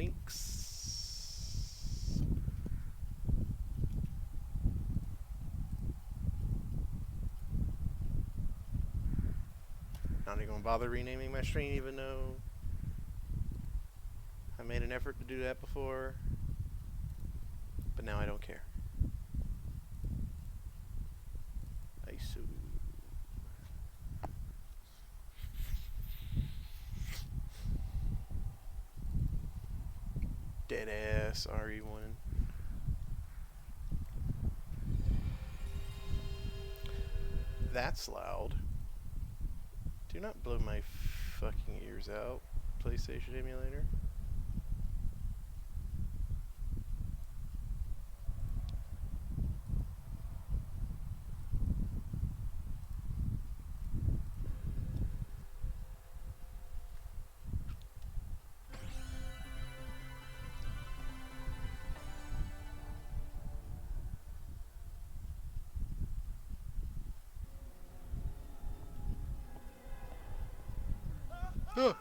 links. Not even gonna bother renaming my stream, even though I made an effort to do that before. But now I don't care. Dead ass RE1. That's loud. Do not blow my fucking ears out, PlayStation emulator. Oh!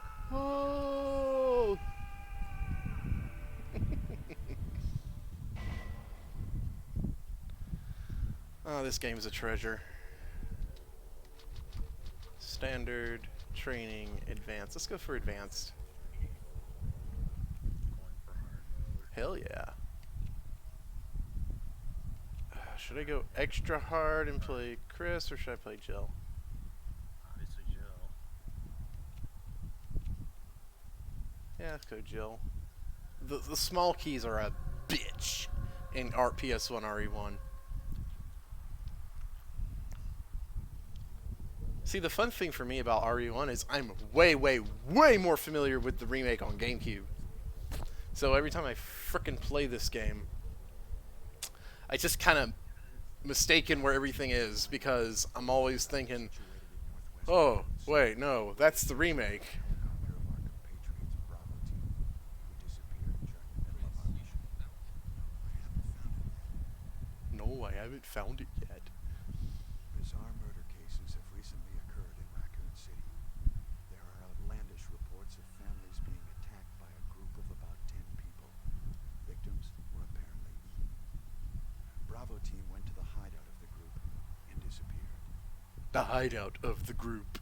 Oh, this game is a treasure. Standard, training, advanced. Let's go for advanced. Hell yeah. Should I go extra hard and play Chris, or should I play Jill? Obviously Jill. Yeah, let's go Jill. The small keys are a bitch in PS1 RE1. See, the fun thing for me about RE1 is I'm way, way, way more familiar with the remake on GameCube. So every time I frickin' play this game, I just kind of mistaken where everything is, because I'm always thinking, oh, wait, no, that's the remake. No, I haven't found it yet. Bizarre murder cases have recently occurred in Raccoon City. There are outlandish reports of families being attacked by a group of about 10 people. Victims were apparently eaten. Bravo team went to the hideout of the group and disappeared. The hideout of the group.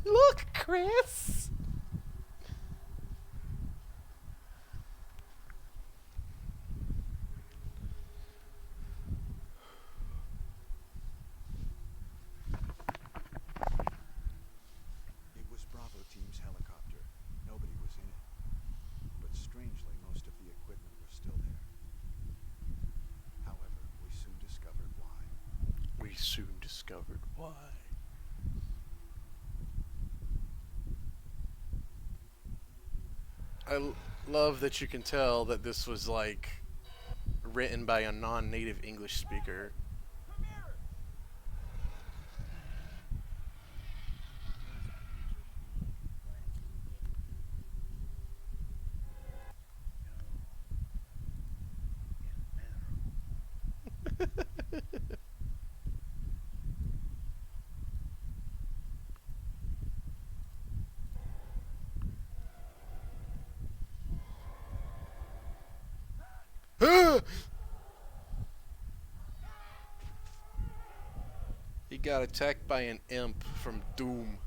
Look, Chris! It was Bravo team's helicopter. Nobody was in it. But strangely, most of the equipment was still there. However, we soon discovered why. We soon discovered why. I love that you can tell that this was like written by a non-native English speaker. He got attacked by an imp from Doom.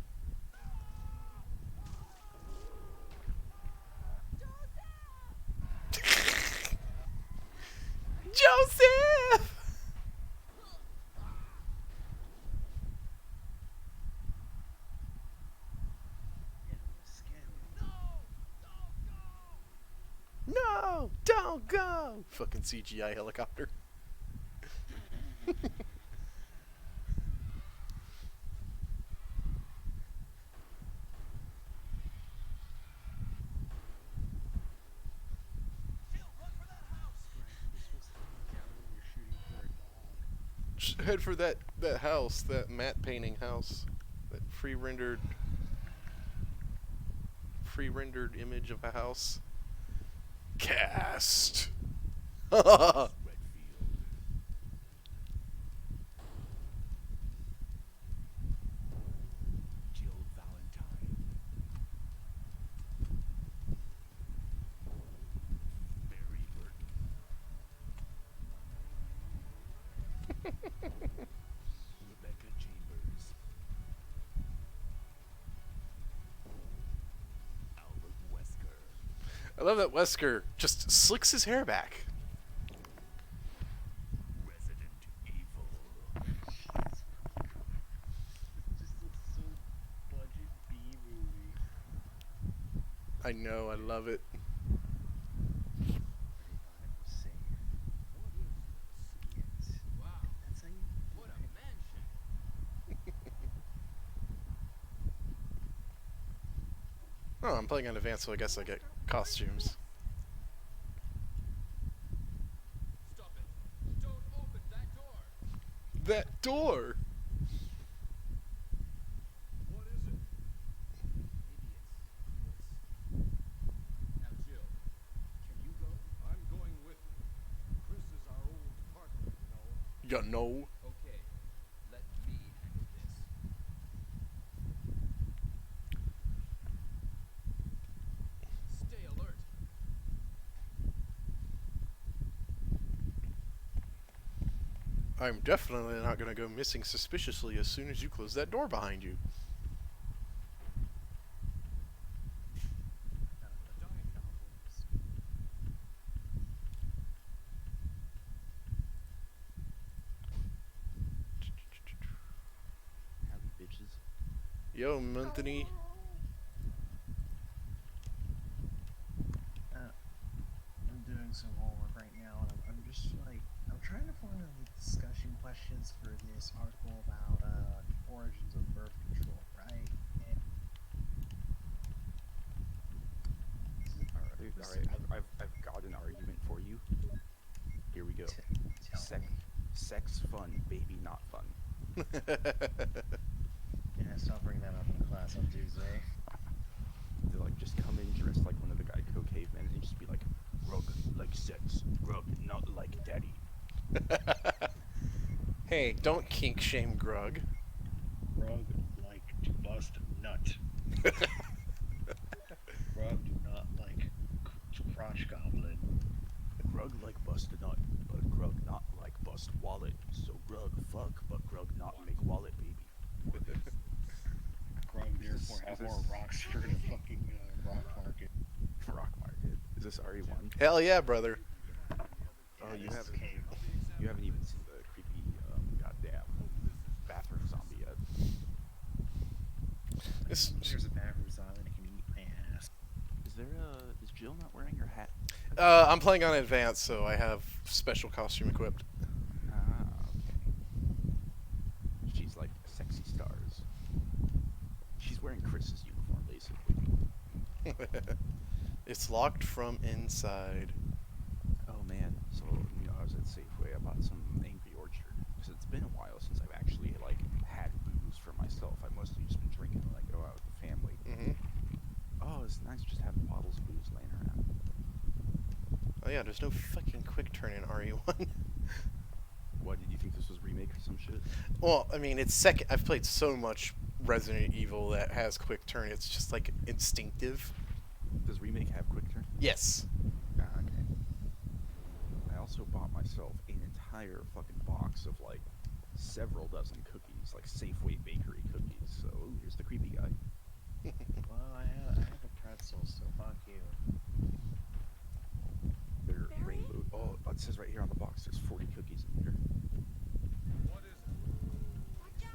Joseph! No, don't go! Fucking CGI helicopter. Head for that house, that matte painting house, that pre-rendered image of a house. Cast. I love that Wesker just slicks his hair back. Resident Evil. Just looks so budget B movie. I know, I love it. 35 was safe. Yes. Wow. That's how you. What a mansion. Oh, I'm playing on advanced, so I guess I get costumes. Stop it. Don't open that door. That door! What is it? Maybe it's. Now, Jill, can you go? I'm going with you. Chris is our old partner, you know. You know. Okay. Let me handle this. Stay alert. I'm definitely not gonna go missing suspiciously as soon as you close that door behind you. Howdy, bitches. Yo, Anthony. I'm doing some homework right now, and I'm just like, I'm trying to find the discussion questions for this article about origins of birth control, right? And Alright, I've got an argument for you. Here we go. tell me. Sex fun, baby not fun. Yeah, stop bringing that up in class on Tuesday. They're like, just come in dressed like one of the Geico cavemen and just be like, Grug like sex, Grug not like daddy. Hey, don't kink shame Grug. Grug like to bust a nut. Grug do not like crotch goblin. Grug like bust a nut, but Grug not like bust wallet. So Grug fuck, but Grug not make wallet, baby. Grug therefore have more rocks for the fucking rock market. Rock market. Is this RE1? Hell yeah, brother. Oh, you this haven't. came- You haven't even seen the creepy, goddamn bathroom zombie yet. There's a bathroom zombie that can eat my ass. Is Jill not wearing her hat? I'm playing on advanced, so I have special costume equipped. Ah, okay. She's like sexy stars. She's wearing Chris's uniform, basically. It's locked from inside. Oh man, so I was at Safeway. I bought some Angry Orchard because it's been a while since I've actually like had booze for myself. I've mostly just been drinking when I go out with the family. Hmm. Oh, it's nice just having bottles of booze laying around. Oh yeah, there's no fucking quick turn in RE1. What, did you think this was remake or some shit? Well, I mean, it's second. I've played so much Resident Evil that has quick turn. It's just like instinctive. Does remake have quick turn? Yes. Ah, okay. I also bought myself an entire fucking box of like several dozen cookies, like Safeway bakery cookies. So ooh, here's the creepy guy. Well, I have a pretzel, so fuck you. They're rainbow. Oh, it says right here on the box. There's 40 cookies in here. What is it?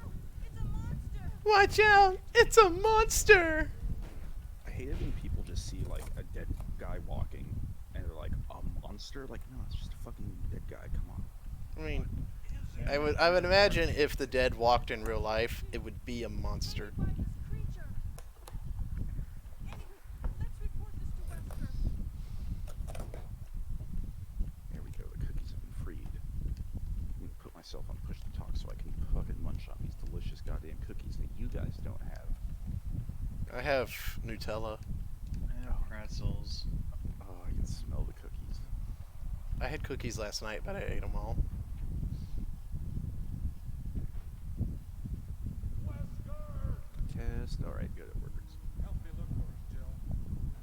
Watch out! It's a monster! I hate it when people just see like a dead guy walking and they're like a monster. Like no, it's just a fucking dead guy. Come on. I mean, I would imagine if the dead walked in real life, it would be a monster. There we go. The cookies have been freed. I'm gonna put myself on push to talk so I can fucking munch on these delicious goddamn cookies that you guys don't have. I have Nutella. I have pretzels. Oh, I can smell the cookies. I had cookies last night, but I ate them all. Test. All right, good. It works. Help me look for him, Jill.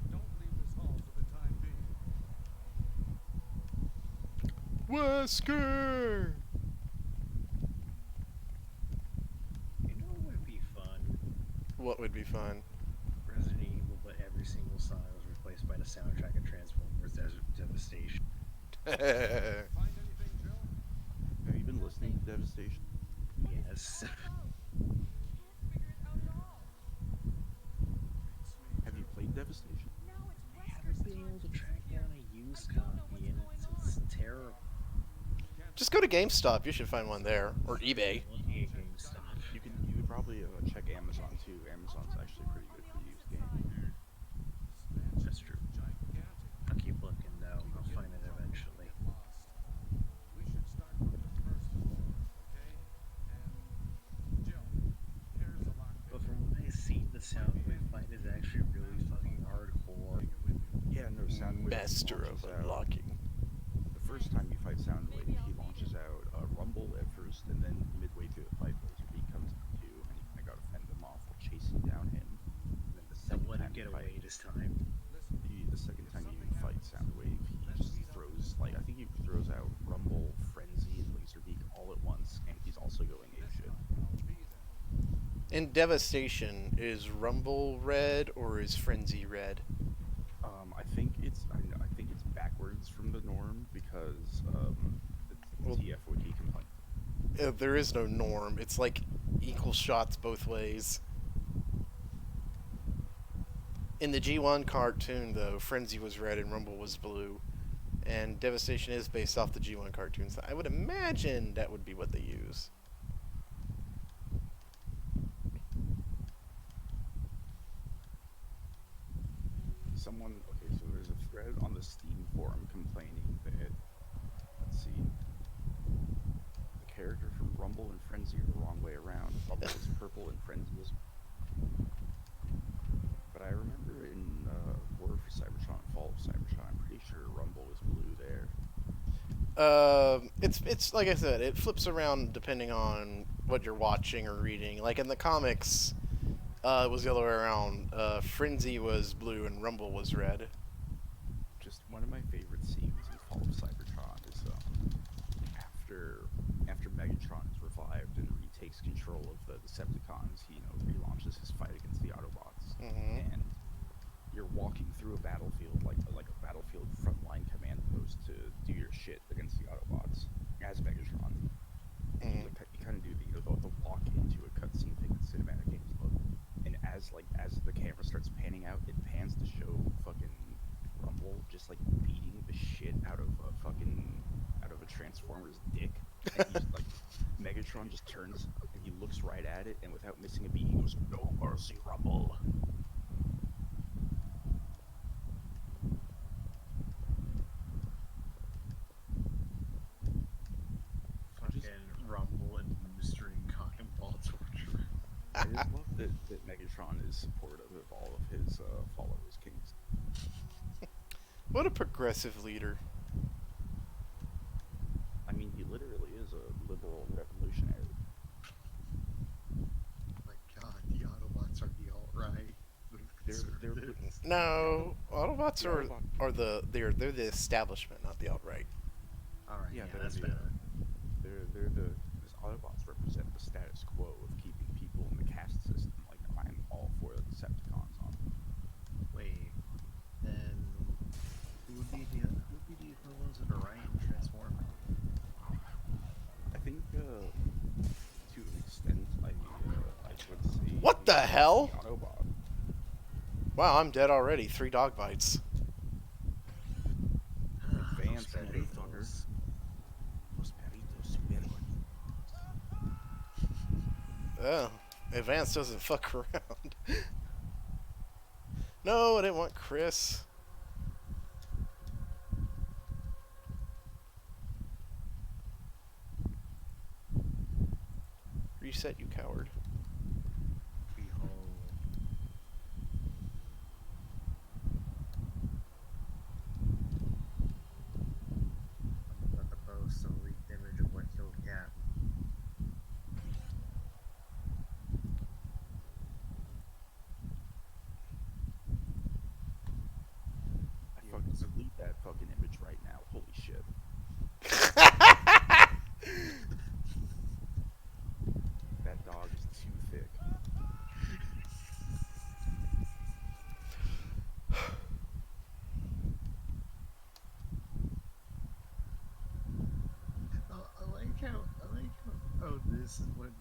And don't leave this hall for the time being. Wesker! You know what would be fun? What would be fun? Resident Evil, but every single side was replaced by the soundtrack of Transformers Devastation. Find anything, Jill? Have you been listening to Devastation? Yes. Have you played Devastation? I haven't been able to track down a used copy, and it's terrible. Just go to GameStop. You should find one there, or eBay. GameStop. You could probably check Amazon too. Amazon's actually pretty good for used games. That's true. I'll keep looking though. I'll find it eventually. We should start with the first floor, okay? And Jill, here's the lockpick. But from what I've seen, the Soundwave fight is actually really fucking hardcore. Yeah, no, Soundwave Master of launches out- unlocking. The first time you fight Soundwave, he launches out Rumble at first, and then midway through the fight, Laserbeak comes up too, and you kind of gotta fend him off while chasing down him. And then the Don't second let time him get you fight, away this time. the second time you fight Soundwave, he just throws, like, I think he throws out Rumble, Frenzy, and Laserbeak all at once, and he's also going apeshit. In Devastation, is Rumble red or is Frenzy red? I think it's backwards from the norm because Well- TFOD complaint. There is no norm. It's like equal shots both ways. In the G1 cartoon, though, Frenzy was red and Rumble was blue. And Devastation is based off the G1 cartoons. I would imagine that would be what they use. Okay, so there's a thread on the Steam forum complaining that, let's see, the character from Rumble and Frenzy are the wrong way around. Rumble is purple and Frenzy is. But I remember in War for Cybertron and Fall of Cybertron, I'm pretty sure Rumble is blue there. It's like I said, it flips around depending on what you're watching or reading. Like in the comics, it was the other way around. Frenzy was blue and Rumble was red. Just one of my favorite scenes in Fall of Cybertron is after Megatron is revived and retakes control of the Decepticons, he relaunches his fight against the Autobots, and you're walking through a battlefield like a battlefield frontline command post to do your shit against the Autobots as Megatron. And you kind of do the walk into a cutscene thing that Cinematic Games love, and as the camera starts panning out, it pans to show fucking Rumble just like beating the shit out of a Transformer's dick. And he's like, Megatron just turns and he looks right at it, and without missing a beat, he goes, "No mercy, Rumble." Fucking Rumble and administering cock and ball torture. I just love that Megatron is supportive of all of his followers' kings. What a progressive leader. I mean, he literally is a liberal revolutionary. My god, the Autobots are the alt-right. They're No, Autobots they're the establishment, not the outright. Alright, yeah, they're that's the, better. These Autobots represent the status quo of keeping people in the caste system. Like, I'm all for the Decepticons on. Wait, then who would be the equivalents of the right in Transform? I think, to an extent, I would say. What the hell? The Autobot. Wow, I'm dead already. 3 dog bites. Advanced Those motherfucker. perritos. Los perritos super bonitos. Oh, Advance doesn't fuck around. No, I didn't want Chris. Reset, you coward. Behold. I'm about to post a leaked image of what killed Cap. I fucking delete that fucking image right now. Holy shit. That dog is too thick.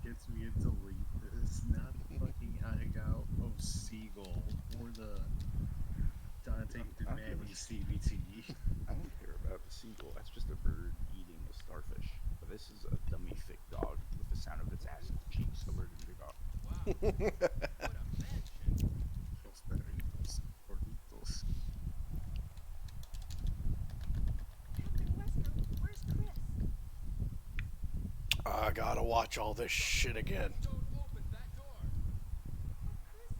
gets me to delete this, not the fucking hangout of Seagull or the Dante demanding CBT. I don't care about the seagull. That's just a bird eating a starfish. But this is a dummy thick dog with the sound of its ass in the cheeks allergic to God. Los perritos, gorditos. Captain Wesker, where's Chris? I gotta watch all this shit again. Where Chris is?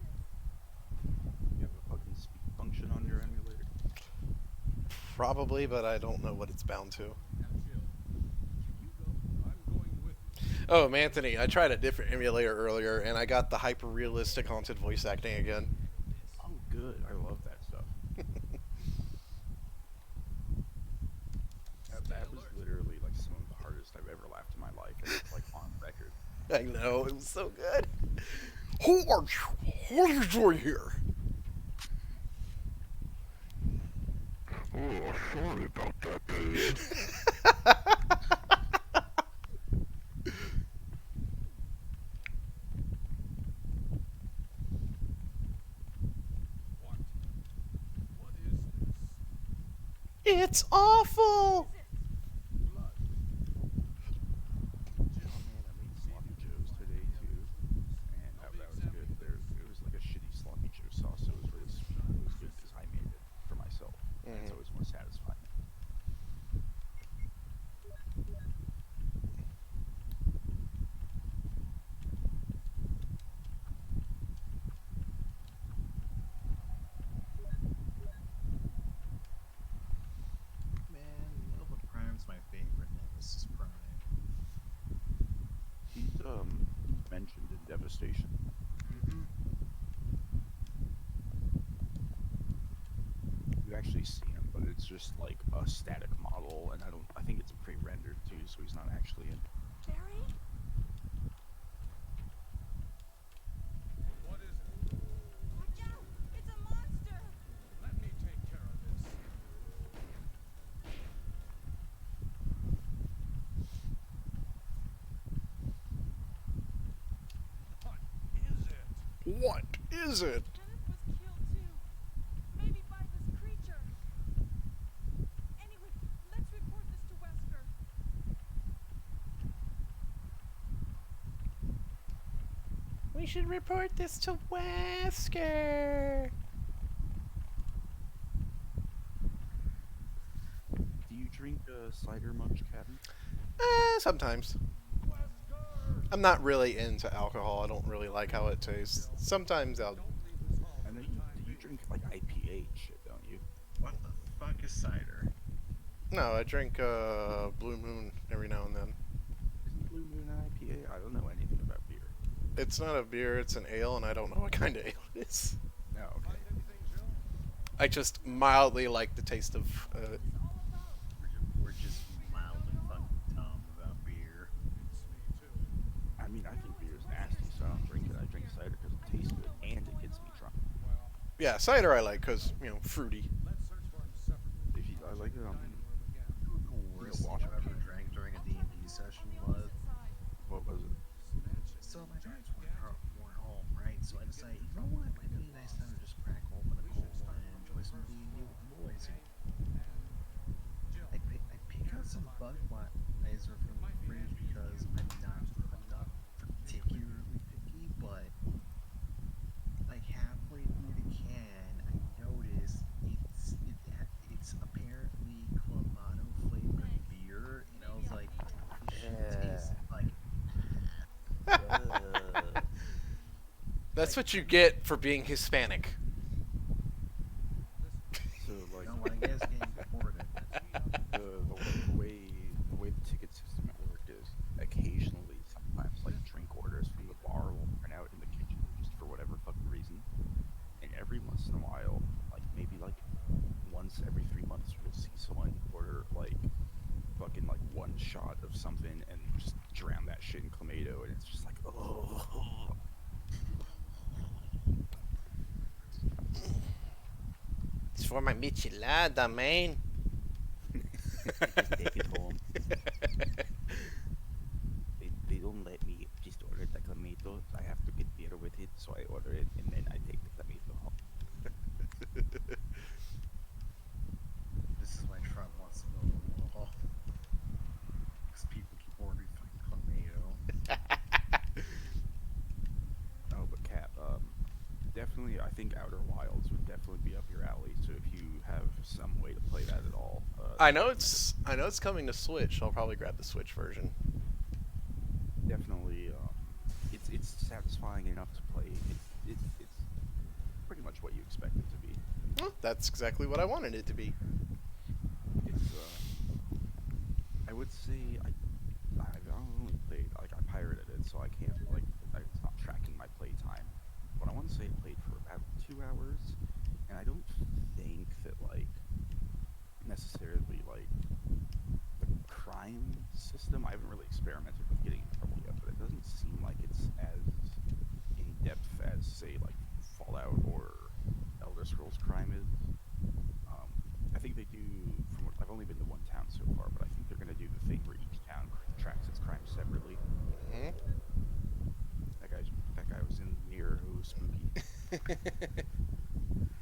You have a fucking speed function on your emulator. Probably, but I don't know what it's bound to. Now, Jill, can you go? I'm going with you. Oh, Anthony, I tried a different emulator earlier, and I got the hyper-realistic haunted voice acting again. Oh, good. I love that stuff. That was literally like some of the hardest I've ever laughed in my life, and it's like on record. I know, it was so good. Who are you? What are you doing here? Oh, sorry about that, babe. What? What is this? It's awful! Blood. Oh man, I made sloppy joes today too, and that was good. It was like a shitty sloppy joe sauce, so it was really sweet. It was good because I made it for myself. And it's always more satisfying. Man, Nova Prime's my favorite Nemesis Prime. He's mentioned in Devastation. You actually see him, but it's just like a static model, and I think it's pre-rendered too, so he's not actually in. Barry? What is it? Watch out! It's a monster! Let me take care of this. What is it? What is it? Kenneth was killed too. Maybe by this creature. Anyway, let's report this to Wesker. We should report this to Wesker. Do you drink cider much, Captain? Sometimes. I'm not really into alcohol. I don't really like how it tastes. Sometimes I'll... I know you drink like IPA and shit, don't you? What the fuck is cider? No, I drink Blue Moon every now and then. Isn't Blue Moon an IPA? I don't know anything about beer. It's not a beer, it's an ale, and I don't know what kind of ale it is. No, okay. I just mildly like the taste of... We're just mildly fucking dumb about beer. I mean, I think beer is nasty, so I don't drink it. I drink cider because it tastes good and it gets me drunk. Yeah, cider I like because, you know, fruity. Let's search for him separately. If you, I like it. The worst thing I've ever drank during a D&D session was... What was it? So my parents weren't home, right? So I decided, you know what? Might be a nice time to just crack open a cold one and enjoy some D&D with the boys. I pick out some Budweiser from the fridge because I'm not particularly picky, but like halfway through the can, I noticed it's apparently Clamato flavored beer, and I was like, this shit tastes like. That's what you get for being Hispanic. So like No, I guess getting deported. the way the ticket system at work is, occasionally sometimes like drink orders from the bar will print out in the kitchen just for whatever fucking reason, and every once in a while, like maybe like once every 3 months, you'll see someone order like fucking like one shot of something and just drown that shit in Clamato, and it's just like, oh. It's for my michelada, man. Just take it home. They don't let me just order so I order it and then I take the tomato home. This is why Trump wants to build a wall. Because people keep ordering fucking tomato. Oh, but Cap, definitely, I think Outer Wilds would definitely be up your alley. So if you have some way to play that at all, I know it's coming to Switch. I'll probably grab the Switch version. definitely, it's satisfying enough to play. It's pretty much what you expect it to be. Well, that's exactly what I wanted it to be. It's I would say I've only played like I pirated it, so I can't like it's not tracking my play time. But I want to say I played for about 2 hours, and I don't think that like necessarily like the crime system. I haven't really experimented with getting in trouble yet, but it doesn't seem like it's as in depth as say like Fallout or Elder Scrolls crime is. I think they do. From what I've only been to one town so far, but I think they're gonna do the thing where each town tracks its crime separately. Hmm? That guy was in the mirror. Who was spooky.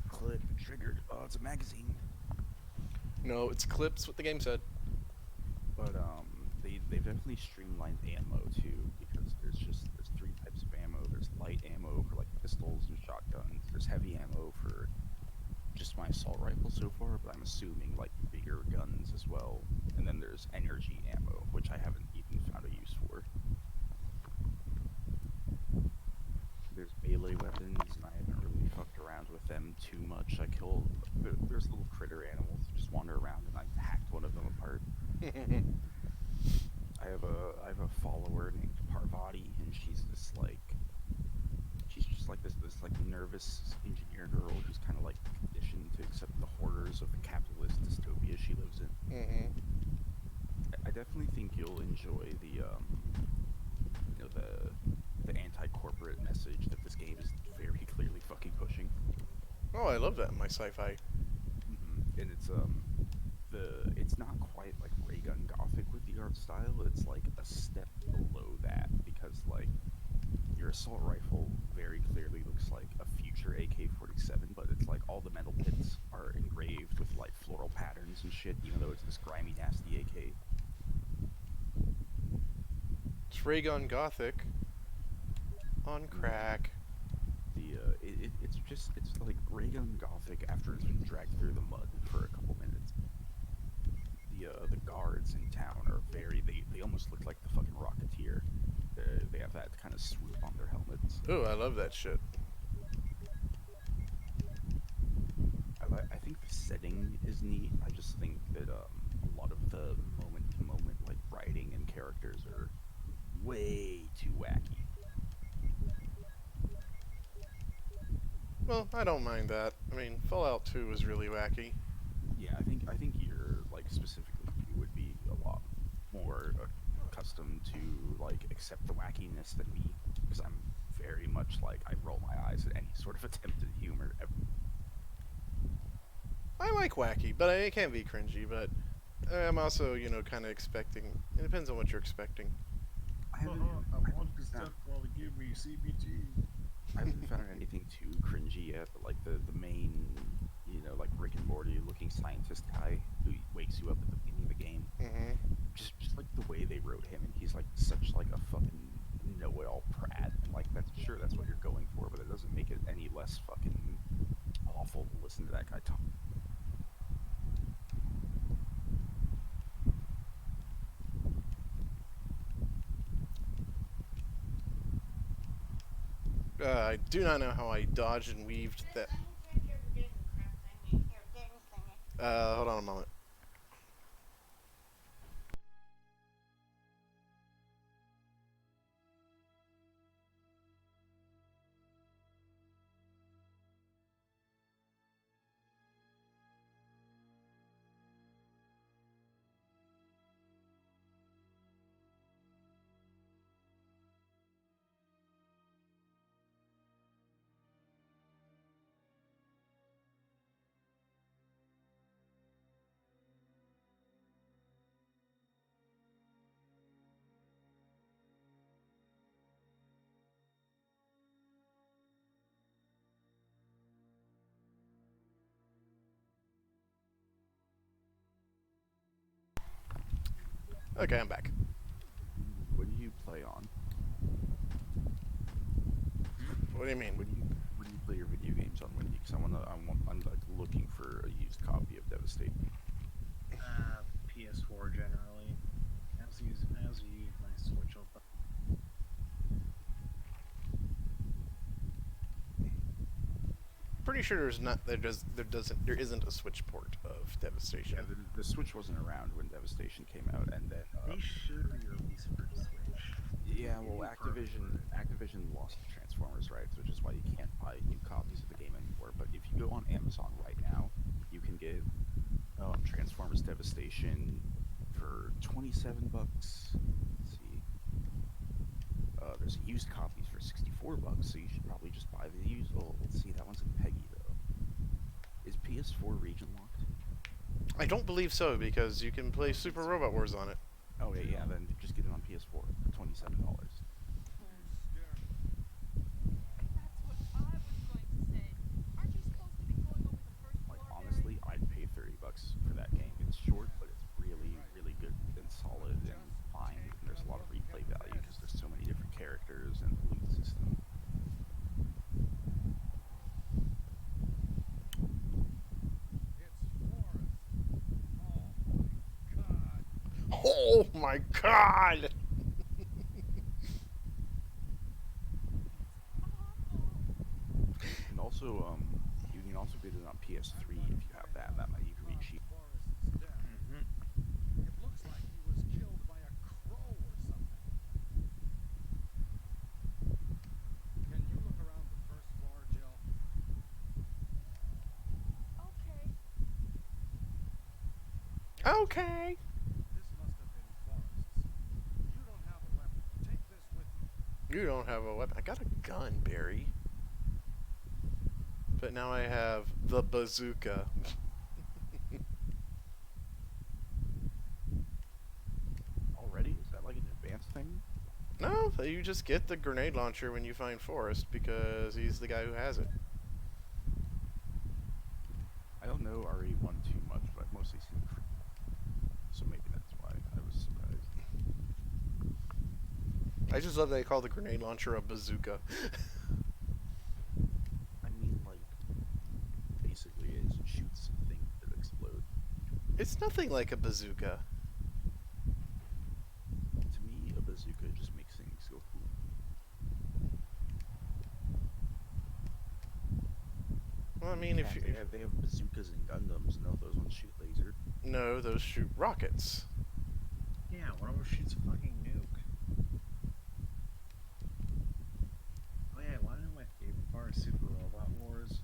Click triggered. Oh, it's a magazine. No, it's clips. What the game said. But they've definitely streamlined ammo too, because there's three types of ammo. There's light ammo for like pistols and shotguns. There's heavy ammo for just my assault rifle so far, but I'm assuming like bigger guns as well. And then there's energy ammo, which I haven't even found a use for. There's melee weapons, and I haven't really fucked around with them too much. There's little critter animals that just wander around, and I hacked one of them apart. I have a follower named Parvati, and she's just like this like nervous engineer girl who's kind of like conditioned to accept the horrors of the capitalist dystopia she lives in. Mm-hmm. I definitely think you'll enjoy the the anti-corporate message that this game is very clearly fucking pushing. Oh, I love that in my sci-fi. And it's not quite like ray gun gothic with the art style. It's like a step below that, because like your assault rifle very clearly looks like a future AK-47, but it's like all the metal bits are engraved with like floral patterns and shit, even though it's this grimy, nasty AK. It's ray gun gothic on crack. It's like ray gun gothic after it's been dragged through the mud for a couple minutes. The guards in town are they almost look like the fucking Rocketeer. They have that kind of swoop on their helmets. Ooh, I love that shit. I think the setting is neat. I just think that a lot of the moment to moment like writing and characters are way too wacky. Well, I don't mind that. I mean, Fallout 2 was really wacky. Yeah, I think you're like specifically you would be a lot more accustomed to like accept the wackiness than me, because I'm very much like I roll my eyes at any sort of attempt at humor. I like wacky, but it can be cringy, but I'm also, kind of expecting... It depends on what you're expecting. I want this stuff while they give me CBT. I haven't found anything too cringy yet, but like the main, like Rick and Morty looking scientist guy who wakes you up at the beginning of the game. Mm-hmm. Just like the way they wrote him, and he's like such like a fucking know-it-all prat. And like that's what you're going for, but it doesn't make it any less fucking awful to listen to that guy talk. I do not know how I dodged and weaved that. Hold on a moment. Okay, I'm back. What do you play on? What do you mean? What do you play your video games on? When because I'm like looking for a used copy of Devastation. PS4 generally. I also use my Switch open. Pretty sure there isn't a Switch port of Devastation. Yeah, the Switch wasn't around when Devastation came out, and then They should re-release it for the Switch. yeah, It'd well, be perfect for it. Activision lost the Transformers rights, which is why you can't buy new copies of the game anymore. But if you go on Amazon right now, you can get Transformers Devastation for $27. Let's see. There's used copies for $64, so you should probably just buy the used. Oh, let's see, that one's in Peggy though. Is PS4 region locked? I don't believe so because you can play Super Robot Wars on it. Oh yeah, then just get it on PS4 for $27. That's what I was going to say. Aren't you supposed to be going over the first Like floor, honestly, I'd pay $30 for that game. It's short, but it's really, really good and solid and fine. And there's a lot of replay value because there's so many different characters and the loot system. It's Forrest. Oh my god. Oh my god! And also, you can also get it on PS3 if you have that. That might even be cheap. Forrest's death. Mm-hmm. It looks like he was killed by a crow or something. Can you look around the first floor, Jill? Okay. Okay. This must have been Forrest's. You don't have a weapon. Take this with you. You don't have a weapon. I got a gun, Barry. But now I have the bazooka. Already? Is that like an advanced thing? No, you just get the grenade launcher when you find Forrest because he's the guy who has it. I don't know RE1 too much, but I've mostly seen so maybe that's why I was surprised. I just love that they call the grenade launcher a bazooka. I mean, like, basically it shoots things that explode. It's nothing like a bazooka. To me, a bazooka just makes things go cool. Well, I mean, if you... they have bazookas and Gundams, no, those ones shoot laser. No, those shoot rockets. Yeah, one of them shoots a fucking nuke. Oh yeah, I want to know my favorite part of Super Robot Wars.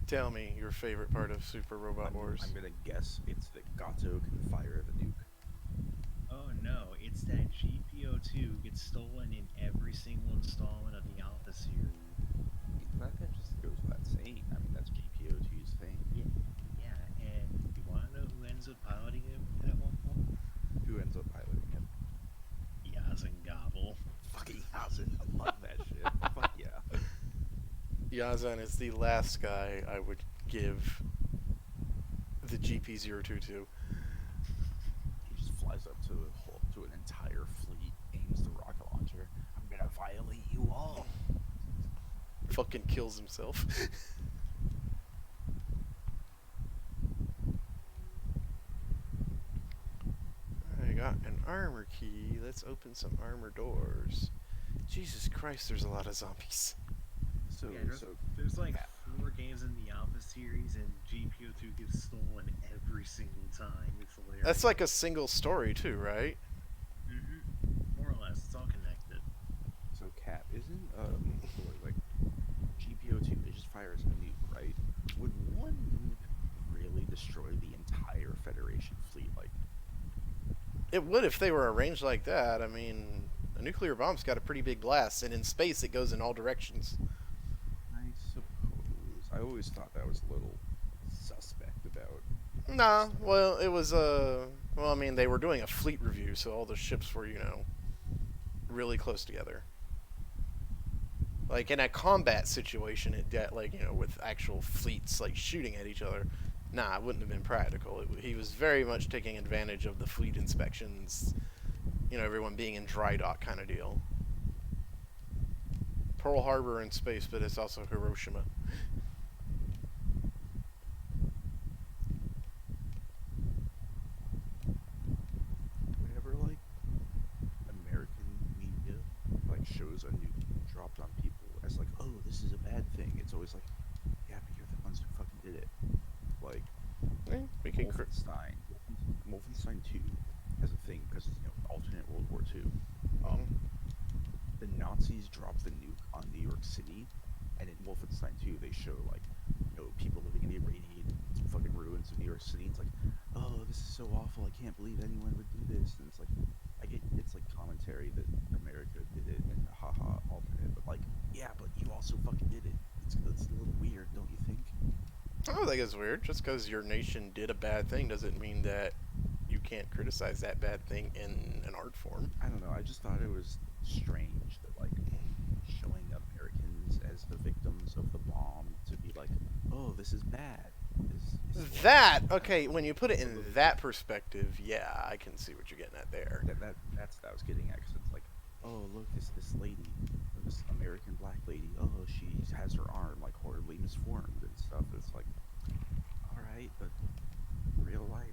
Tell me your favorite part of Super Robot Wars. I'm gonna guess it's that Gato can fire the nuke. Oh no, it's that GPO2 gets stolen in every single installment of the Alpha series. That just goes without saying. I mean, that's GPO2's thing. Yeah, and you want to know who ends up piloting it at one point? Who ends up piloting it? Yazan. Fucking Hausen. I love that shit. Fuck yeah. Yazan is the last guy I would give the GP022. He just flies up to to an entire fleet, aims the rocket launcher. I'm gonna violate you all. Fucking kills himself. I got an armor key. Let's open some armor doors. Jesus Christ, there's a lot of zombies. So, Yeah, there's like 4 games in the Alpha series, and GPO2 gets stolen every single time. It's hilarious. That's like a single story too, right? More or less, it's all connected. so Cap, isn't like GPO2? It just fires a nuke, right? Would one nuke really destroy the entire Federation fleet? Like, It would if they were arranged like that. I mean, a nuclear bomb's got a pretty big blast, and in space it goes in all directions. I suppose. I always thought that was a little suspect about. Nah, well, it was well, I mean, they were doing a fleet review, so all the ships were, you know, really close together. Like in a combat situation, like, you know, with actual fleets like shooting at each other, Nah, it wouldn't have been practical. He was very much taking advantage of the fleet inspections, you know, everyone being in dry dock kind of deal. Pearl Harbor in space, but it's also Hiroshima. Whenever like American media like shows a nuke dropped on people as like, oh, this is a bad thing, it's always like, yeah, but you're the ones who fucking did it. Like We can Wolfenstein 2 has a thing because you know alternate World War II. The Nazis dropped the nuke on New York City, and in Wolfenstein 2 they show like, you know, people living in the irradiated fucking ruins of New York City. It's like, oh, this is so awful. I can't believe anyone would do this. And it's like, I get it's like commentary that America did it and haha alternate, but like, yeah, but you also fucking did it. It's a little weird, don't you think? I don't think it's weird. Just because your nation did a bad thing doesn't mean that you can't criticize that bad thing in an art form. I don't know. I just thought it was strange that like showing Americans as the victims of the bomb to be like, oh, this is bad. Is That, okay, when you put it in that perspective, yeah, I can see what you're getting at there. that's what I was getting at, because it's like, oh, look, this lady, this American black lady, oh, she has her arm like horribly misformed and stuff. It's like, all right, but real life,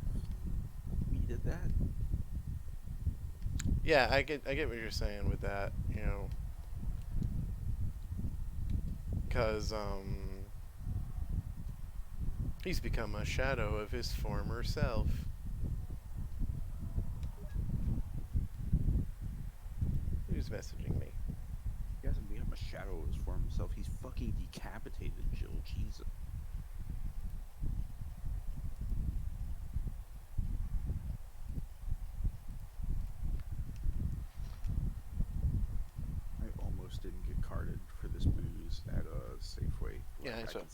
we did that. Yeah, I get what you're saying with that, you know. Because, he's become a shadow of his former self. Who's messaging me? He hasn't become a shadow of his former self. He's fucking decapitated Jill. Jesus. I almost didn't get carded for this booze at a Safeway. Yeah, Like, so- I could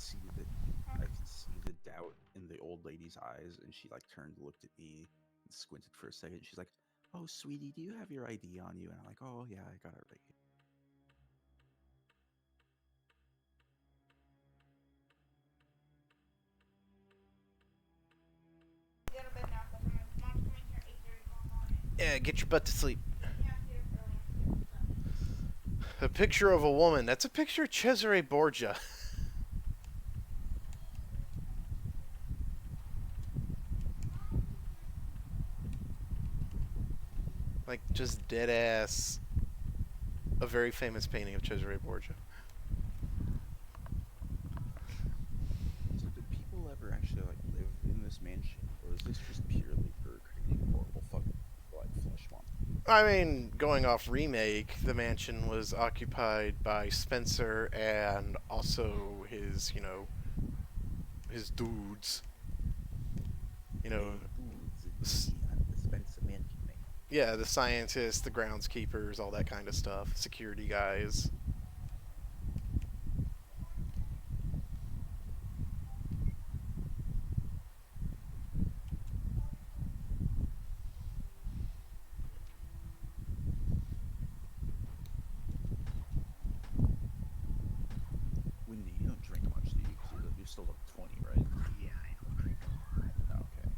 see the doubt in the old lady's eyes, and she like turned, looked at me, and squinted for a second. She's like, "Oh, sweetie, do you have your ID on you?" And I'm like, "Oh yeah, I got it right here." Go to bed now, because mom's coming here at 8:30 tomorrow morning. Yeah, get your butt to sleep. Yeah, see her early. A picture of a woman. That's a picture of Cesare Borgia. Like, just dead ass. A very famous painting of Cesare Borgia. So, did people ever actually like live in this mansion, or is this just purely for creating horrible fucking like flesh monsters? I mean, going off remake, the mansion was occupied by Spencer and also his, you know, his dudes. You know, I'm the Spencer Mansion man. yeah, the scientists, the groundskeepers, all that kind of stuff, security guys. Wendy, you don't drink much, do you? 'Cause you still look 20, right? Yeah, I don't drink a lot. Oh, okay.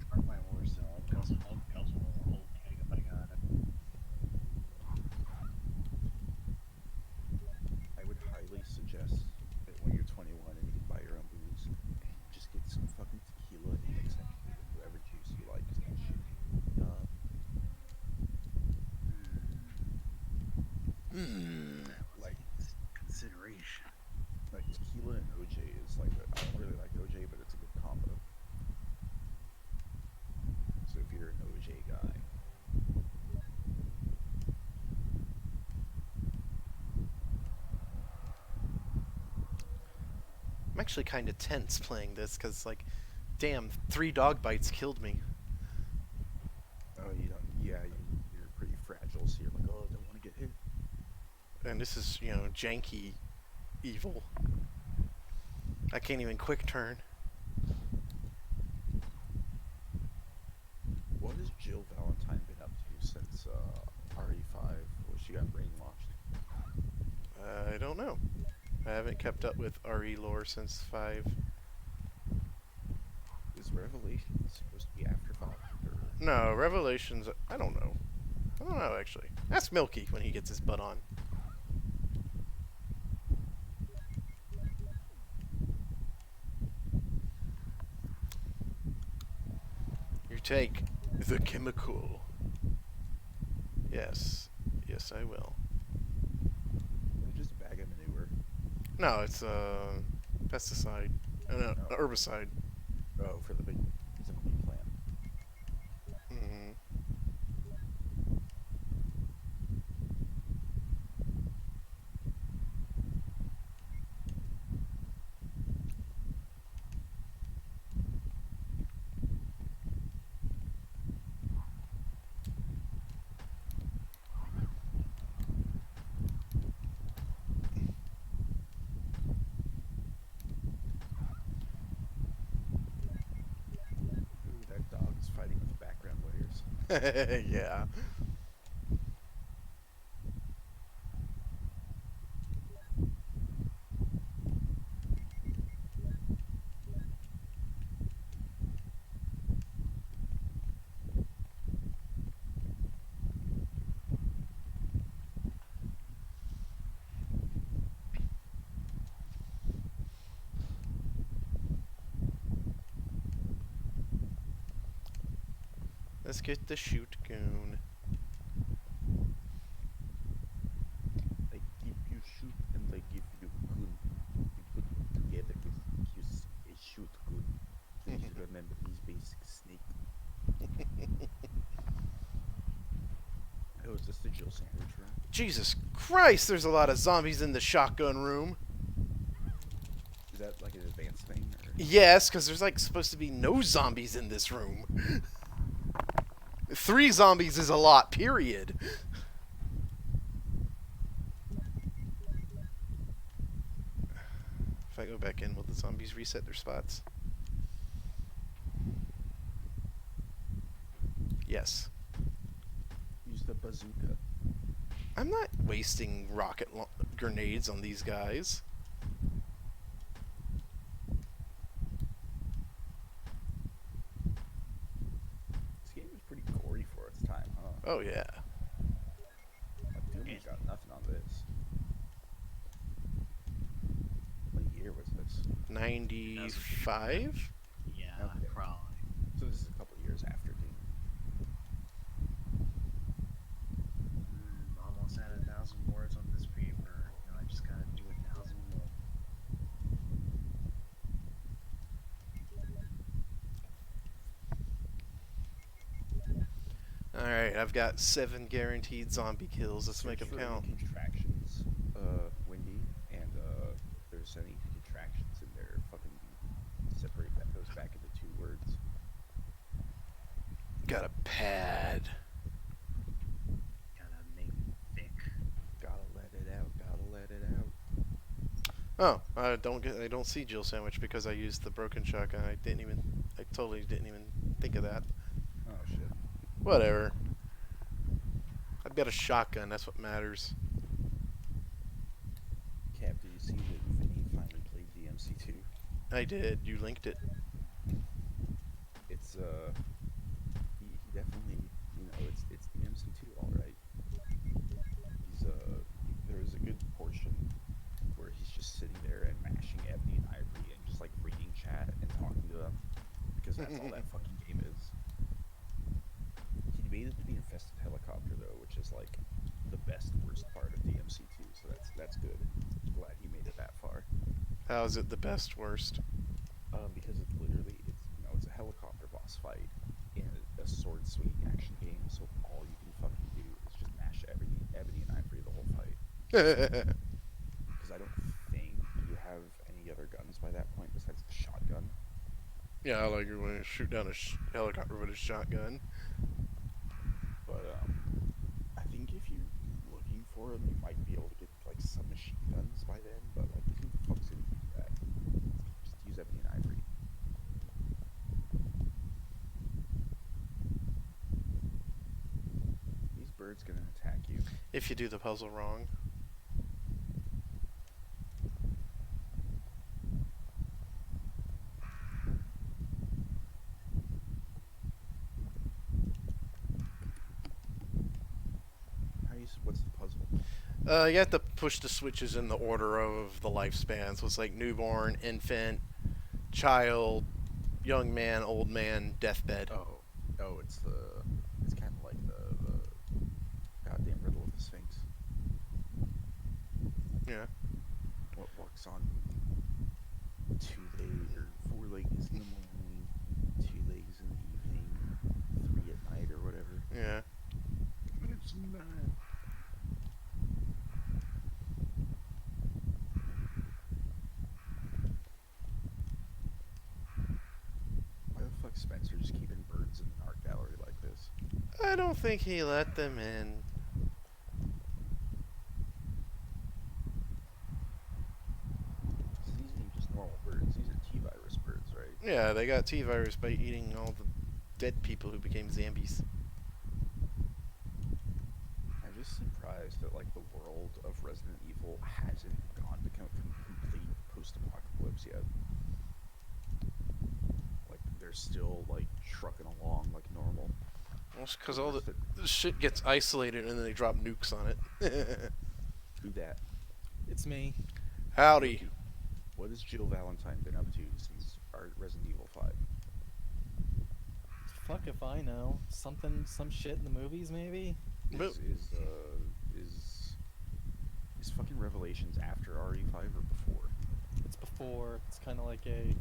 Drunk my horse, so I'll counsel a whole keg if I got it. I would highly suggest that when you're 21 and you can buy your own booze, just get some fucking tequila and mix it with whatever juice you like. 'Cause that shit, Like consideration. like tequila and OJ is like, I don't really like OJ, but it's a good combo. So if you're an OJ guy, I'm actually kind of tense playing this because, like, damn, 3 dog bites killed me. oh, you don't, yeah, you're pretty fragile, so you're like, oh, I don't want to get hit. And this is, you know, janky evil. I can't even quick turn. What has Jill Valentine been up to since RE5, where she got brainwashed? I don't know. I haven't kept up with RE lore since 5. Is Revelation supposed to be after 5? Or... No, Revelations. I don't know. I don't know actually. Ask Milky when he gets his butt on. You take the chemical. Yes. Yes, I will. Is it just a bag of manure? No, it's pesticide. No, Oh. herbicide. Oh, for the big plant. Hmm. Ooh, that dog is fighting with the background layers. Yeah. Let's get the shoot goon. They give you shoot and they give you gun. You put them together with a shoot gun. Please remember these basic snake. Oh, is this the Jill sandwich room? Jesus Christ, there's a lot of zombies in the shotgun room. Is that like an advanced thing? Or? Yes, because there's like supposed to be no zombies in this room. 3 zombies is a lot, period. If I go back in, will the zombies reset their spots? Yes. Use the bazooka. I'm not wasting grenades on these guys. This game is pretty gory for its time, huh? Oh yeah. Like, Doom's got nothing on this. What year was this? 95? Yeah, Okay. probably. So this is a couple years after Doom. Almost had 1,000 words on this paper. You know, I just gotta do 1,000 more. Alright, I've got 7 guaranteed zombie kills. Let's make them Search for count. any contractions, Wendy, and if there's any contractions in there, fucking separate those back into 2 words. Got a pad. Gotta make it thick. Gotta let it out. Gotta let it out. Oh, I don't see Jill sandwich because I used the broken shotgun. I totally didn't even think of that. Oh shit. Whatever. I've got a shotgun, that's what matters. Cap, did you see that Vinny finally played DMC2? I did, you linked it. It's he definitely, you know, it's DMC2 all right. He's there was a good portion where he's just sitting there and mashing Ebony and Ivory and just like reading chat and talking to them because that's all that fucking game is. He made it to the infested helicopter though, which is like the best worst part of DMC2, so that's good. Glad he made it that far. How is it the best worst? Because it's literally it's a helicopter boss fight in a sword swinging action game, so all you can fucking do is just mash Ebony and Ivory the whole fight. Because I don't think you have any other guns by that point besides the shotgun. Yeah, I like it when you shoot down a helicopter with a shotgun. But I think if you're looking for them, you might be able to get like some machine guns by then. But like, who the fuck's gonna do that? Just use Ebony and Ivory. These birds gonna attack you. If you do the puzzle wrong. What's the puzzle? You have to push the switches in the order of the lifespans. So it's like newborn, infant, child, young man, old man, deathbed. Oh, it's kind of like the goddamn riddle of the Sphinx. Yeah. What walks on 2 legs or 4 legs in the morning, 2 legs in the evening, 3 at night or whatever. Yeah. It's not. Why the fuck Spencer just keeping birds in an art gallery like this? I don't think he let them in. So these ain't just normal birds, these are T-virus birds, right? Yeah, they got T-virus by eating all the dead people who became zombies. I'm just surprised that like the world of Resident Evil hasn't gone to complete post-apocalypse yet. Like they're still like trucking along like normal. Well, it's because all the shit gets isolated and then they drop nukes on it. Do that. It's me. Howdy. What has Jill Valentine been up to since our Resident Evil 5? Fuck if I know. Some shit in the movies, maybe? But- Is fucking Revelations after RE5 or before? It's before. It's kind of like a...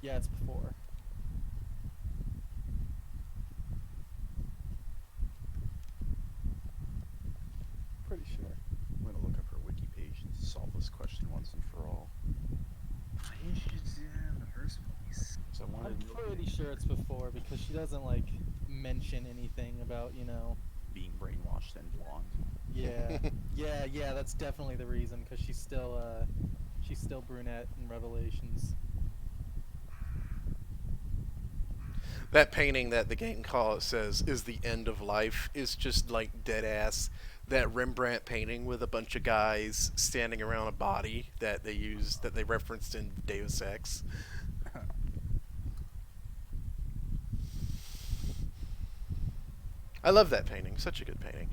Yeah, it's before. Pretty sure. I'm gonna look up her wiki page and solve this question once and for all. Why didn't you just do that in the first place? So I I'm wanted pretty sure it's before because she doesn't, like, mention anything about, you know... being brainwashed and blonde. Yeah. yeah, that's definitely the reason because she's still brunette in Revelations. That painting that the game call says is the end of life is just like dead ass. That Rembrandt painting with a bunch of guys standing around a body that they referenced in Deus Ex. I love that painting. Such a good painting.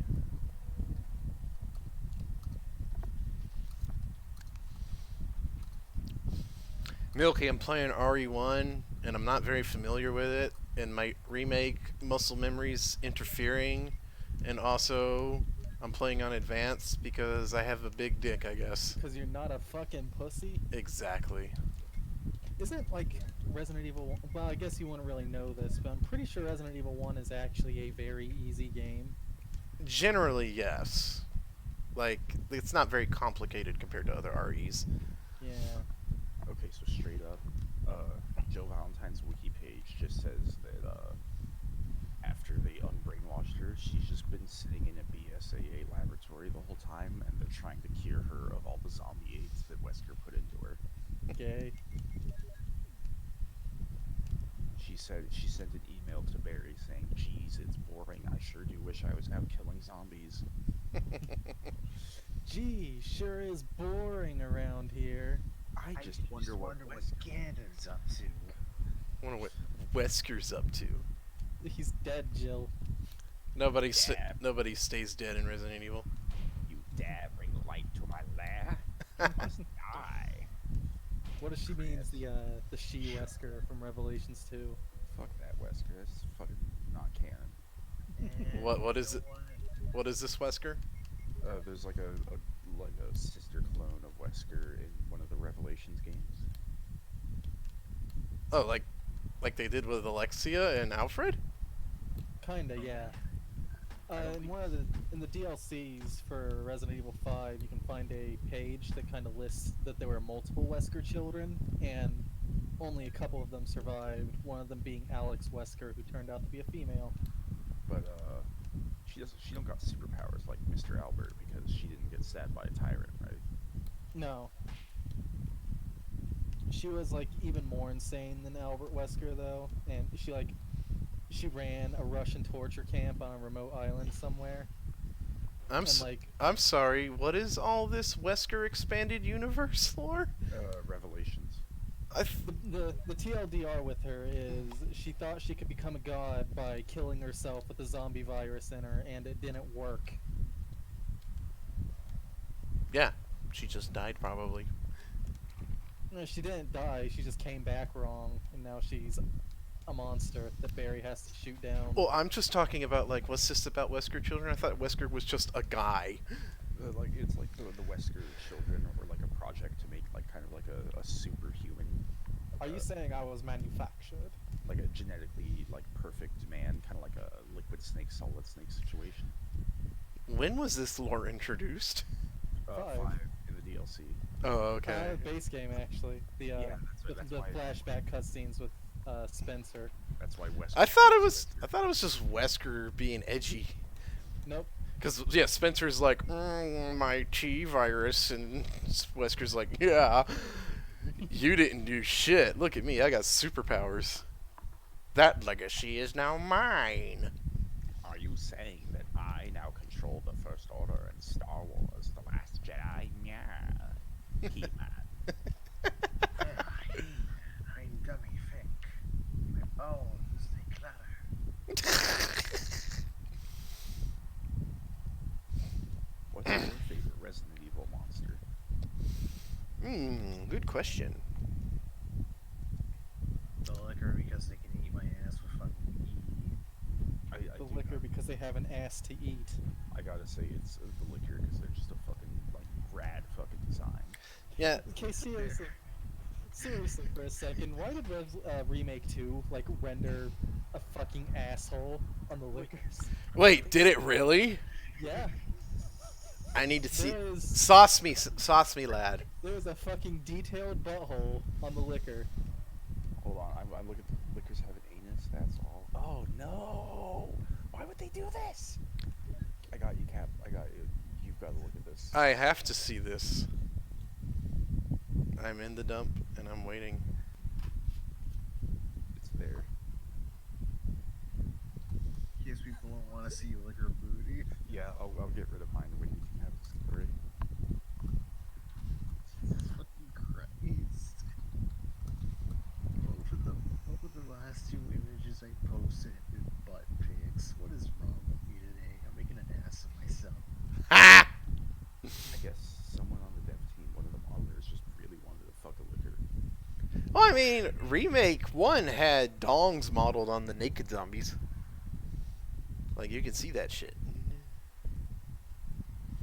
Milky, I'm playing RE1 and I'm not very familiar with it, and my remake muscle memory's interfering, and also I'm playing on advanced because I have a big dick, I guess. Because you're not a fucking pussy? Exactly. Isn't, like, Resident Evil 1... Well, I guess you wouldn't really know this, but I'm pretty sure Resident Evil 1 is actually a very easy game. Generally, yes. Like, it's not very complicated compared to other REs. Yeah. Okay, so straight up, Jill Valentine's wiki page just says that after they unbrainwashed her, she's just been sitting in a BSAA laboratory the whole time, and they're trying to cure her of all the zombie AIDS that Wesker put into her. Okay. She sent an email to Barry saying, "Geez, it's boring. I sure do wish I was out killing zombies." Gee, sure is boring around here. I just wonder what Ganon's up to. I wonder what Wesker's up to. He's dead, Jill. Nobody Yeah. nobody stays dead in Resident Evil. You dare bring light to my lair. You must die. What if she means the she Wesker from Revelations 2? Fuck that Wesker. That's fucking not canon. What is it? What is this Wesker? There's like a sister clone of Wesker in one of the Revelations games. Oh, like they did with Alexia and Alfred? Kinda, yeah. In the DLCs for Resident Evil 5, you can find a page that kind of lists that there were multiple Wesker children, and only a couple of them survived. One of them being Alex Wesker, who turned out to be a female. But she don't got superpowers like Mr. Albert because she didn't get stabbed by a tyrant, right? No. She was like even more insane than Albert Wesker though, and she ran a Russian torture camp on a remote island somewhere. I'm sorry. What is all this Wesker expanded universe lore? Revelations. The TLDR with her is she thought she could become a god by killing herself with the zombie virus in her, and it didn't work. Yeah, she just died probably. No, she didn't die. She just came back wrong, and now she's a monster that Barry has to shoot down. Well, I'm just talking about like what's this about Wesker children? I thought Wesker was just a guy. Like it's like the Wesker children were like a project to make like kind of like a superhuman. Are you saying I was manufactured? Like a genetically like perfect man, kind of like a liquid snake, solid snake situation. When was this lore introduced? Five. In the DLC. Oh, okay. Base game actually. The Yeah, that's the why- flashback cutscenes with Spencer. That's why Wesker. I thought it was just Wesker being edgy. Nope. Because, yeah, Spencer's like, my T virus, and Wesker's like, yeah, you didn't do shit. Look at me, I got superpowers. That legacy is now mine. Are you saying that I now control the First Order in Star Wars: The Last Jedi? Yeah, He-Man. I'm dummy thick. My bones, they clatter. What's your favorite Resident Evil monster? Good question. The liquor because they can eat my ass with fucking E. I The do liquor not- because they have an ass to eat. I gotta say it's the liquor because they're just a fucking like rad fucking design. Yeah, Okay, seriously for a second, why did Remake 2 like render a fucking asshole on the liquors? wait, did it really? Yeah, I need to see. there is Sauce me, lad. there is a fucking detailed butthole on the liquor. Hold on, I'm looking. Liquors have an anus. That's all. Oh no! Why would they do this? I got you, Cap. I got you. You've got to look at this. I have to see this. I'm in the dump, and I'm waiting. It's there. In case people don't want to see liquor booty. Yeah, I'll get rid of mine when you can have the story. Fucking Christ. What were the last two images I posted with butt pics? What is wrong with me today? I'm making an ass of myself. Ha! I guess someone on the dev team, one of the modelers, just really wanted to fuck a liquor. Well, I mean, Remake 1 had dongs modeled on the naked zombies. Like, you can see that shit.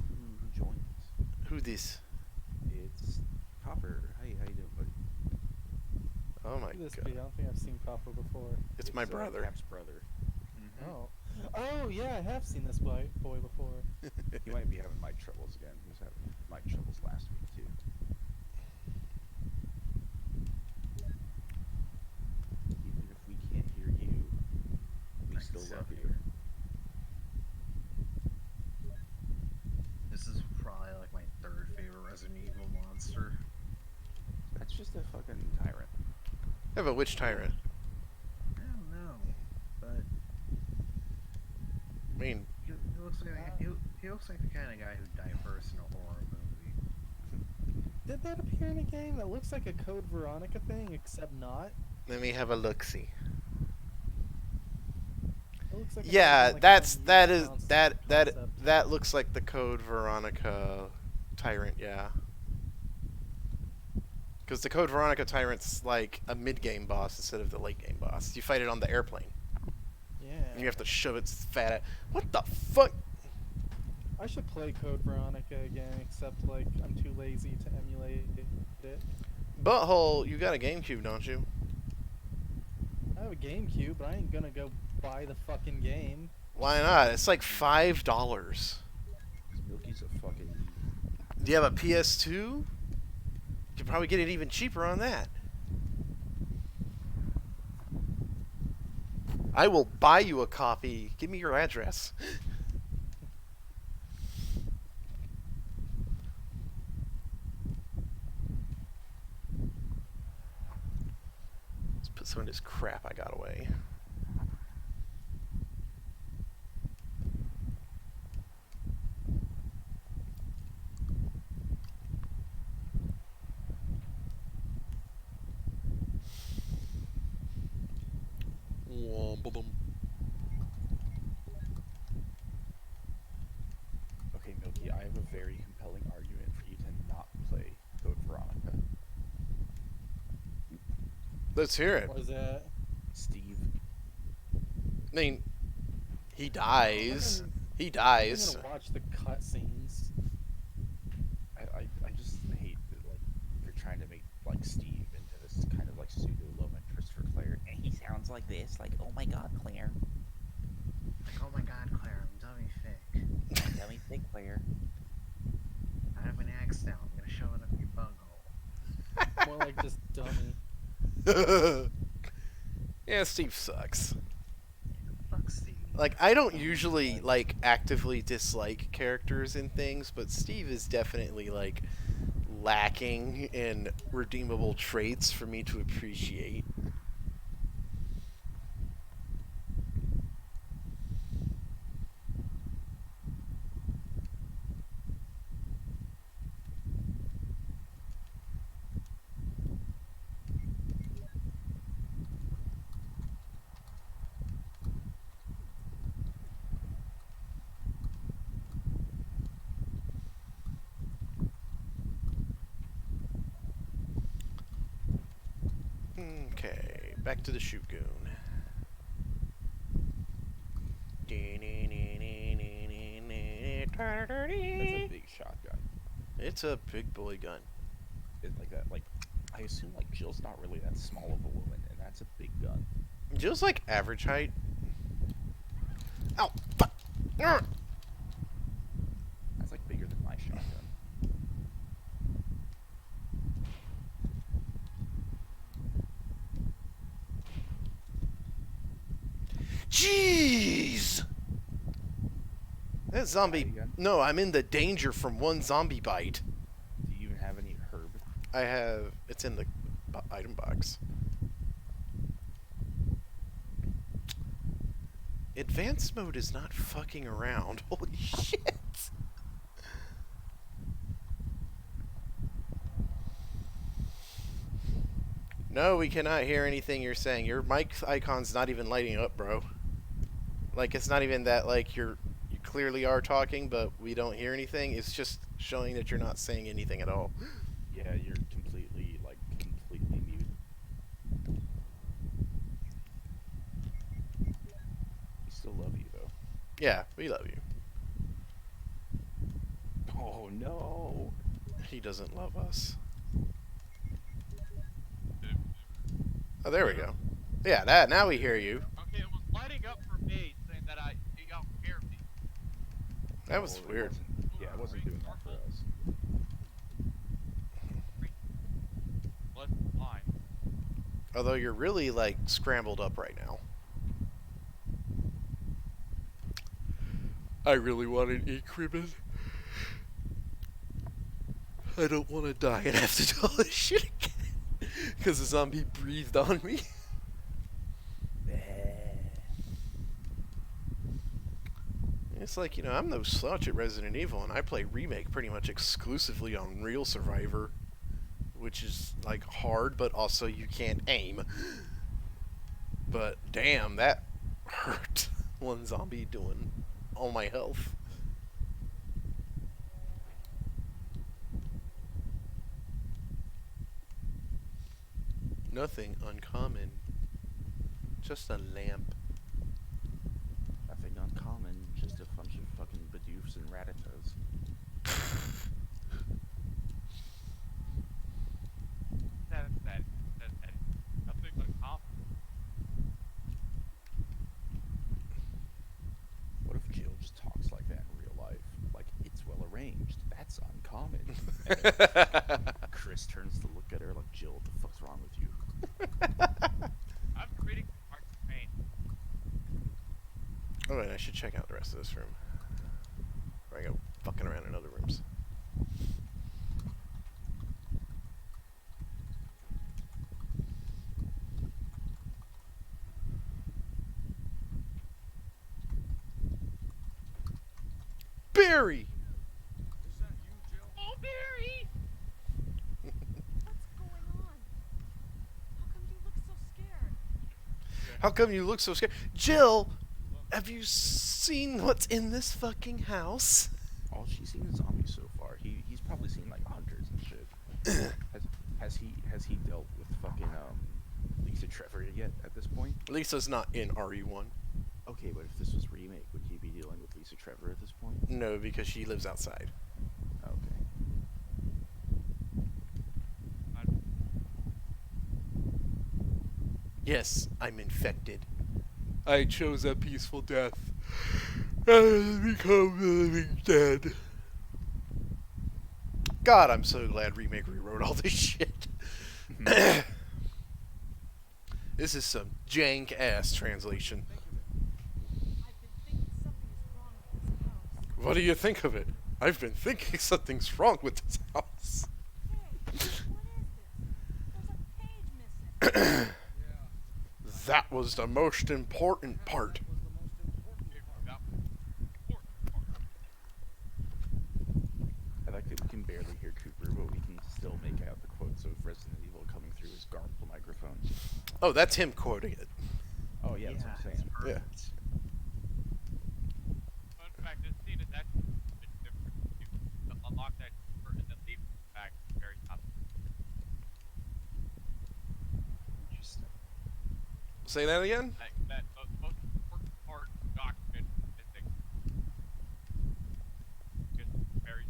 Who joins? Who this? It's Copper. Hey, how you doing, buddy? Oh my Who this god. be? I don't think I've seen Copper before. It's my brother. Cap's brother. Oh. Oh yeah, I have seen this boy before. He might be having mic troubles again. He was having mic troubles last week too. Even if we can't hear you, we still love you. This is probably like my third favorite Resident Evil monster. That's just a fucking tyrant. Yeah, but which tyrant? I don't know, but I mean, he looks like he looks like the kind of guy who'd die first in a horror movie. Did that appear in a game that looks like a Code Veronica thing, except not? let me have a look-see. It looks like a Yeah, fucking, like, that's unused that is concept. that looks like the Code Veronica tyrant, yeah. Because the Code Veronica tyrant's like a mid-game boss instead of the late-game boss. You fight it on the airplane, Yeah. and you have to shove its fat at. What the fuck? I should play Code Veronica again, except like I'm too lazy to emulate it. Butthole, you got a GameCube, don't you? I have a GameCube, but I ain't gonna go buy the fucking game. Why not? It's like $5. Milky's a fucking. Do you have a PS2? You could probably get it even cheaper on that. I will buy you a copy. Give me your address. Let's put some of this crap I got away. Womble-dum. Okay, Milky, I have a very compelling argument for Let's hear it. What is that? Steve. I mean, he dies. He I'm dies. gonna watch the cutscenes. I just hate that, like, you're trying to make, like, Steve into this kind of, like, pseudo love interest for Claire, and he sounds like this, like, oh my god, Claire. Like, oh my god, Claire, I'm dummy thick. Dummy thick, Claire. I have an axe now. I'm gonna shove it up your bunghole. More like just dummy. Yeah, Steve sucks. Fuck Steve. Like, I don't usually, like, actively dislike characters in things, but Steve is definitely, like, lacking in redeemable traits for me to appreciate. Okay, back to the shoot goon. That's a big shotgun. It's a big boy gun. It's like that, like, I assume, like, Jill's not really that small of a woman, and that's a big gun. Jill's like average height. Ow! Fuck! Arr! That's, like, bigger than my shotgun. Jeez! That zombie. Again? No, I'm in the danger from one zombie bite. Do you even have any herb? I have. It's in the item box. Advanced mode is not fucking around. Holy shit! No, we cannot hear anything you're saying. Your mic icon's not even lighting up, bro. Like, it's not even that, like, you clearly are talking, but we don't hear anything. It's just showing that you're not saying anything at all. Yeah, you're completely, like, completely mute. We still love you, though. Yeah, we love you. Oh, no! He doesn't love us. Oh, there we go. Yeah, that. Now we hear you. Okay, it was lighting up for me, saying that you don't hear me. That was Oh, weird. Yeah, it wasn't doing that for us. Let's line. Although you're really, like, scrambled up right now. I really want an ink ribbon. I don't want to die and have to do all this shit again. Because the zombie breathed on me. It's like, you know, I'm no slouch at Resident Evil, and I play Remake pretty much exclusively on Real Survivor. Which is, like, hard, but also you can't aim. But, damn, that hurt. One zombie doing all my health. Nothing uncommon. Just a lamp. Nothing uncommon, just a bunch of fucking Bidoofs and Ratatas. That. Nothing uncommon. What if Jill just talks like that in real life? Like, it's well arranged. That's uncommon. And then Chris turns to look at her like, Jill, what the fuck's wrong with you? I'm reading Mark's brain. Oh, and I should check out the rest of this room. Or I go fucking around in other rooms. Barry! Is that you, Jill? Oh, Barry! What's going on? How come you look so scared? How come you look so scared? Jill, have you seen what's in this fucking house? All she's seen is zombies so far. He's probably seen like hunters and shit. has he dealt with fucking Lisa Trevor yet at this point? Lisa's not in RE1. Okay, but if this was remake, would he be dealing with Lisa Trevor at this point? No, because she lives outside. Okay. Yes, I'm infected. I chose a peaceful death. And become the living dead. God, I'm so glad Remake rewrote all this shit. This is some jank ass translation. I've been thinking something is wrong with this house. What do you think of it? I've been thinking something's wrong with this house. Hey, what is this? There's a page missing. That was the most important part. I like that we can barely hear Cooper, but we can still make out the quotes of Resident Evil coming through his garbled microphone. Oh, that's him quoting it. Oh yeah, that's what I'm saying. Yeah. Fun fact, this scene is actually a bit different. You unlock that door and then leave back to the very top. Interesting. Say that again? Like, that most important part of the document is missing. Just very.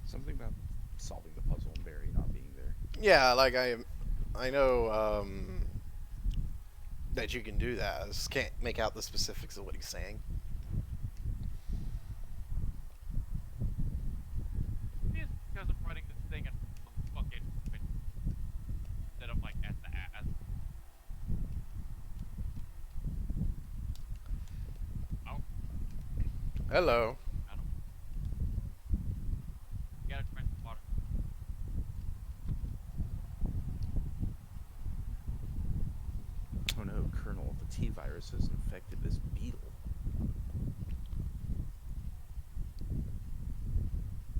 Something about solving the puzzle and Barry not being there. Yeah, like I know that you can do that. I just can't make out the specifics of what he's saying. It's because I'm running this thing and fucking instead of like at the ass. Oh, Hello. I don't. You gotta drink the water. Oh no, Colonel, the T virus has infected this beetle.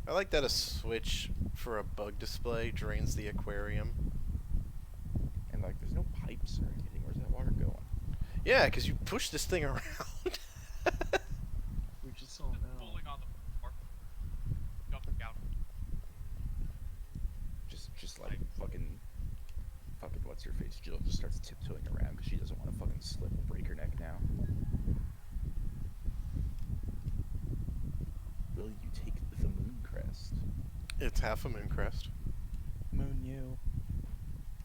I like that a switch for a bug display drains the aquarium. And like, there's no pipes or anything. Where's that water going? Yeah, because you push this thing around. We just all Just know. pulling on the floor. Jumping out. Just like fucking what's her face? Jill just starts tiptoeing around because she doesn't want to fucking slip and break her neck now. Will you take the moon crest? It's half a moon crest. Moon you.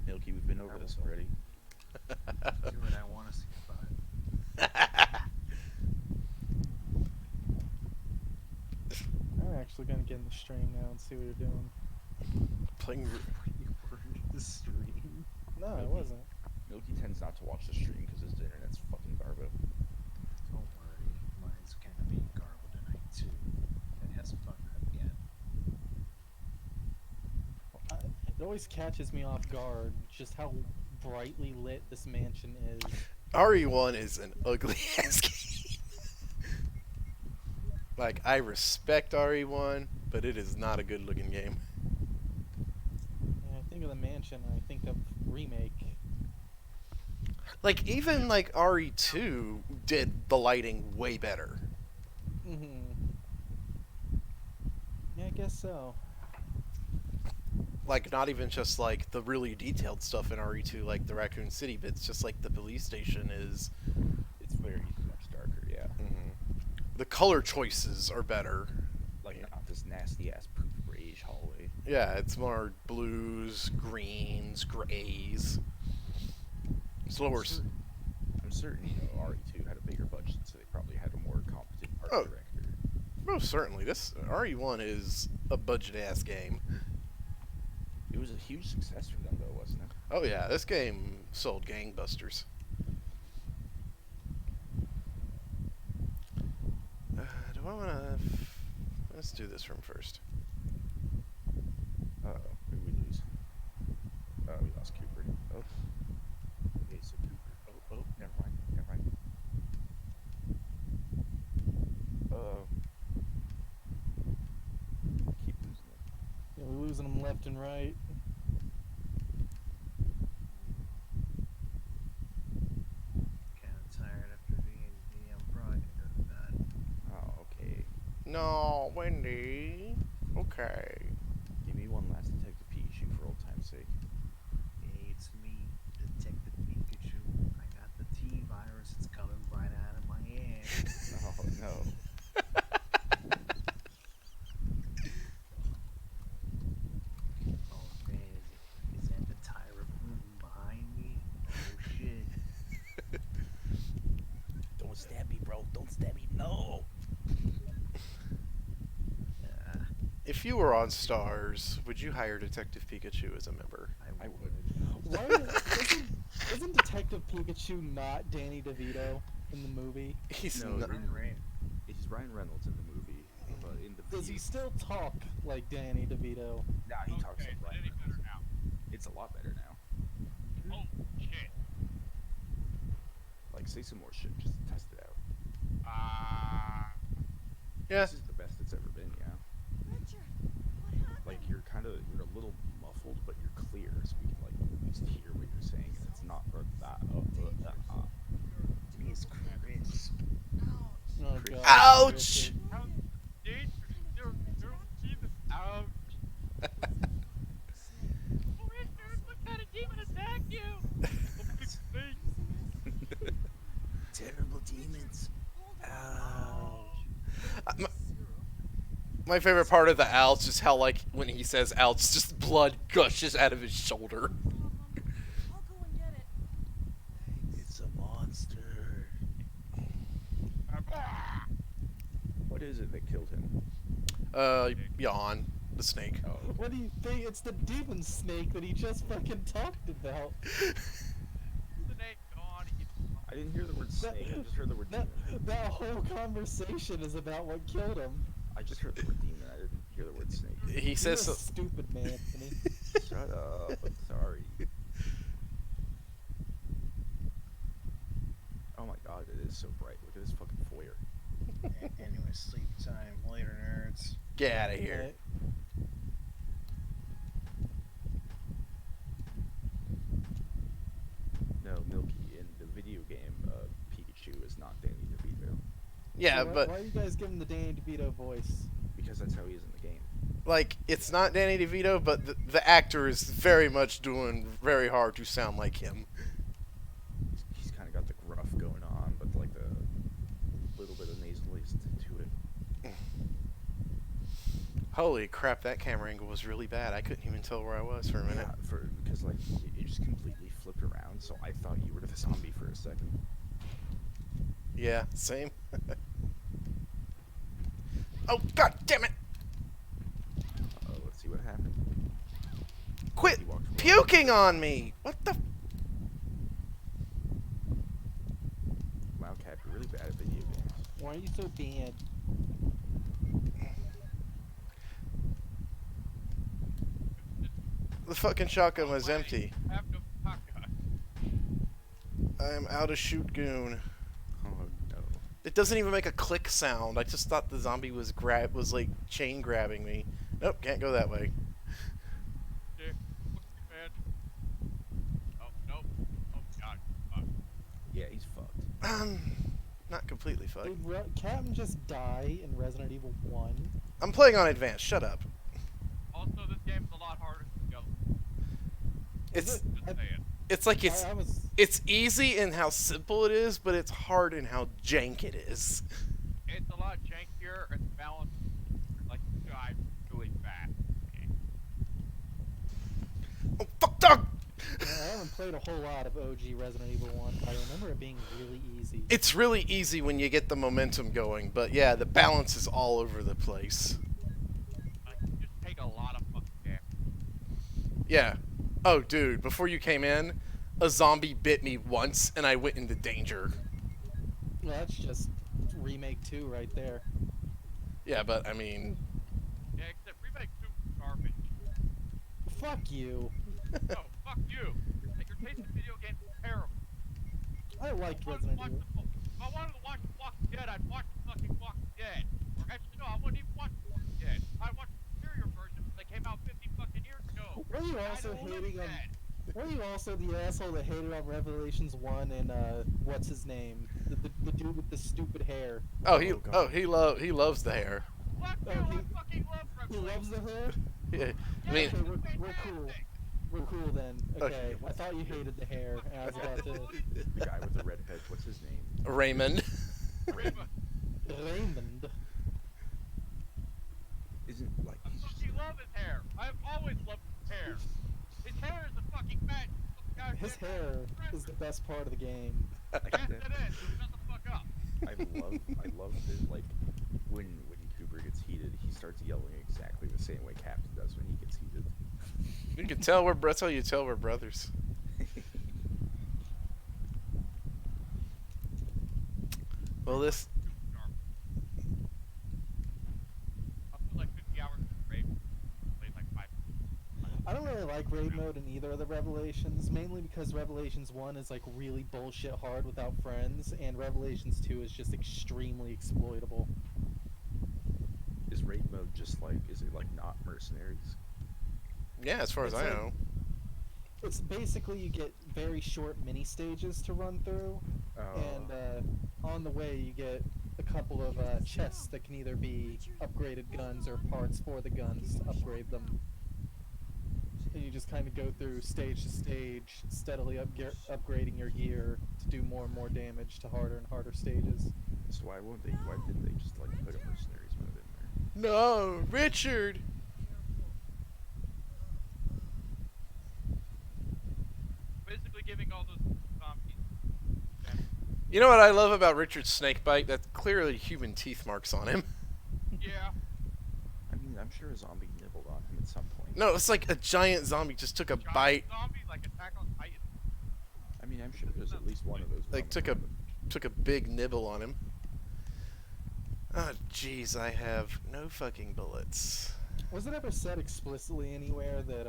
Milky, we've been over this already. Do what I want to see about it. I'm actually gonna get in the stream now and see what you're doing. Playing. You were in the stream. No, it wasn't. Milky tends not to watch the stream because his internet's fucking garbo. Don't worry, mine's kind of being garbled tonight too. It has fun again. It always catches me off guard just how brightly lit this mansion is. RE1 is an ugly ass game. Like, I respect RE1, but it is not a good looking game. When I think of the mansion, I think of remake. Like, even like RE2 did the lighting way better. Yeah, I guess so. Like, not even just like the really detailed stuff in RE2, like the Raccoon City bits, just like the police station is. It's very much darker, yeah. The color choices are better. Like not this nasty ass poop beige hallway. Yeah, it's more blues, greens, grays. Slower. I'm certain, RE2 had a bigger budget, so they probably had a more competent art Oh. director. Most certainly, this RE1 is a budget ass game. It was a huge success for them, though, wasn't it? Oh yeah, this game sold gangbusters. Do I wanna? Let's do this room first. Uh-oh, who did we lose? Oh, we lost Cooper. Oh. Okay, so Cooper. Oh, never mind. Uh-oh. Keep losing them. Yeah, we're losing them left and right. Kind of tired after D&D. I'm probably gonna go to bed. Oh, okay. No, Wendy. Okay. Give me one last Detective Pikachu for old time's sake. It's me. If you were on Stars, would you hire Detective Pikachu as a member? I would. Why isn't Detective Pikachu not Danny DeVito in the movie? He's No, not. he's Ryan Reynolds in the movie, but in the Does video, he still talk like Danny DeVito? nah, he talks Okay, like is it Ryan any better Reynolds. now? It's a lot better now. Oh shit. Like, say some more shit, just to test it out. Yeah. This is the best it's ever been, yeah. Richard, what happened? Like, you're a little muffled, but you're clear, so we can, like, at least hear what you're saying, and it's not, or that, He's crisp. Oh Chris. god. Ouch! Ouch. Oh, Richard, what kind of demon attacked you? Terrible demons. My favorite part of the ouch is how, like, when he says ouch, just blood gushes out of his shoulder. I'll go and get it. It's a monster. What is it that killed him? Yawn, the snake. Oh, What do you think? It's the demon snake that he just fucking talked about. I didn't hear the word snake, I just heard the word That, demon. that whole conversation is about what killed him. I just heard the word demon, I didn't hear the word snake. He You're says a so. stupid man, Anthony. Shut up, I'm sorry. Oh my god, it is so bright. Look at this fucking foyer. Anyway, sleep time. Later, nerds. Get out of here. No, Milky, in the video game, Pikachu is not Danny DeVito. Yeah, why, but why are you guys giving the Danny DeVito voice? Because that's how he is in the game. like, it's not Danny DeVito, but the actor is very much doing very hard to sound like him. He's kind of got the gruff going on, but like the little bit of nasalist to it. Holy crap, that camera angle was really bad. I couldn't even tell where I was for a minute. Yeah, because like it just completely flipped around, so I thought you were the zombie for a second. Yeah, same. Oh, god damn it! Let's see what happened. Quit He walked away. puking on me! What the? Wow, Cap, you're really bad at video games. Why are you so bad? The fucking shotgun was empty. Have no shotgun. I am out of shoot goon. Oh no. It doesn't even make a click sound. I just thought the zombie was like chain grabbing me. Nope, can't go that way. Dick. Look, man. Oh, nope. Oh, God. Fuck. Yeah, he's fucked. Not completely fucked. Did Captain just die in Resident Evil 1? I'm playing on advanced. Shut up. Also, this game's a lot harder to go. It's Just saying. it's like I was. it's easy in how simple it is, but it's hard in how jank it is. It's a lot jankier and balanced. Like, drive really fast. Oh fuck dog! I haven't played a whole lot of OG Resident Evil 1, but I remember it being really easy. It's really easy when you get the momentum going, but yeah, the balance is all over the place. Like, you just take a lot of fucking damage. Yeah. Oh, dude, before you came in, a zombie bit me once, and I went into danger. Well, that's just Remake 2 right there. Yeah, but I mean, Yeah, except Remake 2 is garbage. Fuck you. No, fuck you. Your taste in video games is terrible. I liked If I wanted to Resident watch Evil. if I wanted to watch The Walking Dead, I'd watch the fucking Walking Dead. Or actually, no, I wouldn't even watch The Walking Dead. I'd watch the superior version that came out 50 fucking years ago. Were you I also don't live hating on? dead. Were you also the asshole that hated on Revelations 1 and what's his name? The dude with the stupid hair. he loves the hair. Fuck Oh, you, he- I fucking love He Revelation. loves the hair? Yeah, I Yeah, mean, it's Okay, we're cool. fantastic. We're cool then. Okay. Okay. I thought you hated the hair, and I was about to. The guy with the red head, what's his name? Raymond. Reba, Raymond. Isn't like I he's just fucking love his hair. I've always loved his hair. His hair is a fucking match. His hair is the best part of the game. Yes, it is. Shut the fuck up. I love the like when Supersonic gets heated, he starts yelling exactly the same way Captain does when he gets heated. You can tell that's how you tell we're brothers. Well, this. I put like 50 hours of raid. Played like 5. I don't really like raid mode in either of the Revelations, mainly because Revelations 1 is like really bullshit hard without friends, and Revelations 2 is just extremely exploitable. Is raid mode just like, is it like not mercenaries? Yeah, as far as It's I like- know. It's basically you get very short mini stages to run through, and on the way you get a couple of chests that can either be upgraded guns or parts for the guns to upgrade them. And you just kind of go through stage to stage, steadily upgrading your gear to do more and more damage to harder and harder stages. So why didn't they just like put a mercenaries mode in there? No, Richard. Basically giving all those zombies. You know what I love about Richard's snake bite? That's clearly human teeth marks on him. Yeah. I mean, I'm sure a zombie nibbled on him at some point. No, it's like a giant zombie just took a Giant bite, zombie like Attack on Titan. I mean, I'm sure there's at least one of those. like took a big nibble on him. Oh, jeez, I have no fucking bullets. Was it ever said explicitly anywhere that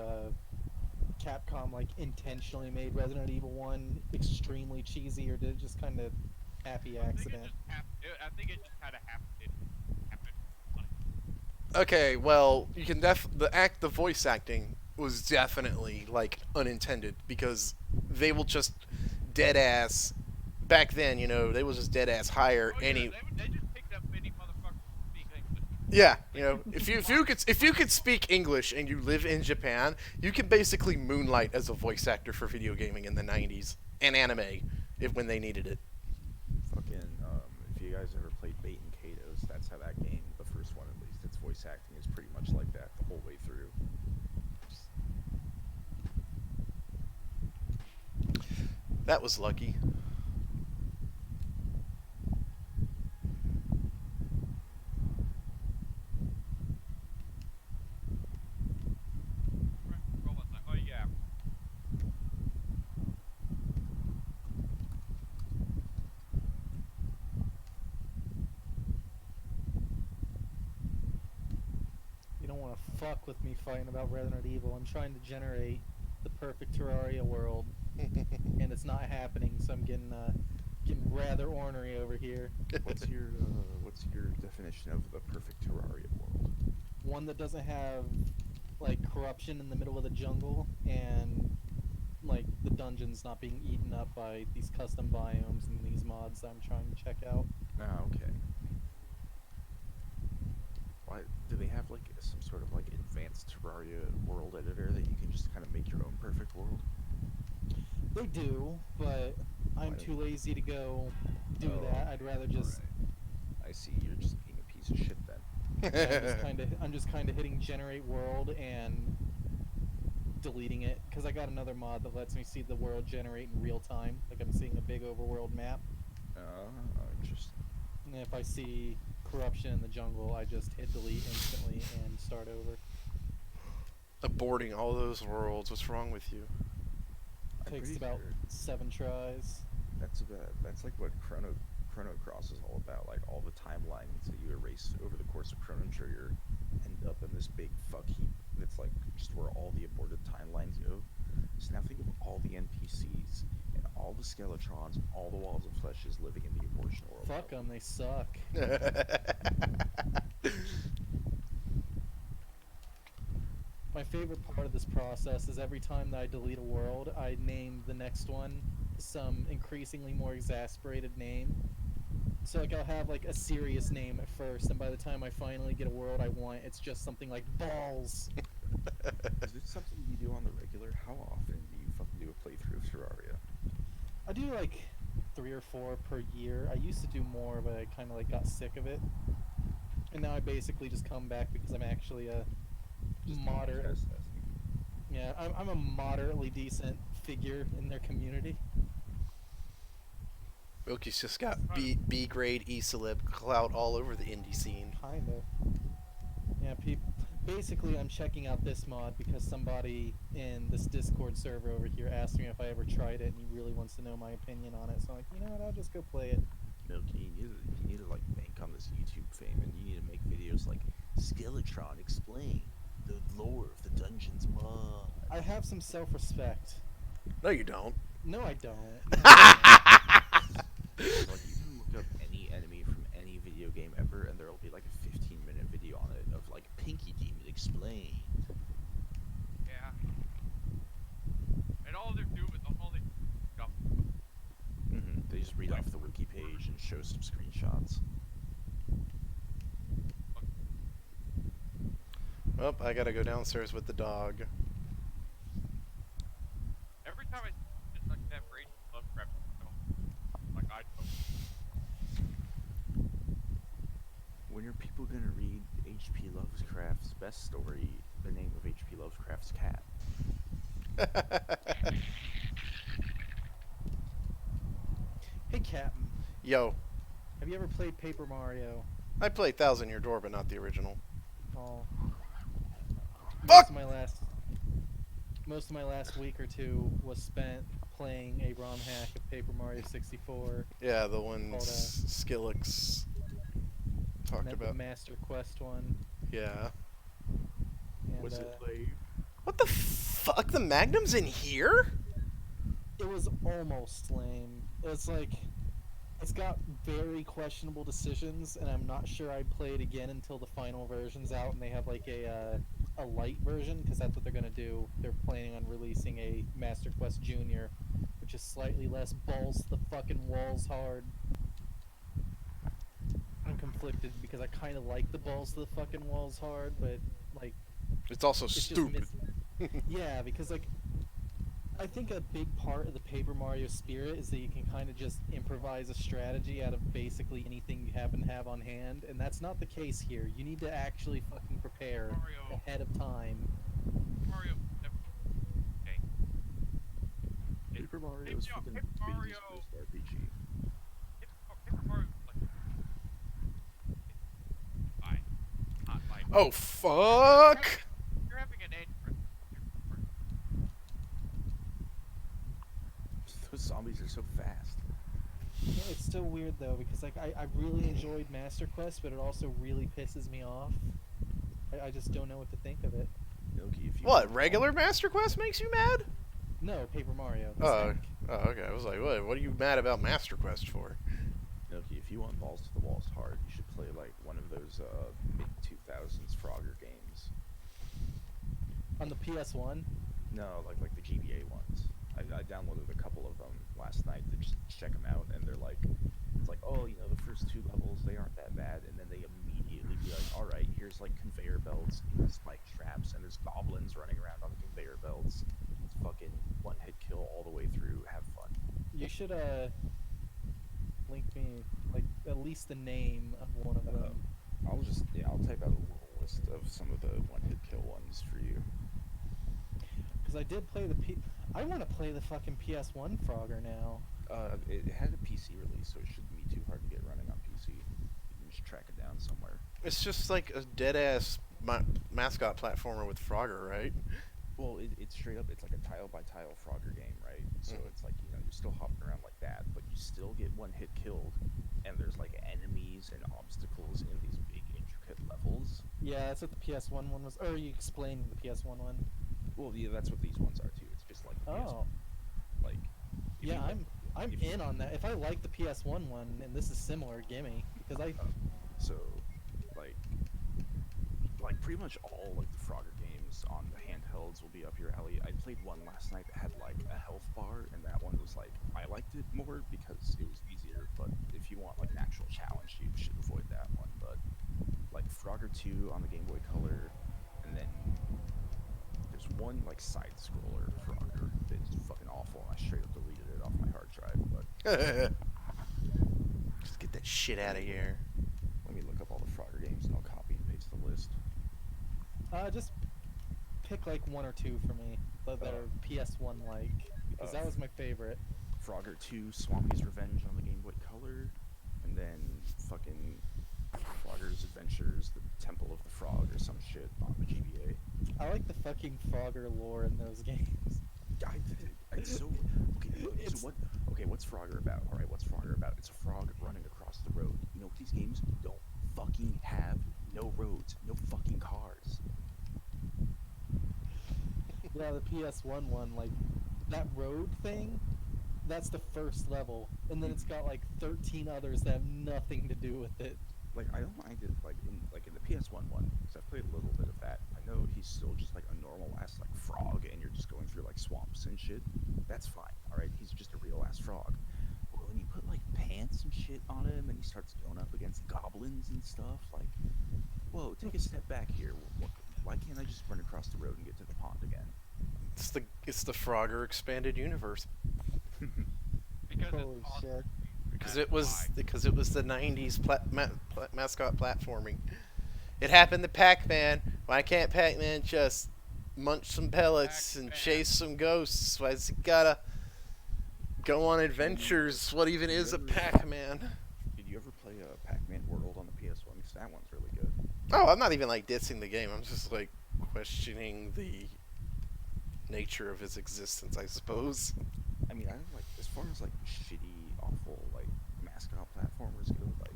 Capcom like intentionally made Resident Evil 1 extremely cheesy, or did it just kind of happy accident? I think it just kind of happened. Okay, well, you can the voice acting was definitely like unintended, because they will just dead ass. Back then, you know, they will just dead ass hire any. They just picked up any motherfucker who speak English. Yeah, you know, if you could speak English and you live in Japan, you can basically moonlight as a voice actor for video gaming in the '90s and anime, when they needed it. Fucking, if you guys ever played Bait and Kato's, that's how that game, the first one at least, its voice acting is pretty much like that the whole way through. That was lucky. Oh yeah. You don't want to fuck with me fighting about Resident Evil. I'm trying to generate the perfect Terraria world, and it's not happening. So I'm getting rather ornery over here. What's your definition of the perfect Terraria world? One that doesn't have like corruption in the middle of the jungle, and like the dungeons not being eaten up by these custom biomes and these mods that I'm trying to check out. Oh, okay. Why do they have like some sort of like advanced Terraria world editor that you can just kind of make your own perfect world? They do, but I'm too lazy to go do that. I'd rather just. Alright. I see. You're just being a piece of shit then. I'm just kind of hitting generate world and deleting it, because I got another mod that lets me see the world generate in real time, like I'm seeing a big overworld map. Interesting. And if I see corruption in the jungle, I just hit delete instantly and start over. Aborting all those worlds. What's wrong with you? I'm Takes pretty about sure 7 tries. that's like what Chrono Cross is all about. Like all the timelines that you erase over the course of Chrono Trigger end up in this big fuck heap that's like just where all the aborted timelines go. So now think of all the NPCs and all the Skeletrons and all the Walls of Fleshes living in the abortion world. Fuck them, they suck. My favorite part of this process is every time that I delete a world, I name the next one some increasingly more exasperated name. So like I'll have like a serious name at first, and by the time I finally get a world I want, it's just something like balls. Is it something you do on the regular? How often do you fucking do a playthrough of Terraria? I do like 3 or 4 per year. I used to do more, but I kind of like got sick of it. And now I basically just come back because I'm actually a moderate. Yeah, I'm a moderately decent figure in their community. Wilkie's just got B grade E-celeb clout all over the indie scene. Kinda. Yeah, basically, I'm checking out this mod because somebody in this Discord server over here asked me if I ever tried it, and he really wants to know my opinion on it. So I'm like, you know what? I'll just go play it. Milky, you need to like bank on this YouTube fame, and you need to make videos like Skeletron explain the lore of the Dungeons mod. I have some self-respect. No, you don't. No, I don't. It's like you can look up any enemy from any video game ever, and there'll be like a 15-minute video on it of like Pinky Demon explain. Yeah. And all they're doing, all they stuff. They just read off the wiki page and show some screenshots. Well, I gotta go downstairs with the dog. Every time I just like that Rage Lovecraft film, like I don't. When are people gonna read H.P. Lovecraft's best story, The Name of H.P. Lovecraft's Cat? Hey, Captain. Yo, Have you ever played Paper Mario? I played Thousand Year Door, but not the original. Oh. Fuck! Most of my last week or two was spent playing a ROM hack of Paper Mario 64. Yeah, the one Called, Skillix talked the about. Master Quest one. Yeah. And, Was it played? What the fuck? The Magnum's in here? It was almost lame. It's like, it's got very questionable decisions, and I'm not sure I'd play it again until the final version's out and they have like a light version, because that's what they're gonna do. They're planning on releasing a Master Quest Junior, which is slightly less balls to the fucking walls hard. I'm conflicted because I kind of like the balls to the fucking walls hard, but like It's also it's just stupid. yeah, because like I think a big part of the Paper Mario spirit is that you can kind of just improvise a strategy out of basically anything you happen to have on hand, and that's not the case here. You need to actually fucking prepare Mario. ahead of time. Mario. Okay. Paper Mario is fucking Paper baby's Mario. first RPG. Paper Mario. Like, not like. Oh, fuck! You're having an entrance. Those zombies are so fast. Yeah, it's still weird though, because like I really enjoyed Master Quest, but it also really pisses me off. I just don't know what to think of it. Milky, if you What, regular Master Quest makes you mad? No, Paper Mario. the Oh, snake. oh, okay. I was like, what are you mad about Master Quest for? Milky, if you want balls to the walls hard, you should play like one of those mid 2000s Frogger games. On the PS1. No, like the GBA ones. I downloaded a couple of them last night to just check them out, and they're like, it's like, oh, you know, the first two levels, they aren't that bad, and then they immediately be like, all right, here's like conveyor belts and spike traps, and there's goblins running around on the conveyor belts. It's fucking one hit kill all the way through. Have fun. You should link me like at least the name of one of them. I'll type out a little list of some of the one hit kill ones for you. Because I did play I want to play the fucking PS1 Frogger now. It had a PC release, so it shouldn't be too hard to get running on PC. You can just track it down somewhere. It's just like a dead-ass mascot platformer with Frogger, right? Well, it's straight up, it's like a tile-by-tile Frogger game, right? So it's like, you know, you're still hopping around like that, but you still get one hit killed, and there's like enemies and obstacles in these big, intricate levels. Yeah, that's what the PS1 one was. Or are you explaining the PS1 one? Well, yeah, that's what these ones are too. It's just like the PS1. Oh. Like, if Yeah, you I'm if you- in on that. If I like the PS1 one and this is similar, gimme. Because I So, like pretty much all like the Frogger games on the handhelds will be up your alley. I played one last night that had like a health bar, and that one was like, I liked it more because it was easier. But if you want like an actual challenge, you should avoid that one. But like Frogger 2 on the Game Boy Color, and then there's one like side scroller Frogger that is fucking awful, and I straight up deleted it off my hard drive. But Just get that shit out of here. let me look up all the Frogger games and I'll copy and paste the list. just pick like one or two for me that are PS1 like, because that was my favorite. Frogger 2, Swampy's Revenge on the Game Boy Color, and then fucking Frogger's Adventures, the Temple of the Frog, or some shit on the GBA. I like the fucking Frogger lore in those games. It's so okay. So what? Okay, what's Frogger about? All right, what's Frogger about? It's a frog running across the road. You know, these games don't fucking have no roads, no fucking cars. Yeah, the PS1 one, like, that road thing, that's the first level. And then it's got, like, 13 others that have nothing to do with it. Like, I don't mind it, like in the PS1 one, because I've played a little bit of that. I know he's still just like a normal ass like frog, and you're just going through like swamps and shit. That's fine, all right. He's just a real ass frog. But when you put like pants and shit on him, and he starts going up against goblins and stuff, like, whoa, take a step back here. Why can't I just run across the road and get to the pond again? It's the Frogger expanded universe. Because Holy it's awesome. shit. Because That's it was the '90s mascot platforming. It happened to Pac-Man. Why can't Pac-Man just munch some pellets and Pac-Man. chase some ghosts? Why's he gotta go on adventures? What even is a Pac-Man? Did you ever play Pac-Man World on the PS1? Because that one's really good. Oh, I'm not even like dissing the game. I'm just like questioning the nature of his existence, I suppose. I mean, I don't like, as far as like shitty, awful like mascot platformers go, like,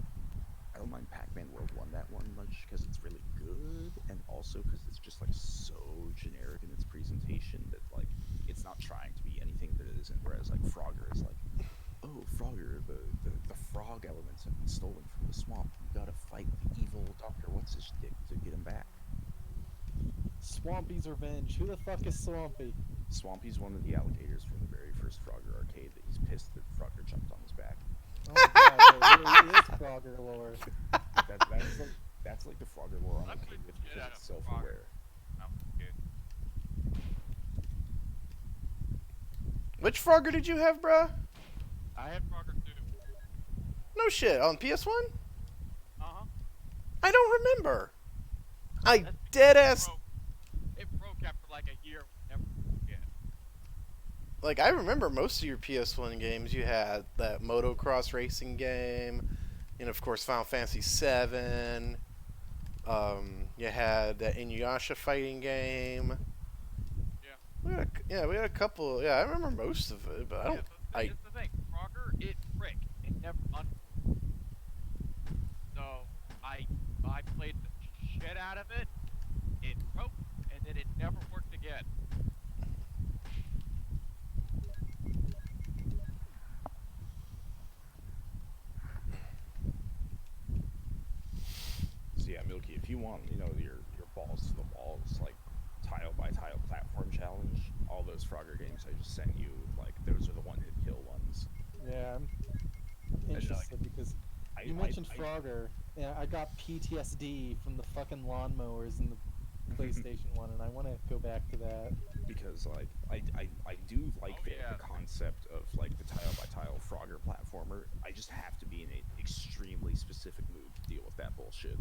I don't mind Pac-Man World 1 that one much because it's really good, and also because it's just like so generic in its presentation that like it's not trying to be anything that it isn't. Whereas like Frogger is like, oh, Frogger, the frog elements have been stolen from the swamp. You gotta fight the evil Doctor What's His Dick to get him back. Swampy's Revenge. Who the fuck is Swampy? Swampy's one of the alligators from the very first Frogger arcade that he's pissed that Frogger jumped on his back. Oh god, it really is Frogger lore. That's like the Frogger lore I'm I okay played with the shit because out it's of Frogger. self-aware. No, good. Which Frogger did you have, bruh? I had Frogger too. No shit, on PS1? Uh-huh. I don't remember. I That's dead ass. It broke after like a year. Never forget. Like, I remember most of your PS1 games. You had that motocross racing game, and of course Final Fantasy VII. You had that Inuyasha fighting game. Yeah. We had a couple. Yeah, I remember most of it, but I don't. It's the thing. Frogger, it frick. It never So I played the shit out of it. It broke, and then it never worked again. So yeah, Milky, if you want, you know, your balls to the walls, like tile by tile platform challenge, all those Frogger games I just sent you, like those are the one hit kill ones. Yeah, I'm interested because you mentioned Frogger. Yeah, I got PTSD from the fucking lawnmowers in the PlayStation 1, and I want to go back to that. Because like I do like Oh, yeah. the concept of like the tile by tile Frogger platformer. I just have to be in an extremely specific mood to deal with that bullshit.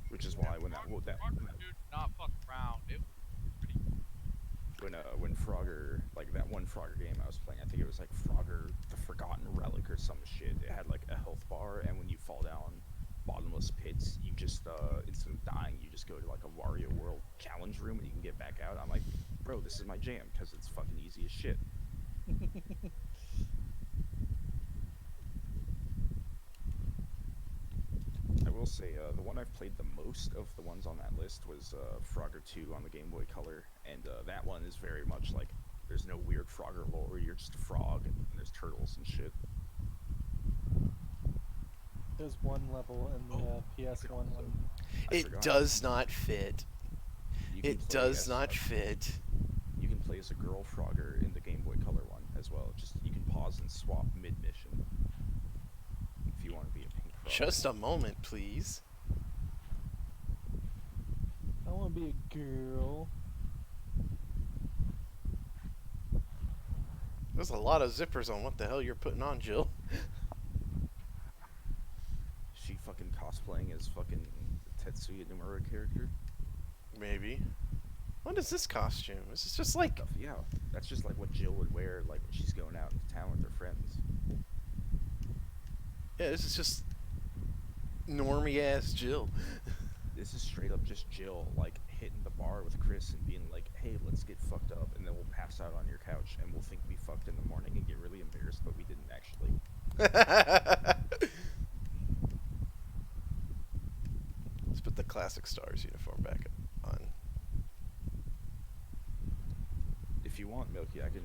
Which is why when Frogger, dude, not fuck around. It was pretty. when Frogger, like that one Frogger game I was playing, I think it was like Frogger the Forgotten Relic or some shit. It had like a health bar, and when you fall down bottomless pits, you just instead of dying, you just go to like a Wario World challenge room and you can get back out. I'm like, bro, this is my jam because it's fucking easy as shit. I will say, the one I've played the most of the ones on that list was Frogger 2 on the Game Boy Color, and that one is very much like, there's no weird Frogger lore, you're just a frog, and there's turtles and shit. There's one level in the PS1 one. It does not fit. You can It play does as, not like, fit. You can play as a girl Frogger in the Game Boy Color one as well. Just, you can pause and swap mid-mission if you want to be a pink frog. Just a moment, please. I want to be a girl. There's a lot of zippers on what the hell you're putting on, Jill. She fucking cosplaying as fucking Tetsuya Nomura character? Maybe. What is this costume? Is this just like... Yeah, that's just like what Jill would wear like when she's going out into town with her friends. Yeah, this is just normie ass Jill. This is straight up just Jill, like, hitting the bar with Chris and being like, hey, let's get fucked up, and then we'll pass out on your couch, and we'll think we fucked in the morning and get really embarrassed, but we didn't actually. Let's put the classic Stars uniform back on. If you want, Milky, I can,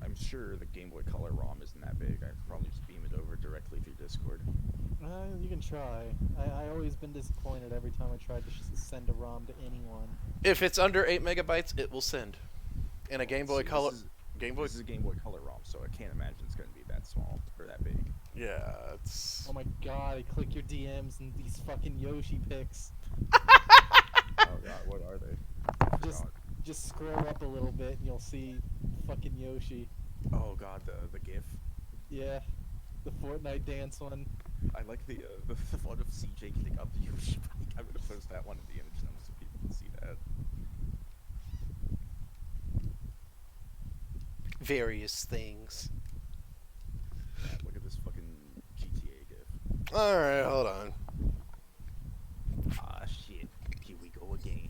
I'm sure the Game Boy Color ROM isn't that big. I could probably just beam it over directly through Discord. You can try. I always been disappointed every time I tried to send a ROM to anyone. If it's under 8 megabytes, it will send. And a Game Boy Color... This is a Game Boy Color ROM, so I can't imagine it's going to be that small or that big. Yeah, it's... Oh my god, I click your DMs and these fucking Yoshi pics. Oh god, what are they? Just scroll up a little bit and you'll see fucking Yoshi. Oh god, the GIF. Yeah, the Fortnite dance one. I like the one of CJ getting up the Yoshi bike. I'm gonna post that one in the image number so people can see that. Various things. Yeah, look at this fucking GTA GIF. Alright, hold on. Ah shit, here we go again.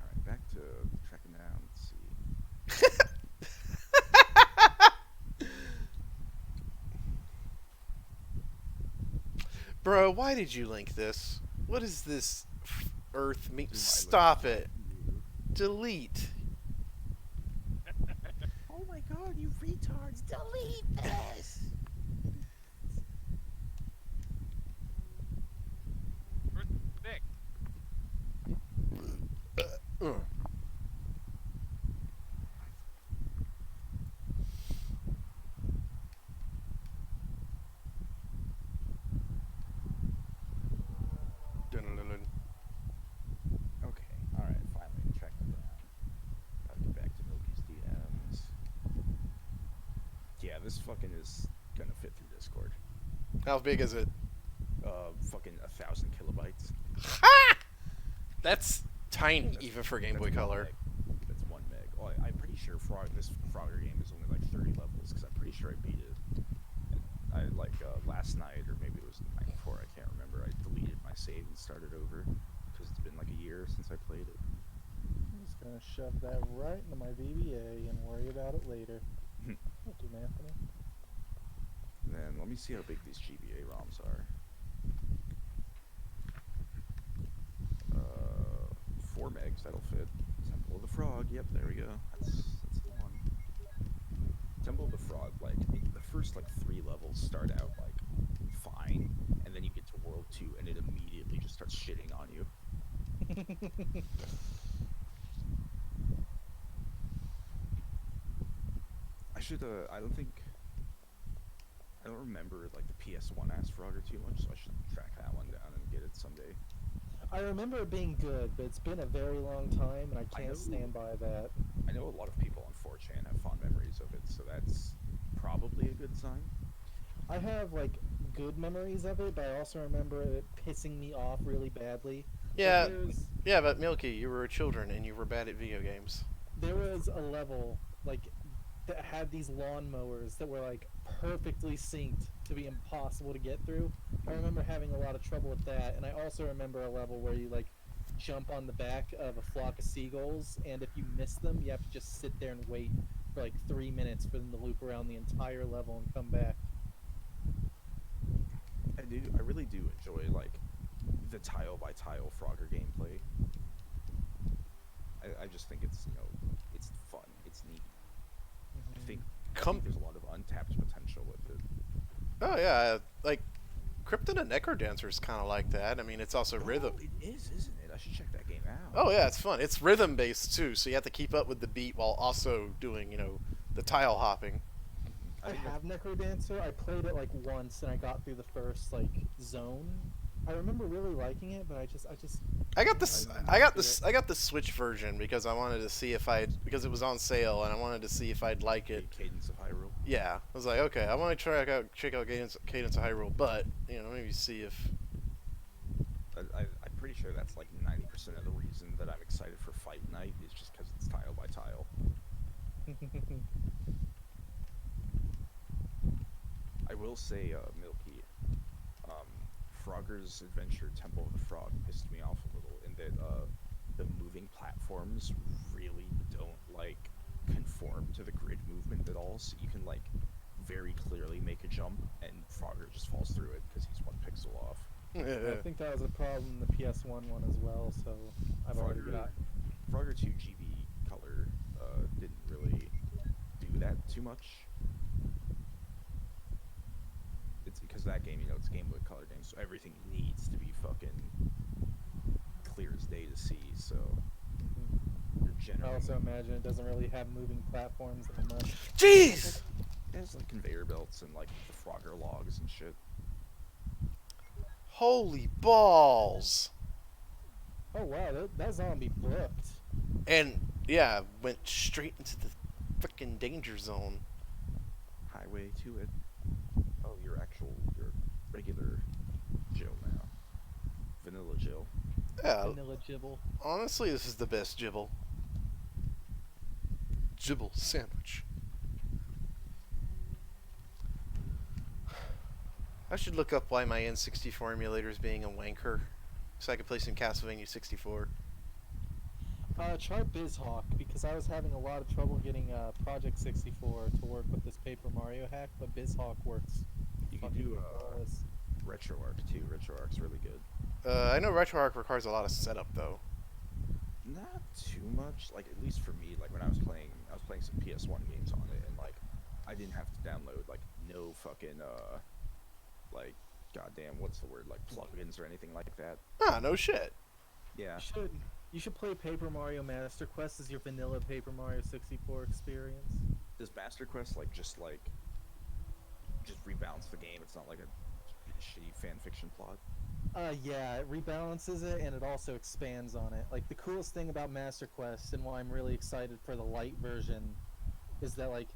Alright, back to tracking down, let's see. Bro, why did you link this? What is this Earth me? Do I Stop look it. Delete. Oh my god, you retards, delete this! Where's the stick? Okay, alright, finally tracked it down. Gotta get back to Milky's DMs. Yeah, this fucking is gonna fit through Discord. How big is it? Fucking 1,000 kilobytes. Ha! That's tiny, That's- even for Game that's Boy 1 Color. meg. That's 1 meg. Oh, I'm pretty sure this Frogger game is only like 30 levels, because I'm pretty sure I beat it. And I, like, last night, or maybe it was the night before, I can't remember, I deleted my save and started over, because it's been like a year since I played it. I'm just gonna shove that right into my VBA and worry about it later. Thank you, Anthony. Then let me see how big these GBA ROMs are. 4 megs, that'll fit. Temple of the Frog, yep, there we go. That's the one. Temple of the Frog, like, the first, like, 3 levels start out, like, fine, and then you get to World 2, and it immediately just starts shitting on you. I should, I don't remember, like, the PS1 Frogger too much, so I should track that one down and get it someday. I remember it being good, but it's been a very long time, and I I can't know. stand by that. I know a lot of people on 4chan have fond memories of it, so that's probably a good sign. I have, like, good memories of it, but I also remember it pissing me off really badly. Yeah, Like, yeah, but Milky, you were children and you were bad at video games. there was a level, like, that had these lawnmowers that were, like, perfectly synced to be impossible to get through. I remember having a lot of trouble with that, and I also remember a level where you, like, jump on the back of a flock of seagulls, and if you miss them, you have to just sit there and wait for, like, 3 minutes for them to loop around the entire level and come back. I really do enjoy, like, the tile-by-tile Frogger gameplay. I just think it's, you know, it's fun, it's neat. I think there's a lot of untapped potential with it. Oh yeah, like Krypton and Necrodancer is kind of like that. I mean, it's also rhythm. Oh, it is, isn't it? I should check that game out. Oh yeah, it's fun. It's rhythm based too, so you have to keep up with the beat while also doing, you know, the tile hopping. I have Necrodancer. I played it like once, and I got through the first like zone. I remember really liking it, but I got the Switch version because I wanted to see if because it was on sale and I wanted to see if I'd like it. Cadence of Hyrule. Yeah, I was like, okay, I want to check out Cadence of Hyrule, but you know, maybe see if I'm pretty sure that's like 90% of the reason that I'm excited for Fight Night is just because it's tile by tile. I will say, Milky, Frogger's Adventure Temple of the Frog pissed me off a little in that the moving platforms really don't like conform to the grid movement at all, so you can like very clearly make a jump and Frogger just falls through it because he's 1 pixel off. I think that was a problem in the PS1 one as well, so I've already got. Frogger 2 GB color didn't really do that too much. It's because that game, you know, it's Game Boy Color game, so everything needs to be fucking clear as day to see. So you're I generally also imagine it doesn't really have moving platforms that much. Jeez! there's like conveyor belts and like the Frogger logs and shit. Holy balls! Oh wow, that zombie booked. And yeah, went straight into the freaking danger zone. Highway to it. Oh, your regular Jill now. Vanilla Jill. Yeah, Vanilla Gibble. honestly, this is the best Gibble. Gibble sandwich. I should look up why my N64 emulator is being a wanker, so I can play some Castlevania 64. Try BizHawk, because I was having a lot of trouble getting Project 64 to work with this Paper Mario hack, but BizHawk works. You can fucking do flawless. RetroArch too. RetroArch's really good. I know RetroArch requires a lot of setup though. Not too much. Like at least for me, like when I was playing some PS1 games on it, and like I didn't have to download like no fucking like goddamn what's the word, like plugins or anything like that. Ah, no shit. Yeah. You should play Paper Mario Master Quest as your vanilla Paper Mario 64 experience. Does Master Quest just rebalance the game? It's not like a shitty fan fiction plot. Yeah, it rebalances it and it also expands on it. Like the coolest thing about Master Quest and why I'm really excited for the light version is that like,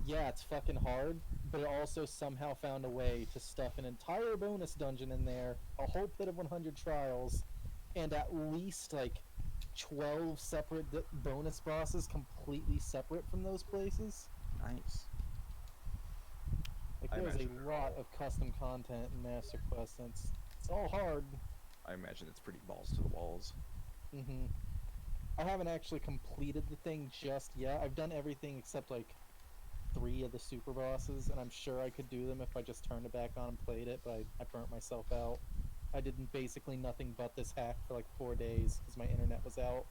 yeah, it's fucking hard, but it also somehow found a way to stuff an entire bonus dungeon in there, a whole pit of 100 trials, and at least like 12 separate bonus bosses completely separate from those places. Nice. Like I there's imagine a lot of custom content in Master Quest, and it's all hard. I imagine it's pretty balls to the walls. Mm-hmm. I haven't actually completed the thing just yet. I've done everything except like 3 of the super bosses, and I'm sure I could do them if I just turned it back on and played it, but I burnt myself out. I did basically nothing but this hack for like 4 days because my internet was out.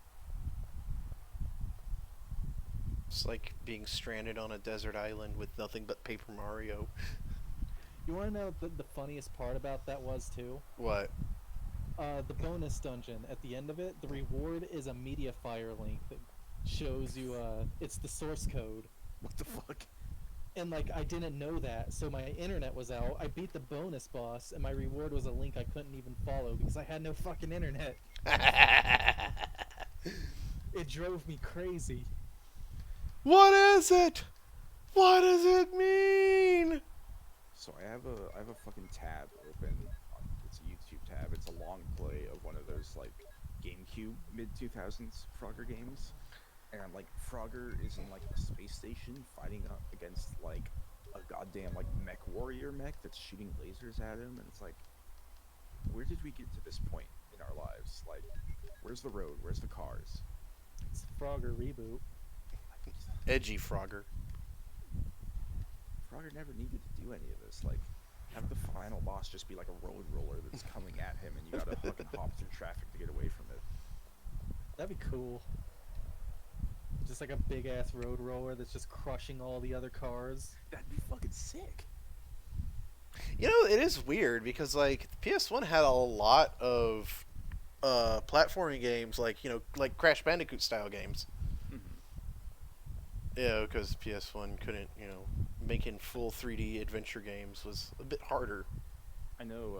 It's like being stranded on a desert island with nothing but Paper Mario. You want to know the funniest part about that was too? What? The bonus dungeon at the end of it, the reward is a Mediafire link that shows you it's the source code. What the fuck? And like I didn't know that, so my internet was out. I beat the bonus boss, and my reward was a link I couldn't even follow because I had no fucking internet. It drove me crazy. What is it? What does it mean? So I have a fucking tab open. It's a YouTube tab. It's a long play of one of those like GameCube mid 2000s Frogger games. And like Frogger is in like a space station fighting up against like a goddamn like mech warrior mech that's shooting lasers at him, and it's like, where did we get to this point in our lives? Like, where's the road? Where's the cars? It's a Frogger reboot. Edgy Frogger. Frogger never needed to do any of this. Like, have the final boss just be like a road roller that's coming at him, and you gotta fucking hop through traffic to get away from it. That'd be cool. Just like a big ass road roller that's just crushing all the other cars. That'd be fucking sick. You know, it is weird because like PS1 had a lot of platforming games, like like Crash Bandicoot style games. Yeah, because PS1 couldn't, making full 3D adventure games was a bit harder. I know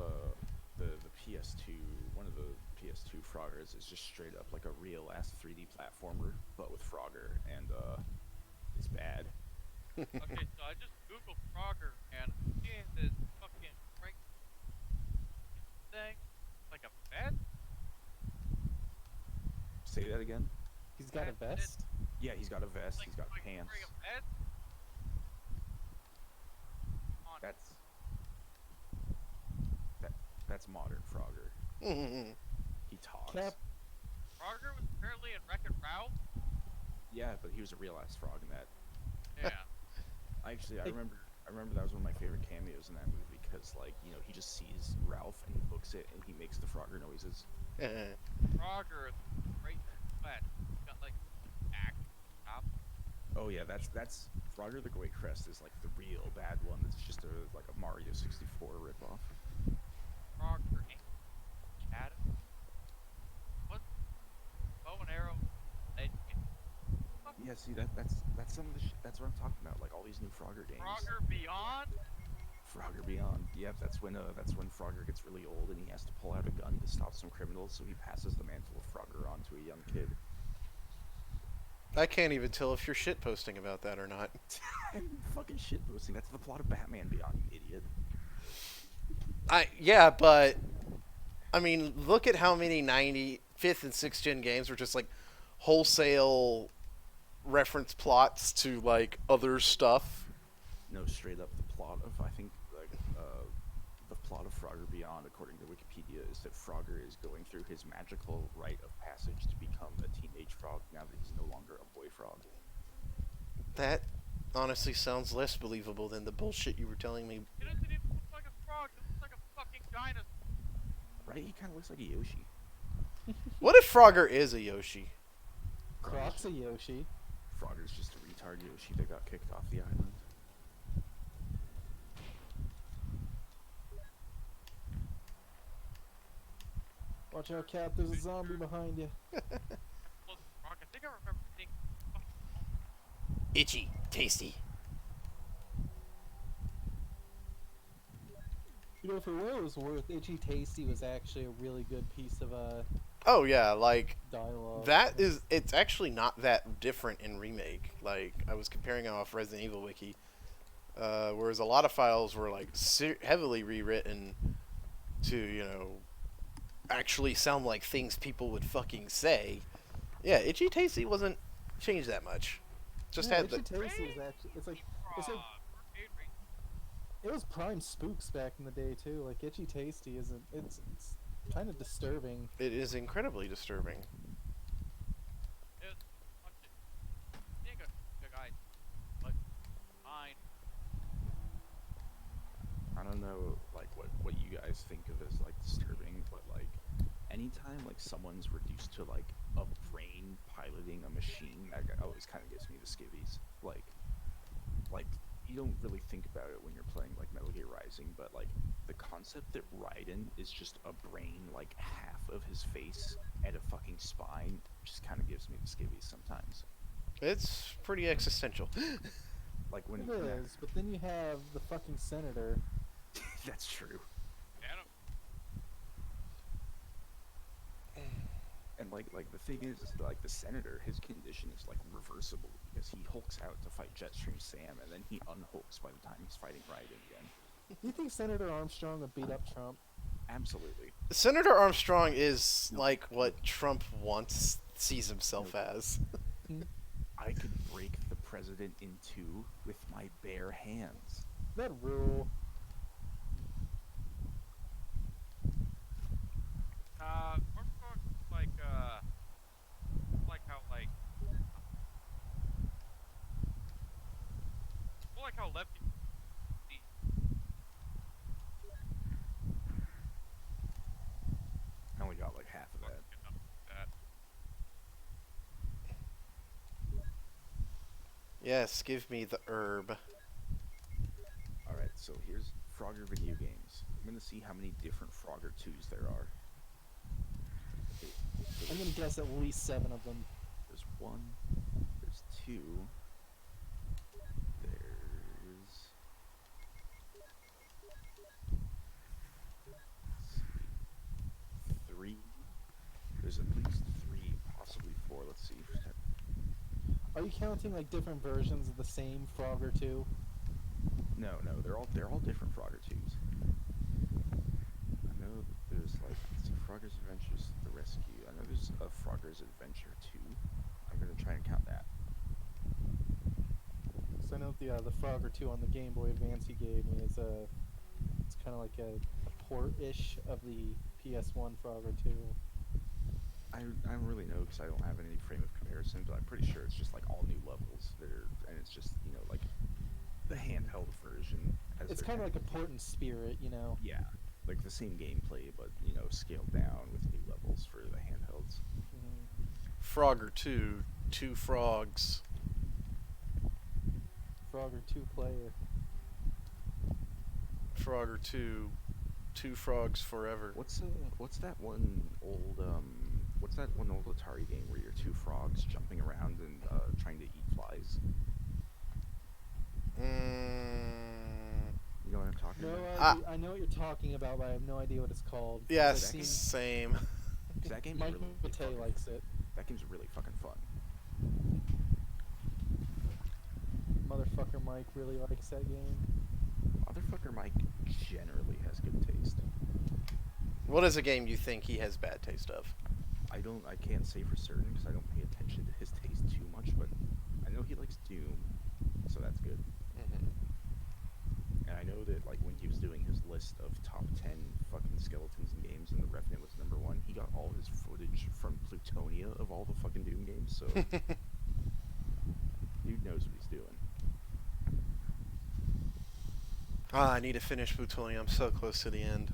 the PS2, one of the PS2 Froggers is just straight up like a real ass 3D platformer, but with Frogger, and it's bad. Okay, so I just googled Frogger and I'm seeing this fucking rank thing, like a vest? Say that again. He's got a vest. Yeah, he's got a vest. Like, He's got like pants. wearing a vest? On That's modern Frogger. Mhm. He talks. Cap. Frogger was apparently in Wreck-It Ralph. Yeah, but he was a real ass frog in that. Yeah. Actually, I remember that was one of my favorite cameos in that movie because, like, you know, he just sees Ralph and he books it and he makes the Frogger noises. Frogger is great sweat. He's got like axe top. Oh yeah, that's Frogger the Great Crest is like the real bad one. That's just like a Mario 64 ripoff. Frogger ain't cat. What? Bow and arrow. Yeah, see that's some of the that's what I'm talking about. Like all these new Frogger games. Frogger Beyond. Frogger Beyond. Yep, that's when Frogger gets really old and he has to pull out a gun to stop some criminals, so he passes the mantle of Frogger on to a young kid. I can't even tell if you're shit posting about that or not. I'm fucking shitposting. That's the plot of Batman Beyond, you idiot. Yeah, but I mean, look at how many 5th and 6th gen games were just like wholesale reference plots to like other stuff. No, straight up the plot of the plot of Frogger Beyond, according to Wikipedia, is that Frogger is going through his magical rite of passage to become a teenage frog now that he's no longer a boy frog. That honestly sounds less believable than the bullshit you were telling me. He doesn't even look like a frog. He looks like a fucking dinosaur. Right? He kind of looks like a Yoshi. What if Frogger is a Yoshi? Croc's a Yoshi. Frogger's just a retard Yoshi that got kicked off the island. Watch out, Cap. There's a zombie behind you. Look, frog. I think I remember seeing. Itchy, tasty. You know, for what it was worth, Itchy Tasty was actually a really good piece of Oh yeah, like dialogue. it's actually not that different in remake. Like I was comparing it off Resident Evil Wiki, whereas a lot of files were like heavily rewritten to, you know, actually sound like things people would fucking say. Yeah, Itchy Tasty wasn't changed that much. Just Yeah, had Itchy the Tasty was actually it's like it was prime spooks back in the day too. Like Itchy Tasty isn't it's kind of disturbing. it is incredibly disturbing. I don't know, like, what you guys think of as, like, disturbing, but, like, anytime, like, someone's reduced to, like, a brain piloting a machine, that always kind of gives me the skivvies. Like, you don't really think about it when you're playing, like, Metal Gear Rising, but, like, the concept that Raiden is just a brain, like, half of his face and a fucking spine just kind of gives me the skivvies sometimes. It's pretty existential. Like, when It is, but then you have the fucking senator. That's true. And like the thing is like the senator, his condition is like reversible because he hulks out to fight Jetstream Sam, and then he unhulks by the time he's fighting Raiden again. Do you think Senator Armstrong would beat up Trump? Absolutely. Senator Armstrong is like what Trump sees himself as. I could break the president in two with my bare hands. That rule. Armstrong like how like how Lefty. I only got like half of that. Yes, give me the herb. Alright, so here's Frogger video games. I'm gonna see how many different Frogger 2s there are. Okay, so I'm gonna guess at least 7 of them. there's 1, there's 2, there's... let's see, 3, there's at least 3, possibly 4, let's see. Are you counting like different versions of the same Frogger 2? No, they're all different Frogger 2s. I know that there's like, let's see, Frogger's Adventures: The Rescue. I know there's a Frogger's Adventure 2. I'm gonna try and count that. So I know the Frogger 2 on the Game Boy Advance you gave me is it's kind of like a port-ish of the PS1 Frogger 2. I don't really know because I don't have any frame of comparison, but I'm pretty sure it's just like all new levels that are, and it's just like the handheld version. It's kind of like a port in spirit, you know. Yeah, like the same gameplay, but scaled down with new levels for the handhelds. Frogger 2, two frogs. Frogger 2 player. Frogger 2, two frogs forever. What's that one old Atari game where you're two frogs jumping around and trying to eat flies? You know what I'm talking about? I know what you're talking about, but I have no idea what it's called. Yes, I've seen same. That game's Mike really Matei fucking- likes it. That game's really fucking fun. Motherfucker Mike really likes that game. Motherfucker Mike generally has good taste. What is a game you think he has bad taste of? I can't say for certain because I don't pay attention to his taste too much, but I know he likes Doom, so that's good. And I know that like when he was doing his list of top 10 fucking skeletons in games and the Revenant was #1, he got all his footage from Plutonia of all the fucking Doom games, so dude knows what he's doing. I need to finish Plutonia. I'm so close to the end.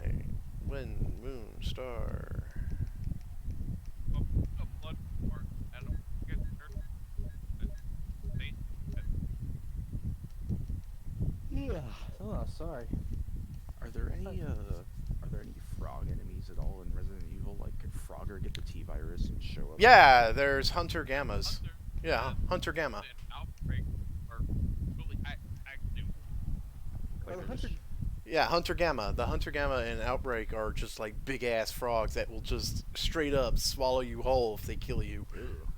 Hey, wind, moon, star. A blood war. I don't get Yeah. Oh, sorry. Are there any frog enemies at all in Resident Evil? Like, could Frogger get the T-virus and show up? Yeah, there's Hunter Gammas. Hunter, Yeah, Hunter Gamma. and Outbreak are really active. Like, the they're just- Yeah, Hunter Gamma. The Hunter Gamma and Outbreak are just like big ass frogs that will just straight up swallow you whole if they kill you. Ew.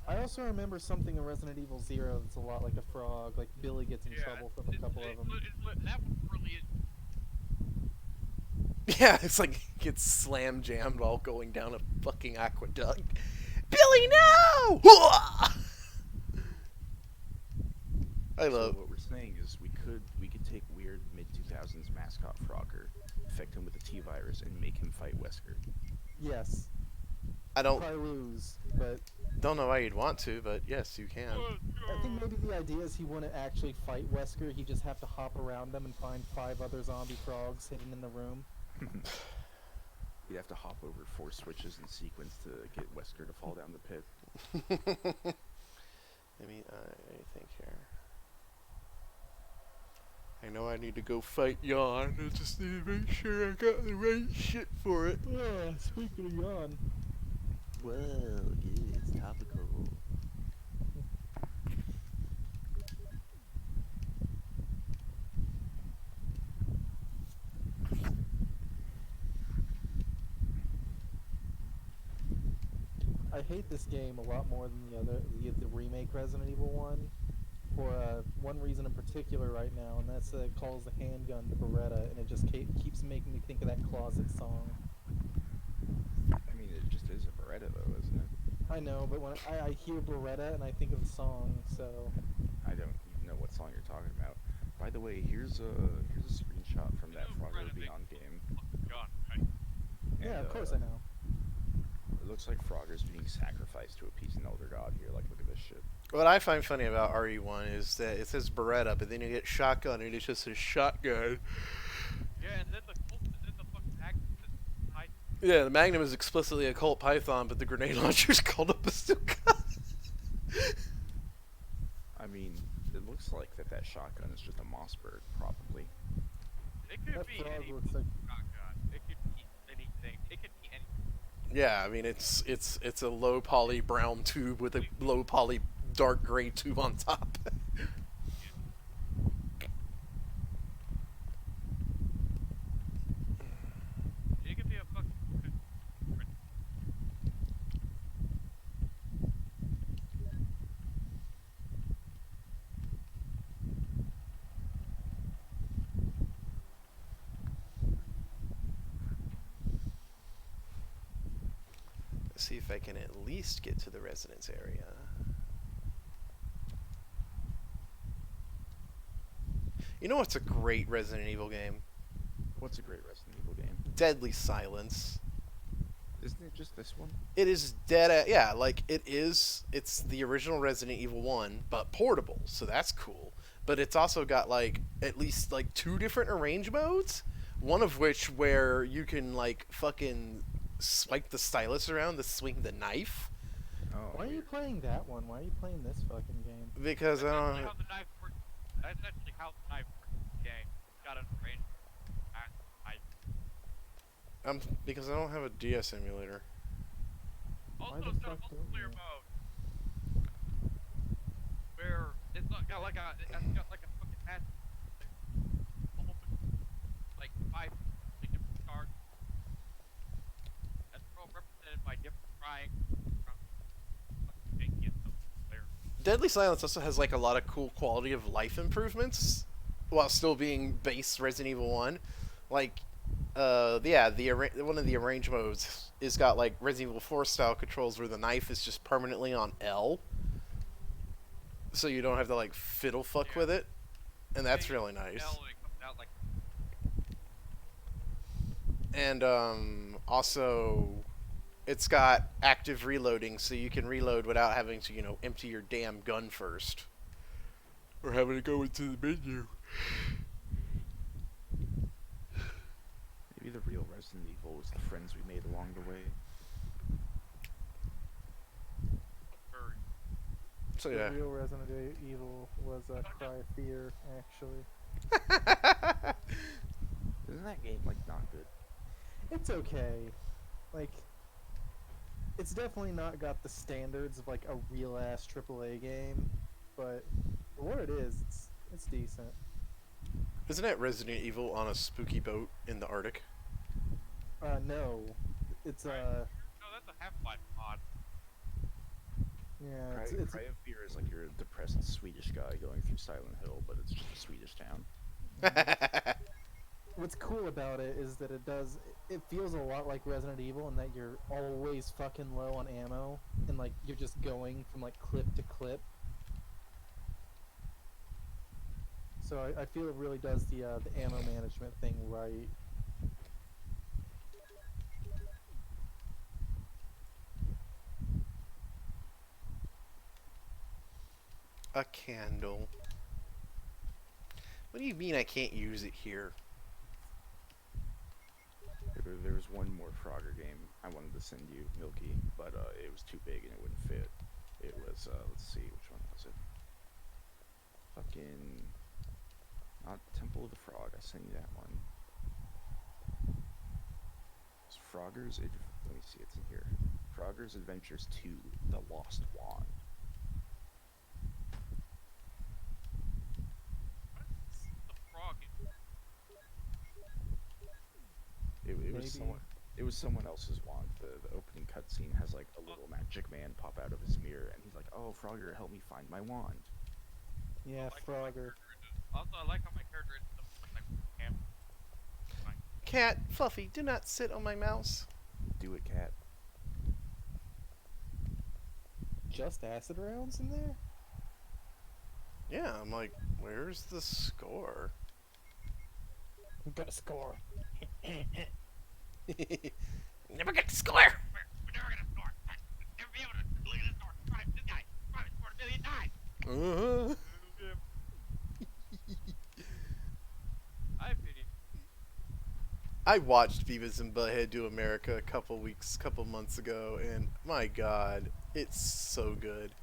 I also remember something in Resident Evil 0 that's a lot like a frog. Like Billy gets in trouble from a couple of them. That one really is. Yeah, it's like he gets slam jammed while going down a fucking aqueduct. Billy, no! I So love. what we're saying is we could take weird mid-2000s mascot Frogger, infect him with the T-virus, and make him fight Wesker. Yes. I don't Probably lose, but know why you'd want to, but yes, you can. I think maybe the idea is he wouldn't actually fight Wesker. He'd just have to hop around them and find 5 other zombie frogs hidden in the room. You'd have to hop over 4 switches in sequence to get Wesker to fall down the pit. Maybe I think here. I know I need to go fight Yawn. I just need to make sure I got the right shit for it. Speaking of yawn. Well, yeah, it's topical. I hate this game a lot more than the remake Resident Evil 1 for one reason in particular right now, and that's it calls the handgun the Beretta, and it just keeps making me think of that Closet song. I mean, it just is a Beretta, though, isn't it? I know, but when I hear Beretta and I think of the song, so... I don't even know what song you're talking about. By the way, here's a screenshot from that Frogger Beyond game. God, right. Yeah, And, of course I know. It looks like Frogger's being sacrificed to a peace and elder god here. Like, look at this shit. What I find funny about RE1 is that it says Beretta, but then you get shotgun and it just says shotgun. Yeah, and then the fucking hack says hi. Yeah, the Magnum is explicitly a Colt Python, but the grenade launcher is called a bazooka. I mean, it looks like that shotgun is just a Mossberg, probably. It could That be frog any looks like... shotgun. It could be anything. It could be anything. Yeah, I mean it's a low poly brown tube with a low poly dark gray tube on top. It could be a fucking. see if I can at least get to the residence area. You know what's a great Resident Evil game? What's a great Resident Evil game? Deadly Silence. Isn't it just this one? It is yeah, like it is. It's the original Resident Evil 1, but portable, so that's cool. But it's also got like at least like 2 different arrange modes. One of which where you can like fucking swipe the stylus around to swing the knife. Oh, Why are you playing that one? Why are you playing this fucking game? Because I That's don't. actually how the knife works. That's actually how the knife works in the game. Got an range. Because I don't have a DS emulator. Also, the it's got a fuck don't multiplayer you? mode where it's not got like it's got like a fucking match, a whole bunch, like 5 different cards. That's all represented by different trying. Deadly Silence also has like a lot of cool quality of life improvements, while still being base Resident Evil 1. Like, yeah, one of the arrange modes is got like Resident Evil 4 style controls where the knife is just permanently on L, so you don't have to like fiddle fuck with it, and that's really nice. And also, it's got active reloading, so you can reload without having to, empty your damn gun first, or having to go into the menu. Maybe the real Resident Evil was the friends we made along the way. So yeah. The real Resident Evil was a Cry of Fear, actually. Isn't that game like not good? It's okay. Like, it's definitely not got the standards of like a real ass AAA game, but for what it is, it's decent. Isn't it Resident Evil on a spooky boat in the Arctic? No, it's No, that's a Half-Life mod. yeah, it's Cry of Fear is like you're a depressed Swedish guy going through Silent Hill, but it's just a Swedish town. what's cool about it is that it feels a lot like Resident Evil in that you're always fucking low on ammo and like you're just going from like clip to clip. So I feel it really does the ammo management thing right. A candle. What do you mean I can't use it here? There was one more Frogger game I wanted to send you, Milky, but it was too big and it wouldn't fit. It was, let's see, which one was it? Fucking... Not Temple of the Frog, I sent you that one. It's Frogger's... Let me see, it's in here. Frogger's Adventures 2, The Lost Wand. It was someone else's wand. The opening cutscene has like a little magic man pop out of his mirror, and he's like, "Oh, Frogger, help me find my wand." Yeah, Frogger. Also, I like how my character is like camp. Cat, Fluffy, do not sit on my mouse. Do it, cat. Just acid rounds in there? Yeah, I'm like, where's the score? We got a score. Never get the score. We're never gonna score. Never be able to look at this door. Right, this guy. Right, scored 1,000,000 times. I pity. I watched Beavis and Butthead Do America a couple months ago, and my God, it's so good.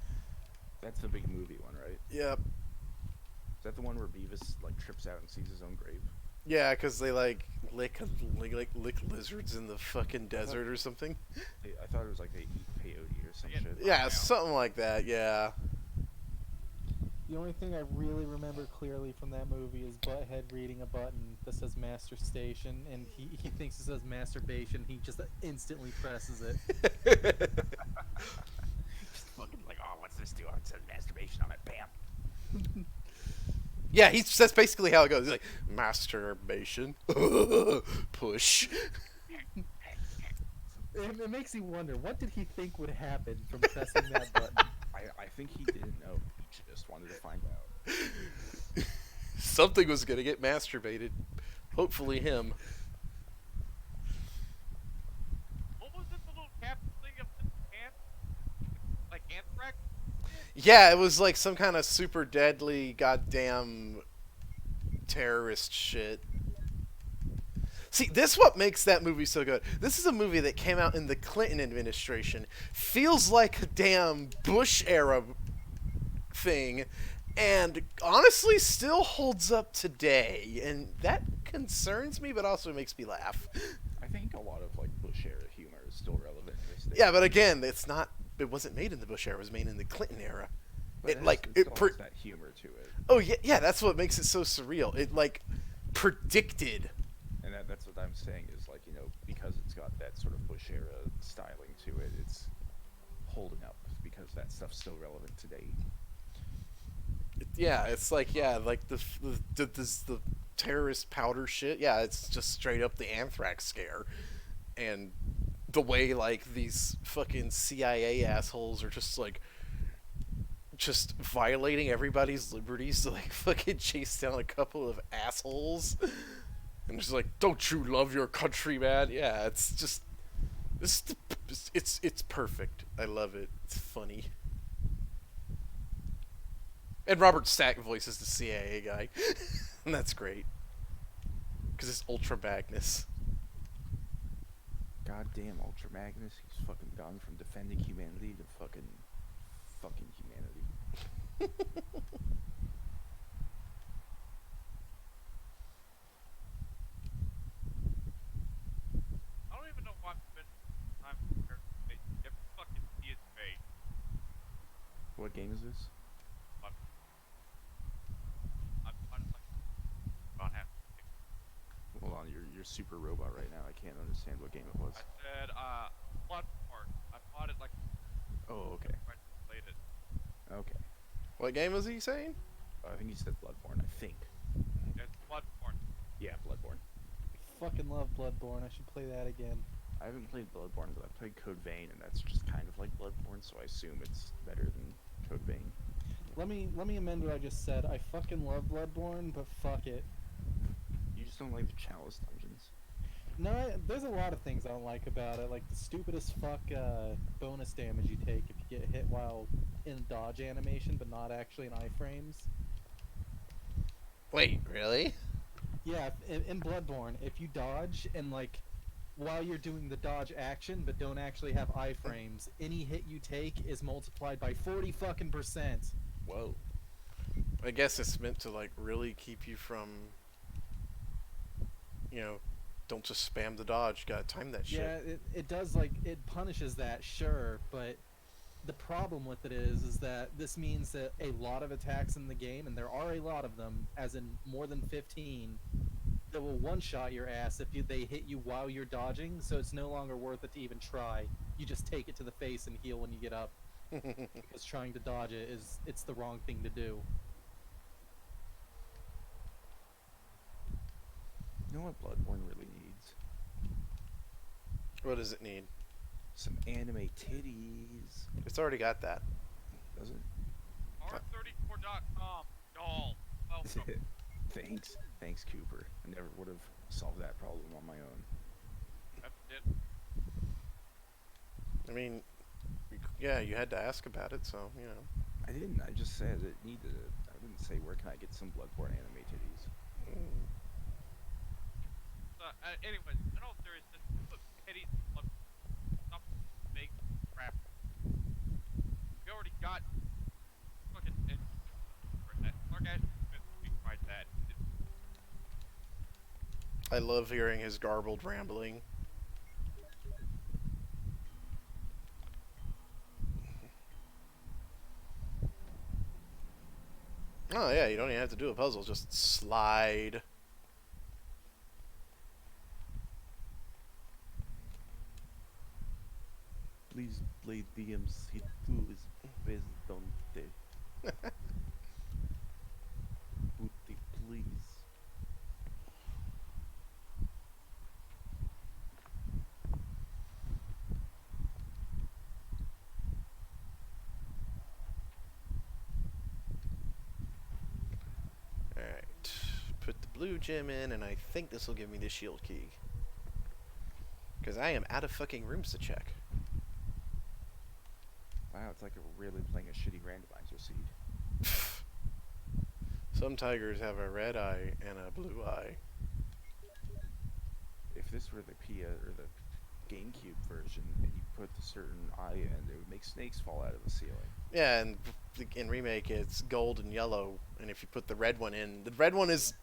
That's the big movie one, right? Yep. Is that the one where Beavis like trips out and sees his own grave? Yeah, because they like lick lizards in the fucking desert or something. I thought it was like they eat peyote or some shit. Yeah, something like that. Yeah. The only thing I really remember clearly from that movie is Butthead reading a button that says Master Station, and he thinks it says masturbation. He just instantly presses it. Just fucking like, oh, what's this do? Oh, it says masturbation on it. Bam. Yeah, that's basically how it goes. He's like, masturbation. Push. It makes you wonder, what did he think would happen from pressing that button? I think he didn't know. He just wanted to find out. Something was gonna get masturbated. Hopefully him. What was this little capsule thing of the ant? Like anthrax? Yeah, it was like some kind of super deadly goddamn terrorist shit. See, this is what makes that movie so good. This is a movie that came out in the Clinton administration. Feels like a damn Bush era thing, and honestly still holds up today. And that concerns me, but also makes me laugh. I think a lot of like Bush era humor is still relevant to this day. Yeah, but again, it's not. It wasn't made in the Bush era. It was made in the Clinton era. But It like it. still has that humor to it, Oh yeah, yeah. That's what makes it so surreal. It like predicted. and that's what I'm saying is like, you know, because it's got that sort of Bush era styling to it, it's holding up because that stuff's still relevant today. Yeah, it's like like the terrorist powder shit. Yeah, it's just straight up the anthrax scare, and the way like these fucking CIA assholes are just violating everybody's liberties to like fucking chase down a couple of assholes, and just like, don't you love your country, man? Yeah, it's just it's perfect. I love it. It's funny. And Robert Stack voices the CIA guy. And that's great. Because it's Ultra Magnus. Goddamn Ultra Magnus, he's fucking gone from defending humanity to fucking humanity. I don't even know why I'm spending time here. Every fucking see his face. What game is this? I'm like about half. Hold on, you're super robot right now. I can't understand what game it was. I said, Bloodborne. I bought it like Oh, okay. I played it. Okay. What game was he saying? I think he said Bloodborne, I think. It's Bloodborne. Yeah, Bloodborne. Fucking love Bloodborne. I should play that again. I haven't played Bloodborne, but I've played Code Vein, and that's just kind of like Bloodborne, so I assume it's better than Code Vein. Let me amend what I just said. I fucking love Bloodborne, but fuck it. You just don't like the Chalice dungeons. No, there's a lot of things I don't like about it, like the stupidest fuck bonus damage you take if you get hit while in dodge animation, but not actually in iframes. Wait, really? Yeah, in Bloodborne, if you dodge and like while you're doing the dodge action, but don't actually have iframes, any hit you take is multiplied by 40 fucking %. Whoa. I guess it's meant to like really keep you from, don't just spam the dodge. You gotta time that shit. Yeah, it does, like, it punishes that, sure, but the problem with it is that this means that a lot of attacks in the game, and there are a lot of them, as in more than 15, that will one-shot your ass if they hit you while you're dodging, so it's no longer worth it to even try. You just take it to the face and heal when you get up. Because trying to dodge it it's the wrong thing to do. You know what Bloodborne really needs? What does it need? Some anime titties. It's already got that. Does it? R34.com. Y'all. Welcome. Thanks, Cooper. I never would have solved that problem on my own. That's it. I mean, yeah, you had to ask about it, so, I didn't. I just said it needed it. I didn't say where can I get some Bloodborne anime titties. Anyways, in all seriousness, put petty stop big crap. We already got fucking Mark Ashton Smith tried that. I love hearing his garbled rambling. Oh yeah, you don't even have to do a puzzle, just slide. Please play DMC2 is based on the booty, please. blue gem in, and I think this will give me the shield key. Because I am out of fucking rooms to check. Wow, it's like really playing a shitty randomizer seed. Some tigers have a red eye and a blue eye. If this were the P or the GameCube version, and you put the certain eye in, it would make snakes fall out of the ceiling. Yeah, and in Remake it's gold and yellow, and if you put the red one in, the red one is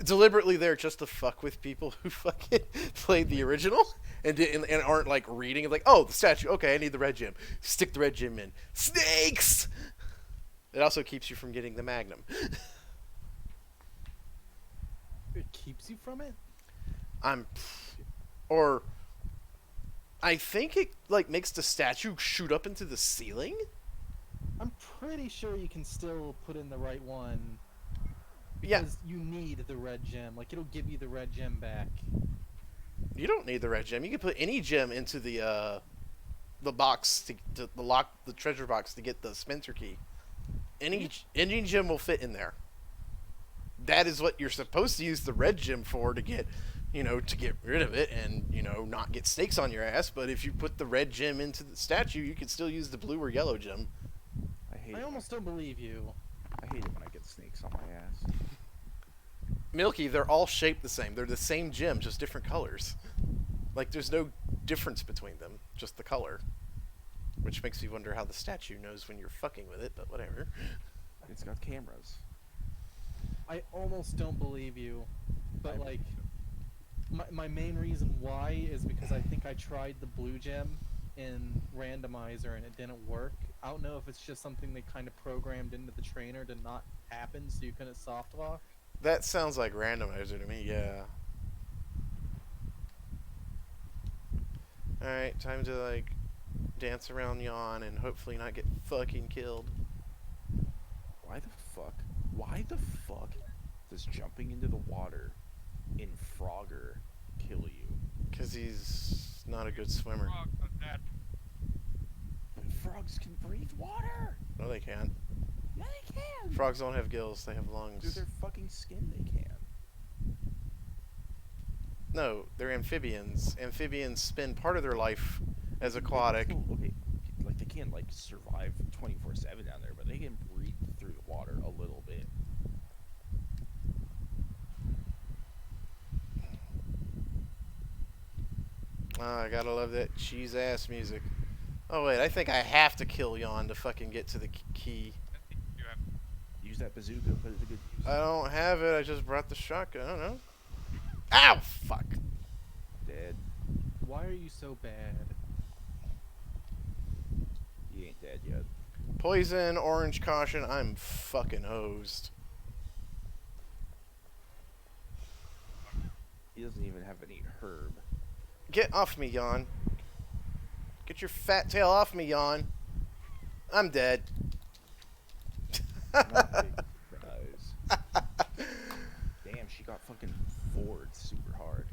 deliberately there just to fuck with people who fucking played the original and aren't like reading it like, oh, the statue, okay, I need the red gem. Stick the red gem in. Snakes! It also keeps you from getting the Magnum. It keeps you from it? I think it like makes the statue shoot up into the ceiling? I'm pretty sure you can still put in the right one. Yeah. Because you need the red gem. Like, it'll give you the red gem back. You don't need the red gem. You can put any gem into the box to lock the treasure box to get the Spencer key. Any gem will fit in there. That is what you're supposed to use the red gem for, to get, to get rid of it and, not get snakes on your ass. But if you put the red gem into the statue, you can still use the blue or yellow gem. I almost don't believe you. I hate it when I get snakes on my ass. Milky, they're all shaped the same. They're the same gem, just different colors. Like, there's no difference between them, just the color. Which makes me wonder how the statue knows when you're fucking with it, but whatever. It's got cameras. I almost don't believe you. But, like, my main reason why is because I think I tried the blue gem in randomizer and it didn't work. I don't know if it's just something they kind of programmed into the trainer to not happen so you couldn't soft lock. That sounds like randomizer to me, yeah. Alright, time to, like, dance around Yawn and hopefully not get fucking killed. Why the fuck does jumping into the water in Frogger kill you? Because he's not a good swimmer. Frogs are dead. But frogs can breathe water! No, they can't. Yeah, they can! Frogs don't have gills, they have Through lungs. their fucking skin they can. No, they're amphibians. Amphibians spend part of their life as aquatic. Okay, like they can't like survive 24/7 down there, but they can breathe through the water a little bit. Oh, I gotta love that cheese ass music. Oh wait, I think I have to kill Yawn to fucking get to the key. You have Use that bazooka, put it to good use. I don't have it, I just brought the shotgun, I don't know. Ow, fuck. Dead. Why are you so bad? You ain't dead yet. Poison, orange caution, I'm fucking hosed. He doesn't even have any herb. Get off me, Yawn. Get your fat tail off me, Yawn. I'm dead. Not big surprise. Damn, she got fucking forward super hard.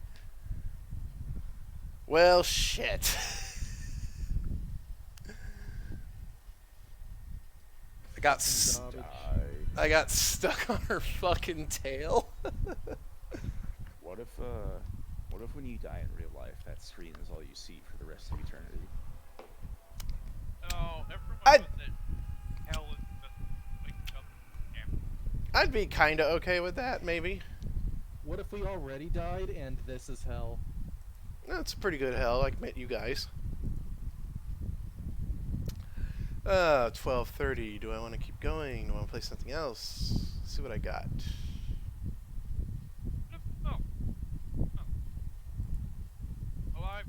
Well, shit. Garbage. I got stuck on her fucking tail. What if when you die in real life, that screen is all you see for the rest of eternity? no, everyone I'd- knows that hell is just waking up in the game. I'd be kinda okay with that, maybe. What if we already died and this is hell? That's a pretty good hell, I admit you guys. 12:30. Do I want to keep going? Do I want to play something else? Let's see what I got. No. No. Alive.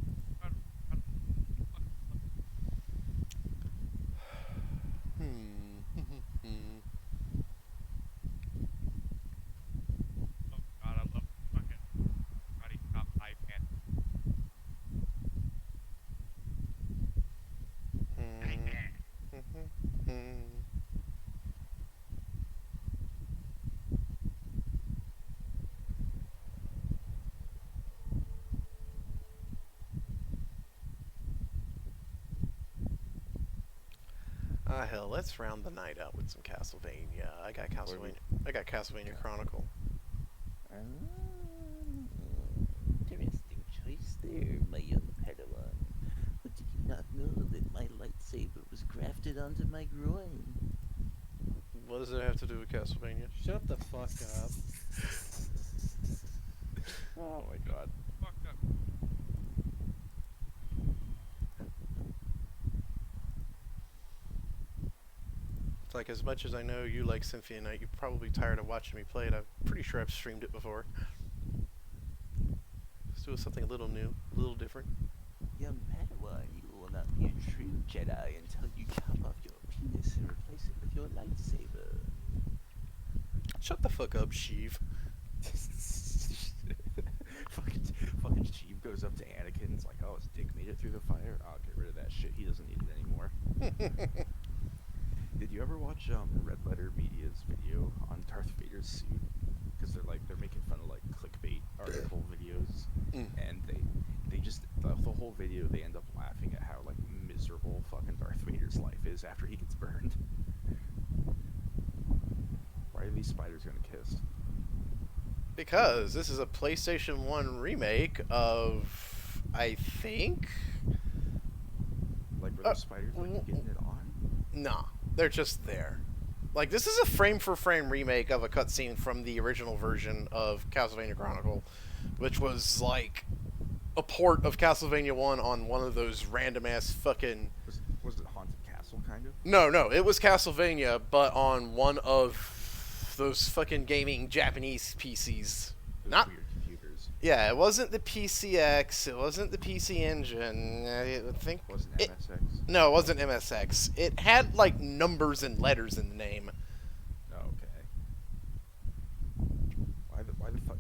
Oh god, I love fucking karate chop iPad. Hell, let's round the night out with some Castlevania. I got Castlevania. I got Castlevania Chronicle. Interesting choice there, my young Padawan. But did you not know that my lightsaber was grafted onto my groin? What does it have to do with Castlevania? Shut the fuck up. Oh my god. Fucked up. It's like, as much as I know you like Symphony of Night, you're probably tired of watching me play it. I'm pretty sure I've streamed it before. Let's do something a little new, a little different. Young Padawan, you will not be a true Jedi until you chop off your penis and replace it with your lightsaber. Shut the fuck up, Sheev. fucking Sheev goes up to Anakin. It's like, oh, his dick made it through the fire. I'll get rid of that shit. He doesn't need it anymore. Did you ever watch Red Letter Media's video on Darth Vader's suit? Because they're making fun of like clickbait article videos, and they just the whole video they end up laughing at how like miserable fucking Darth Vader's life is after he gets burned. Why are these spiders gonna kiss? Because this is a PlayStation 1 remake of, I think? Like, were those spiders like getting it on? Nah, they're just there. Like, this is a frame-for-frame remake of a cutscene from the original version of Castlevania Chronicle, which was, like, a port of Castlevania 1 on one of those random-ass fucking... Was it Haunted Castle, kind of? No, it was Castlevania, but on one of those fucking gaming Japanese PCs. Those Not... weird computers. Yeah, it wasn't the PCX, it wasn't the PC Engine, I think... Wasn't MSX? No, it wasn't MSX. It had, like, numbers and letters in the name. Oh, okay. Why the fuck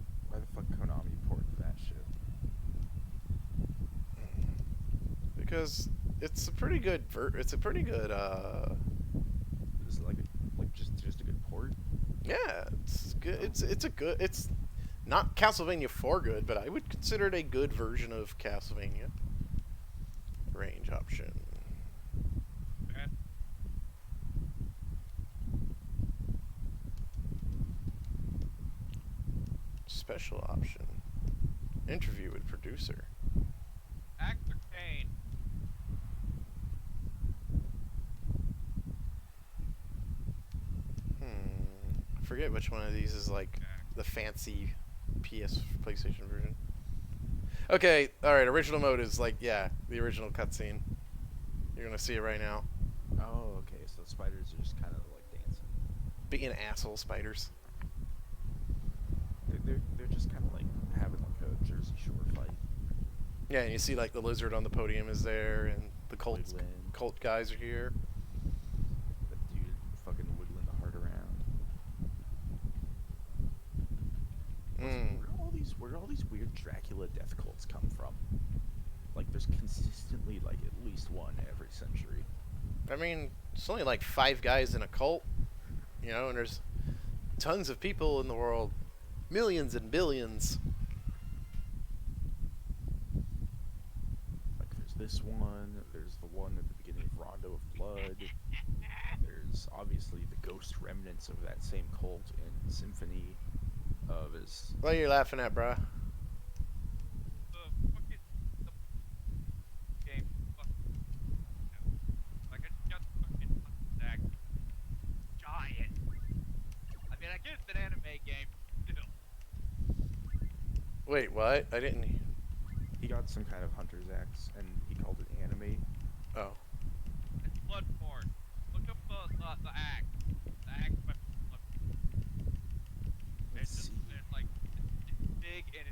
Konami ported that shit? Because it's a pretty good Is it like just a good port? Yeah, it's good. It's not Castlevania 4 good, but I would consider it a good version of Castlevania. Range option. Bad. Special option. Interview with producer. Actor Kane. I forget which one of these is like the fancy PlayStation version. Okay, alright, original mode is like, yeah, the original cutscene. You're gonna see it right now. Oh, okay. So spiders are just kind of like dancing. Being asshole spiders. They're just kind of like having like a Jersey Shore fight. Yeah, and you see like the lizard on the podium is there, and the cult Wiggling. guys are here. The dude fucking wiggling the heart around. Where do all these weird Dracula death cults come from? Like, there's consistently like at least one every century. I mean, it's only like 5 guys in a cult, you know, and there's tons of people in the world, millions and billions. Like, there's this one. There's the one at the beginning of Rondo of Blood. There's obviously the ghost remnants of that same cult in Symphony of his. What are you laughing at, bruh? The fucking game. Like, I just got the fucking stack. Giant. I mean, I guess it's an anime game, but still. Wait, what? I didn't... He got some kind of hunter's axe, and he called it anime. Oh. It's Bloodborne. Look up the axe. The axe weapon. Let's It's just, see. it's like, it's big and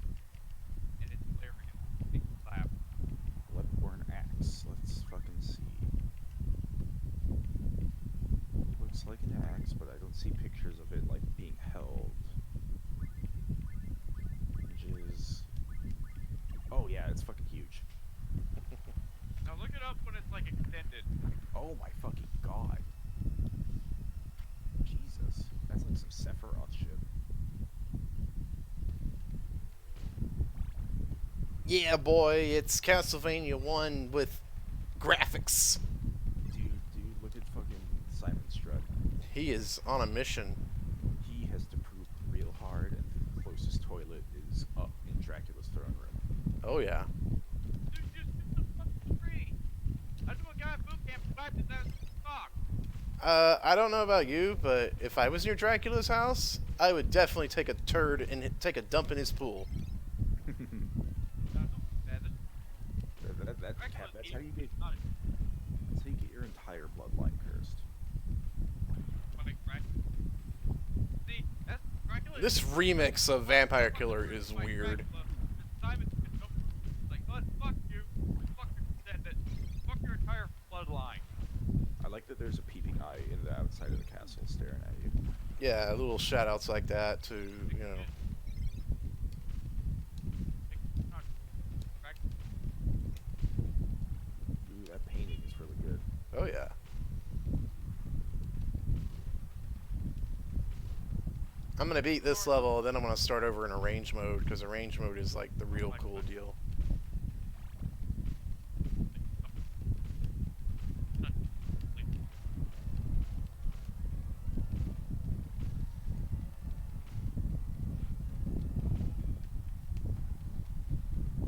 it's hilarious. Big slap. Bloodborne axe. Let's fucking see. Looks like an axe, but I don't see pictures of it like being held. Images. Oh yeah, it's fucking huge. Now look it up when it's like extended. Oh my fucking god. Jesus. That's like some Sephiroth shit. Yeah, boy, it's Castlevania 1 with graphics. Dude, look at fucking Simon Strutt. He is on a mission. He has to prove real hard, and the closest toy Oh yeah. Dude, just hit the fucking tree. I knew a guy at boot camp who dived in that rock. I don't know about you, but if I was near Dracula's house, I would definitely take a turd and take a dump in his pool. That's how you get. That's how you get your entire bloodline cursed. See, that's Dracula. This remix of Vampire Killer is weird. Like, oh, fuck you. Fuck your descendant. Fuck your entire bloodline. I like that there's a peeping eye in the outside of the castle staring at you. Yeah, little shout outs like that to, you know. Ooh, that painting is really good. Oh yeah. I'm gonna beat this level, then I'm gonna start over in arrange mode, because arrange mode is like the real cool deal.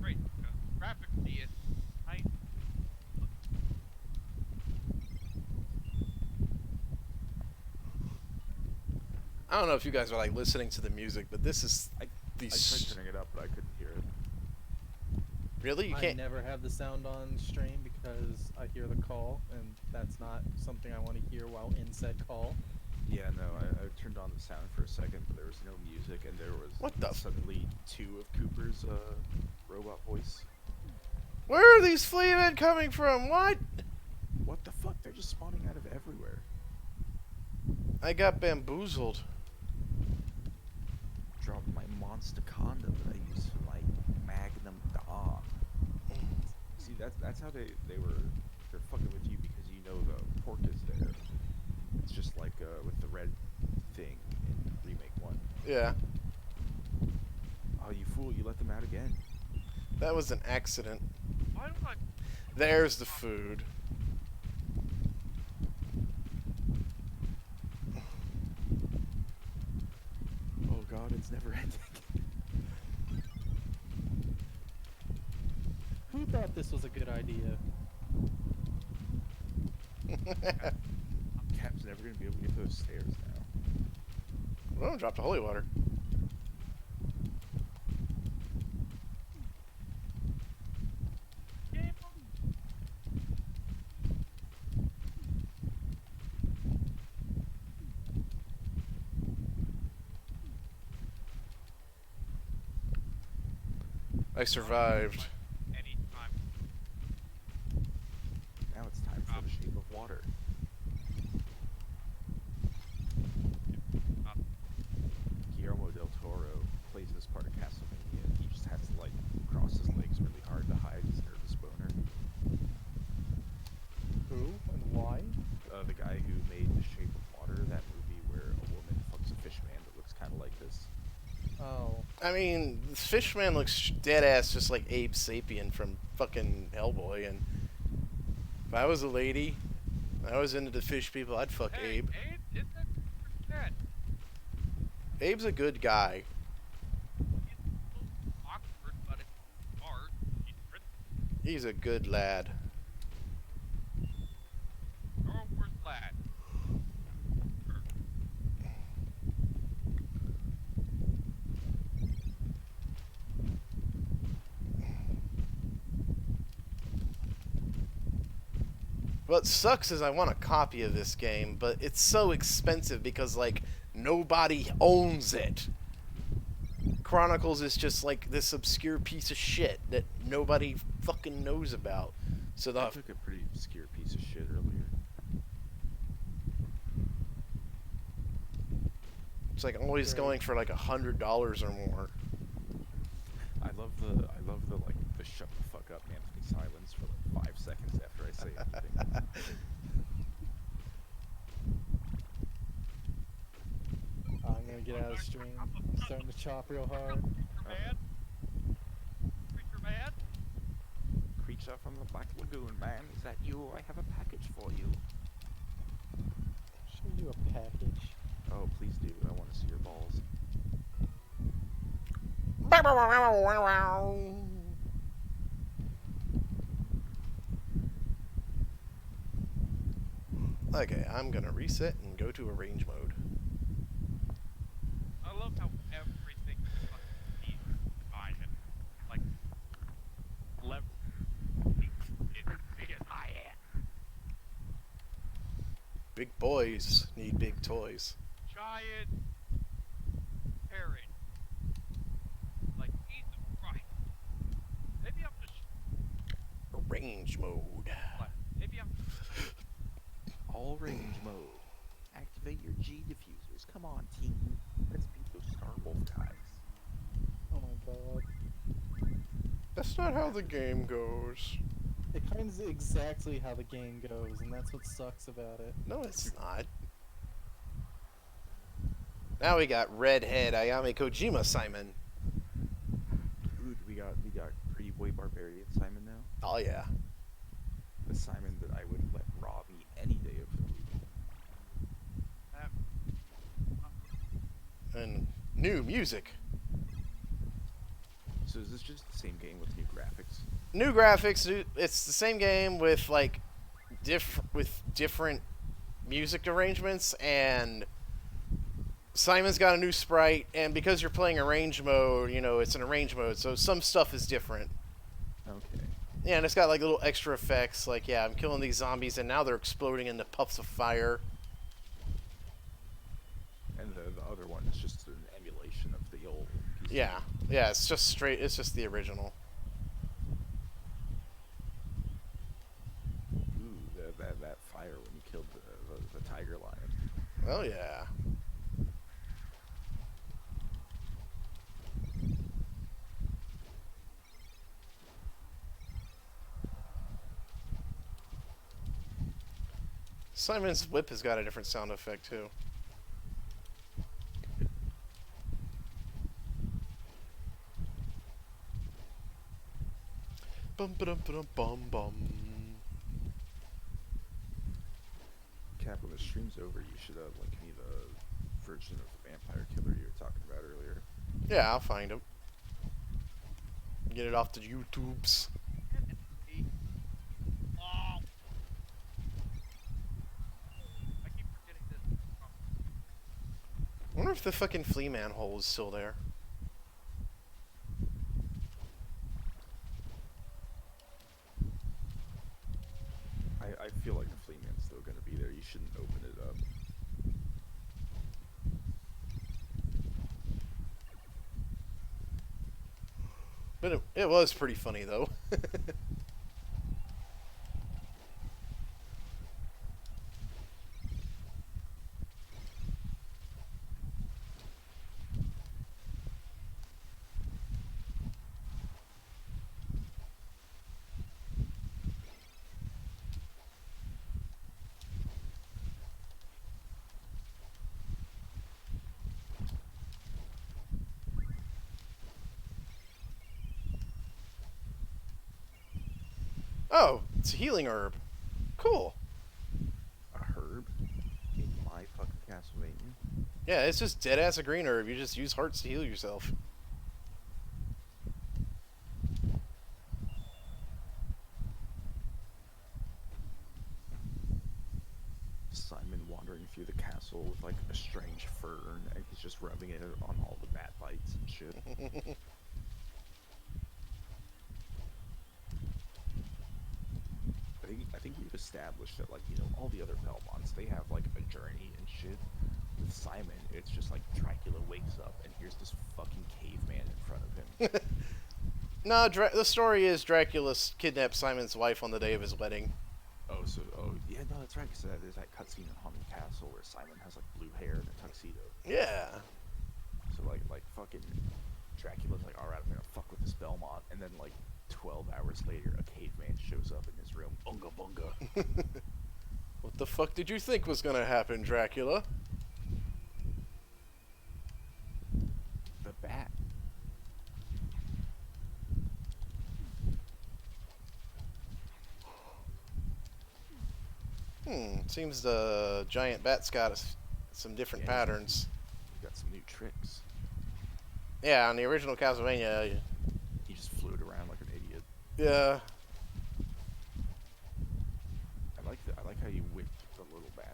Great. Graphically, it's nice. I don't know if you guys are like listening to the music, but this is I these. tried turning it up, but I couldn't hear it. Really, you I can't. never have the sound on stream because I hear the call, and that's not something I want to hear while in said call. Yeah, no, I turned on the sound for a second, but there was no music, and there was What the f- suddenly two of Cooper's robot voice. Where are these flea men coming from? What? What the fuck? They're just spawning out of everywhere. I got bamboozled. Dropped my monster condom that I use for my Magnum Dom. See, that's how they're fucking with you because you know the pork is there. It's just like with the red thing in Remake 1. Yeah, Oh, you fool, you let them out again. that was an accident. Why don't I? There's the food. Oh god, it's never ending. Who thought this was a good idea? Cap's never gonna be able to get those stairs now. Oh, dropped the holy water. Game I survived. anytime. Now it's time for the shape of water. Guillermo del Toro plays this part of Castlevania. He just has to like cross his legs really hard to hide his nervous boner. Who and why? The guy who made The Shape of Water, that movie where a woman fucks a fish man that looks kind of like this. Oh, I mean, this Fishman looks dead ass just like Abe Sapien from fucking Hellboy, and if I was a lady, I was into the fish people, I'd fuck Hey, Abe. Abe, isn't that dead? Abe's a good guy. He's a little awkward, but it's hard. He's written. He's a good lad. Your worst lad. What sucks is I want a copy of this game, but it's so expensive because, like, nobody owns it. Chronicles is just like this obscure piece of shit that nobody fucking knows about. So I the took a pretty obscure piece of shit earlier. it's like always going for like $100 or more. I love the like the shut the fuck up Anthony silence for like 5 seconds after I say anything. I'm gonna get out of the stream. I'm starting to chop real hard. Man. Creature man. Creature from the Black Lagoon, man. Is that you? I have a package for you. Show you a package. Oh, please do. I want to see your balls. Okay, I'm gonna reset and go to arrange mode. I love how everything is divided. Like, left, big as I am. Big boys need big toys. Giant parrot. Like, Jesus Christ. Maybe I'm just. Arrange mode. Maybe I'm. All range mode. Activate your G diffusers. Come on, team. Let's beat those Starwolf guys. Oh my god. That's not how the game goes. It kind of exactly how the game goes, and that's what sucks about it. No, it's not. Now we got Redhead Ayame Kojima Simon. Dude, we got Pretty Boy Barbarian Simon now. Oh yeah. The Simon that I would let Rob eat any day of the week. And new music. So is this just the same game with new graphics? New graphics. It's the same game with like different music arrangements, and Simon's got a new sprite. And because you're playing arrange mode, you know it's an arrange mode, so some stuff is different. Okay. Yeah, and it's got like little extra effects, like yeah, I'm killing these zombies, and now they're exploding into puffs of fire. And the other one is just an emulation of the old PC. Yeah, yeah, it's just straight. It's just the original. Ooh, that fire when you killed the tiger lion. Oh yeah. Simon's whip has got a different sound effect too. Bum ba dum ba dum bum bum. Cap, when the stream's over, you should link me the version of the vampire killer you were talking about earlier. Yeah, I'll find him. Get it off the YouTubes. Oh. I keep forgetting this. I wonder if the fucking flea man hole is still there. I feel like the flea man's still gonna be there. You shouldn't open it up. But it was pretty funny though. Oh, it's a healing herb. Cool. A herb in my fucking Castlevania. Yeah, it's just dead ass a green herb. You just use hearts to heal yourself. Simon wandering through the castle with like a strange fern, and he's just rubbing it on all the bat bites and shit. I think we've established that, like, you know, all the other Belmonts, they have like a journey and shit. With Simon, it's just like Dracula wakes up and here's this fucking caveman in front of him. No, the story is Dracula kidnapped Simon's wife on the day of his wedding. Oh, yeah, no, that's right. Because there's that cutscene in Haunted Castle where Simon has like blue hair and a tuxedo. Yeah. So like fucking Dracula's like, all right, I'm gonna fuck with this Belmont, and then like 12 hours later, a caveman shows up in his room. Bunga bunga. What the fuck did you think was gonna happen, Dracula? The bat. Seems the giant bat's got some different patterns. Got some new tricks. Yeah, on the original Castlevania. He just floated around like an idiot. Yeah. I like how you whipped the little bat.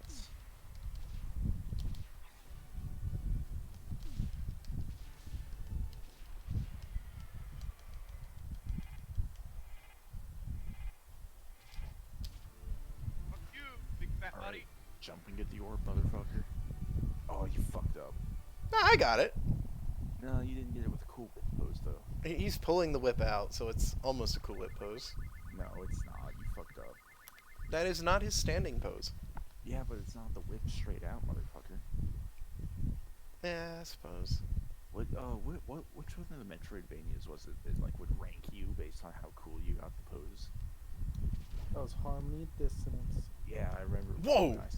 jump and get the orb, motherfucker. Oh, you fucked up. Nah, I got it. No, you didn't get it with a cool whip pose, though. He's pulling the whip out, so it's almost a cool whip pose. No, it's not. You fucked up. That is not his standing pose. Yeah, but it's not the whip straight out, motherfucker. Yeah, I suppose. Which one of the Metroidvanias was it that like would rank you based on how cool you got the pose? That was harmony dissonance. Yeah, I remember. Whoa! When I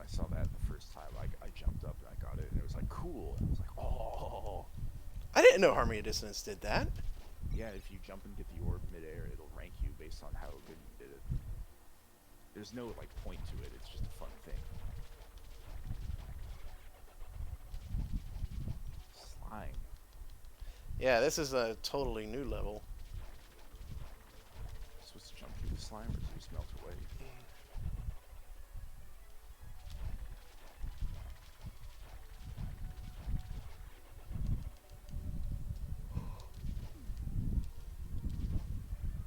saw that the first time, I jumped up and I got it, and it was like cool. And I was like, oh. I didn't know Harmony of Dissonance did that. Yeah, if you jump and get the orb midair, it'll rank you based on how good you did it. There's no like point to it. It's just a fun thing. Slime. Yeah, this is a totally new level. Supposed to jump through the slime or do you melt away?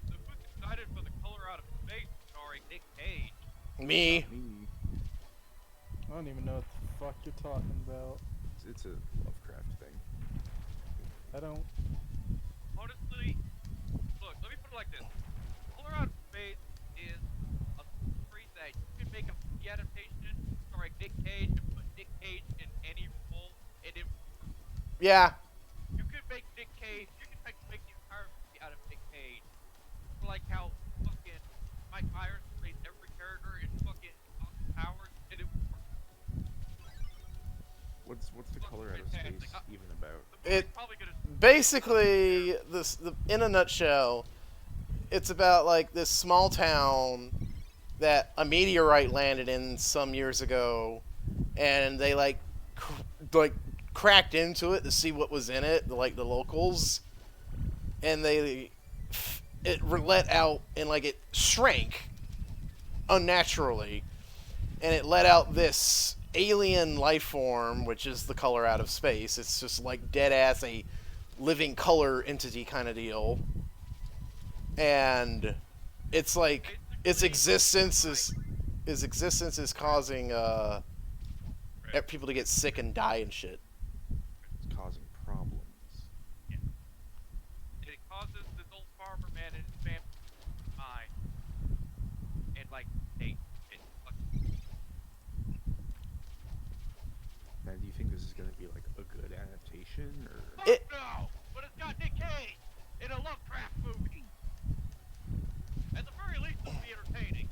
So who's excited for the Color Out of Space starring Nick Cage? Me. Me. I don't even know what the fuck you're talking about. It's a Lovecraft thing. I don't. Honestly, look, let me put it like this. Color Out of Space is a story that you can make a movie adaptation starring Nick Cage and put Nick Cage in any role, and it, Yeah. you could make Nick Cage, you could make the entire movie out of Nick Cage. Like how fucking Mike Myers plays every character in fucking Austin Powers, and it would work. What's the color out of space even about? The movie's It probably gonna basically in a nutshell, it's about like this small town that a meteorite landed in some years ago, and they like cracked into it to see what was in it, like the locals, and it let out and like it shrank unnaturally, and it let out this alien life form, which is the Color Out of Space. It's just like dead ass a living color entity kind of deal, and it's like its existence is causing people to get sick and die and shit. It's causing problems. it causes this old farmer man and his family to die. And like they fucking Now, do you think this is gonna be like a good adaptation, or? fuck no! But it's got Nick Cage in a Lovecraft movie. At the very least it'll be entertaining.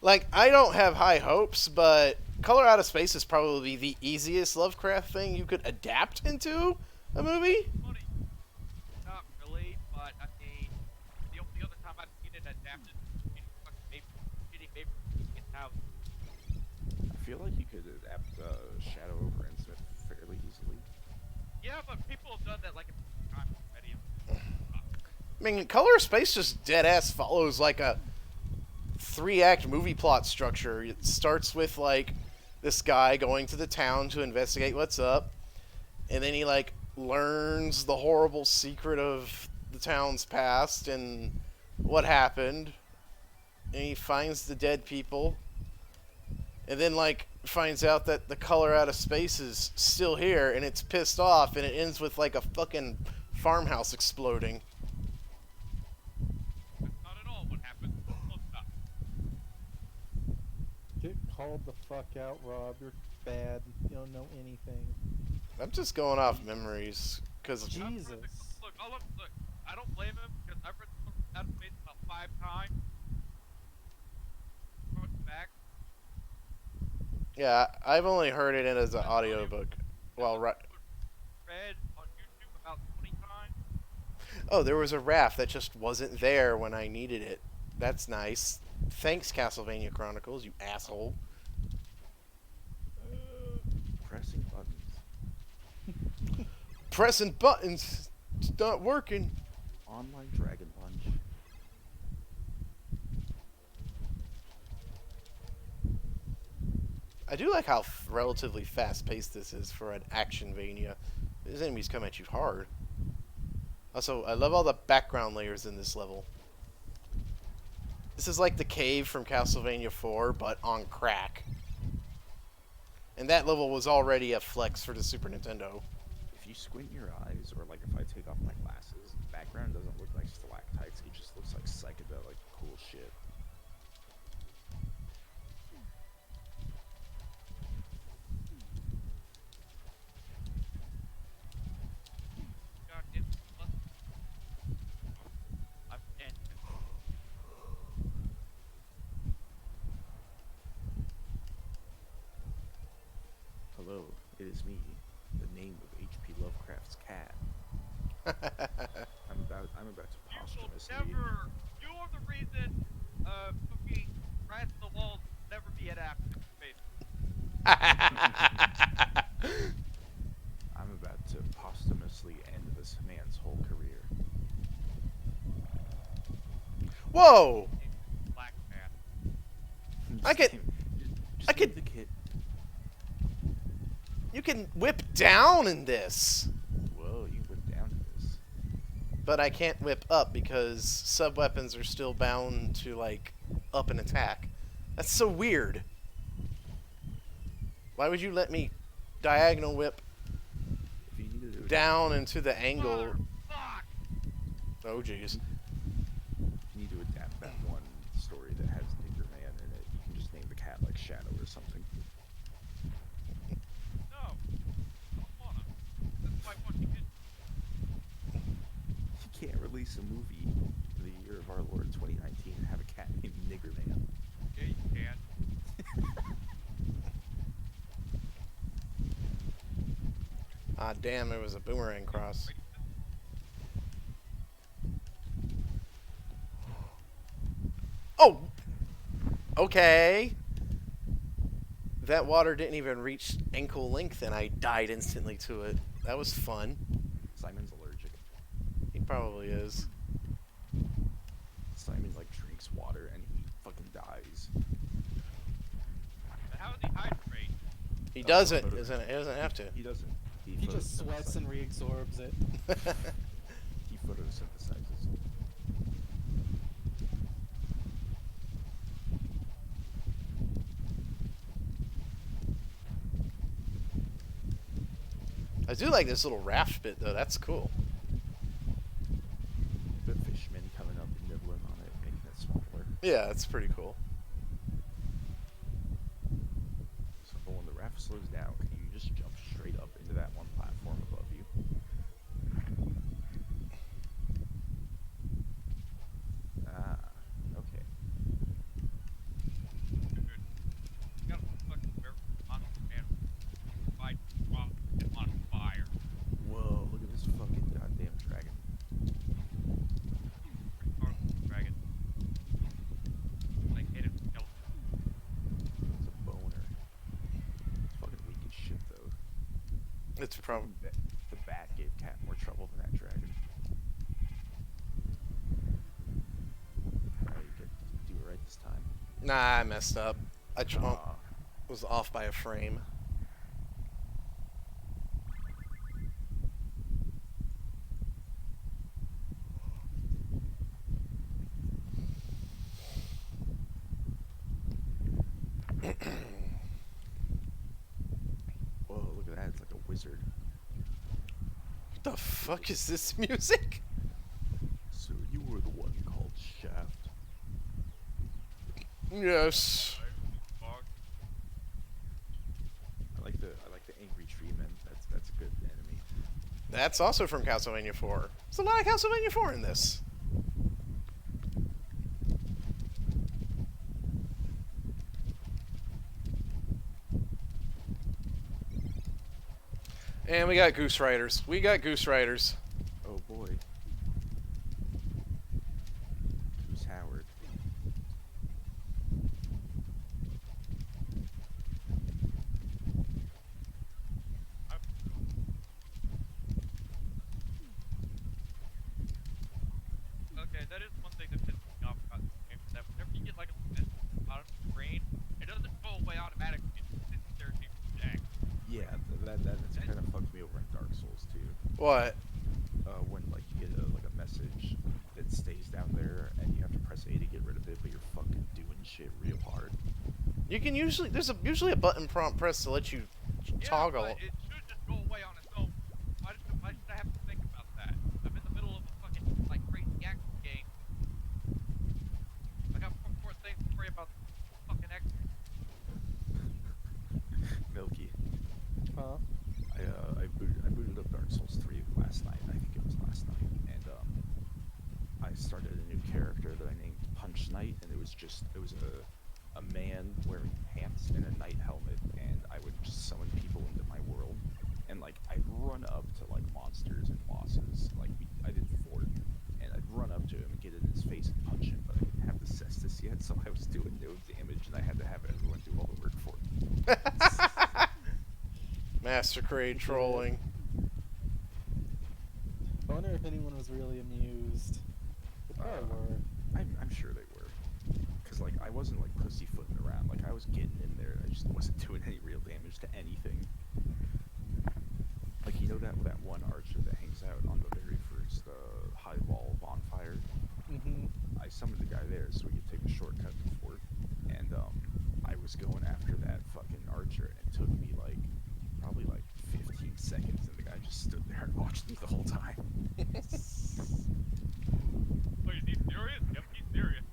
Like, I don't have high hopes, but Color Out of Space is probably the easiest Lovecraft thing you could adapt into a movie. Funny. Not really, but I mean the only other time I've seen it adapted in fucking maybe in house. I feel like you could adapt Shadow over Innsmouth fairly easily. Yeah, but people have done that like a time already. I mean, Color of Space just dead ass follows like a 3-act movie plot structure. It starts with like this guy going to the town to investigate what's up, and then he like learns the horrible secret of the town's past and what happened, and he finds the dead people, and then like finds out that the Color Out of Space is still here, and it's pissed off, and it ends with like a fucking farmhouse exploding. That's not at all what happened. Close enough. Get called the fuck out, Rob. You're bad. You don't know anything. I'm just going off memories, because Jesus. Look, I don't blame him because I've read the book out of space about 5 times. Front to back. yeah, I've only heard it as an audiobook. Well, right. Read on YouTube about 20 times. Oh, there was a raft that just wasn't there when I needed it. That's nice. Thanks, Castlevania Chronicles, you asshole. Pressing buttons. Pressing buttons, it's not working. Online Dragon Punch. I do like how relatively fast-paced this is for an Actionvania. These enemies come at you hard. Also, I love all the background layers in this level. This is like the cave from Castlevania 4, but on crack. And that level was already a flex for the Super Nintendo. If you squint your eyes, or like if I take off my glasses, the background doesn't look like stalactites. It just looks like psychedelic cool shit. God, I'm in. Hello, it is me, the name of H.P. Lovecraft's cat. I'm about to You will posthumously. never. You are the reason. Fucking rats in the walls will never be adapted. I'm about to posthumously end this man's whole career. Whoa! Black cat. I could- Just I could- leave the kid. You can whip down in this. Whoa, you went down to this. But I can't whip up because sub-weapons are still bound to, like, up and attack. That's so weird. Why would you let me diagonal whip If you needed to down into the angle? Fuck! Oh, jeez. If you need to adapt that one story that has Nigger Man in it, you can just name the cat like Shadow or something. No. I don't wanna. That's why fucking it. You can't release a movie in the year of our Lord 2019 and have a cat named Nigger Man. Yeah, you can. Ah, damn, there was a boomerang cross. Oh! Okay. That water didn't even reach ankle length and I died instantly to it. That was fun. Simon's allergic. He probably is. Simon like drinks water and he fucking dies. But how does he hydrate? He doesn't. He doesn't have to. He doesn't. He just sweats and reabsorbs it. He photosynthesizes. I do like this little raft bit though. That's cool. The fishmen coming up and nibbling on it, making it smaller. Yeah, that's pretty cool. So, but when the raft slows down, can you just jump straight up into that one platform above you? Ah, okay. Dude, you gotta fucking wear monster man. Fight rock on fire. Whoa, look at this fucking goddamn dragon. Pretty powerful dragon. Like hit him, kill him. It's a boner. It's fucking weak as shit, though. It's probably. The bat gave Cat more trouble than that dragon. Alright, you could do it right this time. Nah, I messed up. I Aw. was off by a frame. Whoa, look at that, it's like a wizard. What the fuck is this music? So you were the one called Shaft. Yes. Fuck. I like the angry tree men. That's a good enemy. That's also from Castlevania 4. There's a lot of Castlevania 4 in this. And we got Goose Riders. We got Goose Riders. Oh boy. Who's Howard? Okay, that is one thing that pisses me off about this game. That whenever you get like a message out of the screen, it doesn't go away automatically. It just sits there and takes jack. Yeah, that's kind of fucked me over in Dark Souls too. What? When like you get a message that stays down there and you have to press A to get rid of it, but you're fucking doing shit real hard. You can usually usually a button prompt press to let you Yeah, toggle. but it should just go away on its own. Why should I have to think about that? I'm in the middle of a fucking like crazy action game. I got more things to worry about than fucking X. Milky. Huh? I booted up Dark Souls 3 last night. I think it was last night, and I started a new character that I named Punch Knight, and it was a man wearing pants and a knight helmet, and I would just summon people into my world, and like I'd run up to like monsters and bosses, like I did Fort, and I'd run up to him and get in his face and punch him, but I didn't have the cestus yet, so I was doing no damage, and I had to have everyone do all the work for me. Master Crane trolling. I wonder if anyone was really amused. They probably were. I'm sure they were, because like I wasn't like pussyfooting around, like I was getting in there, I just wasn't doing any real damage to anything. Like, you know that one archer that hangs out on the very first high wall bonfire? Mm-hmm. I summoned the guy there so we could take a shortcut to Fort, and I was going after that fucking archer, and it took me like probably like 15 seconds, and the guy just stood there and watched me the whole time. Wait, is he serious? Yep, he's serious.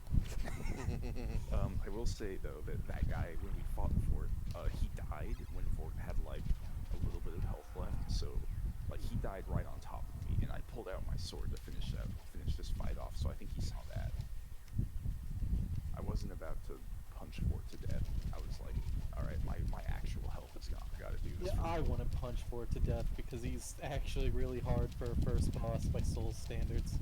I will say though that guy, when we fought Fort, he died when Fort had like a little bit of health left, so like he died right on top of me, and I pulled out my sword to finish this fight off, so I think he saw that. I wasn't about to punch Fort to death. I was like, alright, my actual health is gone, I gotta do this. Yeah, I want to punch Fort to death because he's actually really hard for a first boss by Soul standards.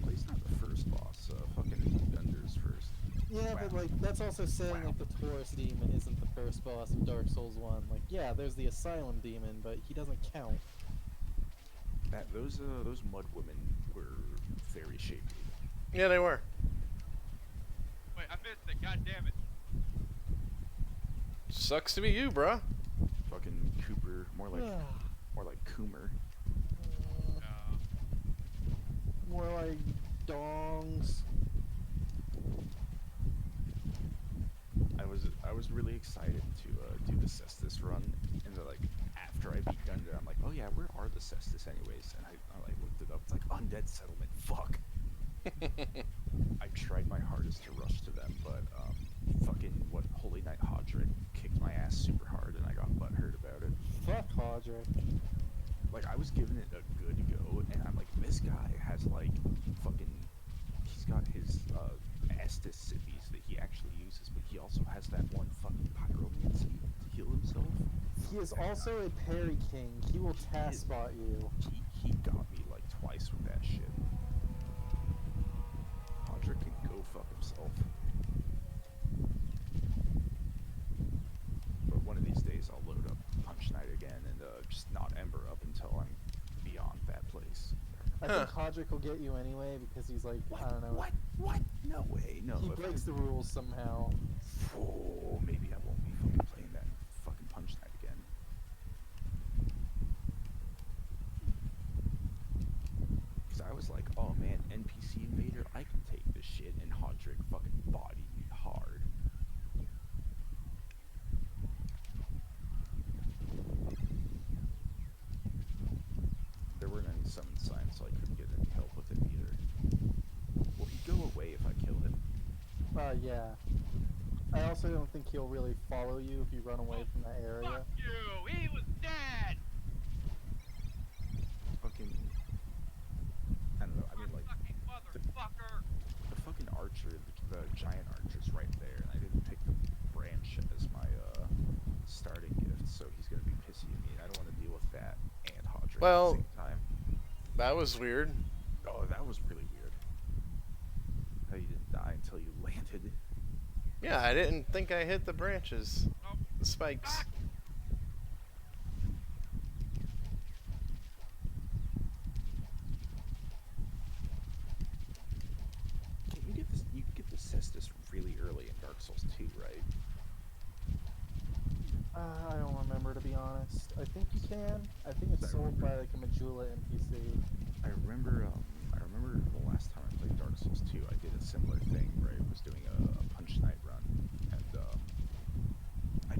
Well, he's not the first boss, fucking Gunder's first. Yeah, Wow. but like that's also saying like the Taurus demon isn't the first boss of Dark Souls 1. Like, yeah, there's the Asylum demon, but he doesn't count. Those mud women were very shapely. Yeah, they were. Wait, I missed it. God damn it. Sucks to be you, bruh. Fucking Cooper, more like Coomer. More like dongs. I was really excited to do the Cestus run, and then like after I beat Gunder, I'm like, oh yeah, where are the Cestus anyways? And I like looked it up. It's like Undead Settlement. Fuck. I tried my hardest to rush to them, but fucking Holy Knight Hodrick kicked my ass super hard, and I got butthurt about it. Fuck Hodrick. Like I was giving it a good go, and I'm like, this guy has like fucking, he's got his Estus ciphies that he actually uses, but he also has that one fucking pyromancy to heal himself. He is also a parry king. He will task spot you. He got me like twice with that shit. Hodrick can go fuck himself. But one of these days I'll load up Punch Knight again and just not Ember up until I'm beyond that place. I think Hodrick will get you anyway because he's like, I don't know. What? No way. No. He breaks the rules somehow. Oh, maybe I won't be fucking playing that fucking Punch Knight again. Because I was like, oh man, NPC Invader, I can take this shit, and Hodrick fucking bodied me hard. There weren't any summon signs, so I couldn't get any help with him either. Will he go away if I kill him? Yeah. I also don't think he'll really follow you if you run away from that area. Fuck you! He was dead! Fucking, I don't know, I mean like, Fucking motherfucker! the fucking archer, the giant archer's right there, and I didn't pick the branch as my starting gift, so he's gonna be pissy at me, and I don't want to deal with that and Hodrick Well, at the same time. That was weird. Oh, that was really weird. How you didn't die until you landed. Yeah, I didn't think I hit the branches. Oh, The spikes. fuck! You can get the Cestus really early in Dark Souls 2, right? I don't remember, to be honest. I think you can. I think it's sold by like a Majula NPC. I remember the last time I played Dark Souls 2, I did a similar thing where I was doing a Punch Knight run, and I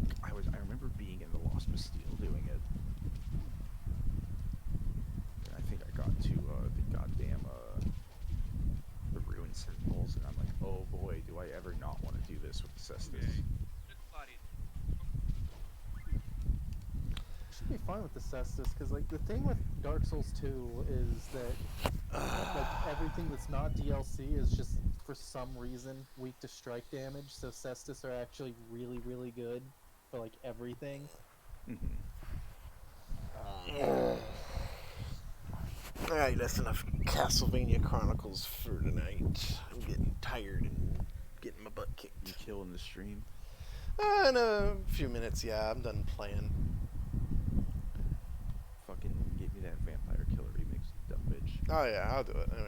be fine with the Cestus, because like the thing with Dark Souls 2 is that like everything that's not DLC is just for some reason weak to strike damage. So Cestus are actually really, really good for like everything. Alright, that's enough Castlevania Chronicles for tonight. I'm getting tired and getting my butt You kicked. killing the stream? In a few minutes, yeah, I'm done playing. Fucking get me that Vampire Killer remix, you dumb bitch. Oh yeah, I'll do it. Anyway.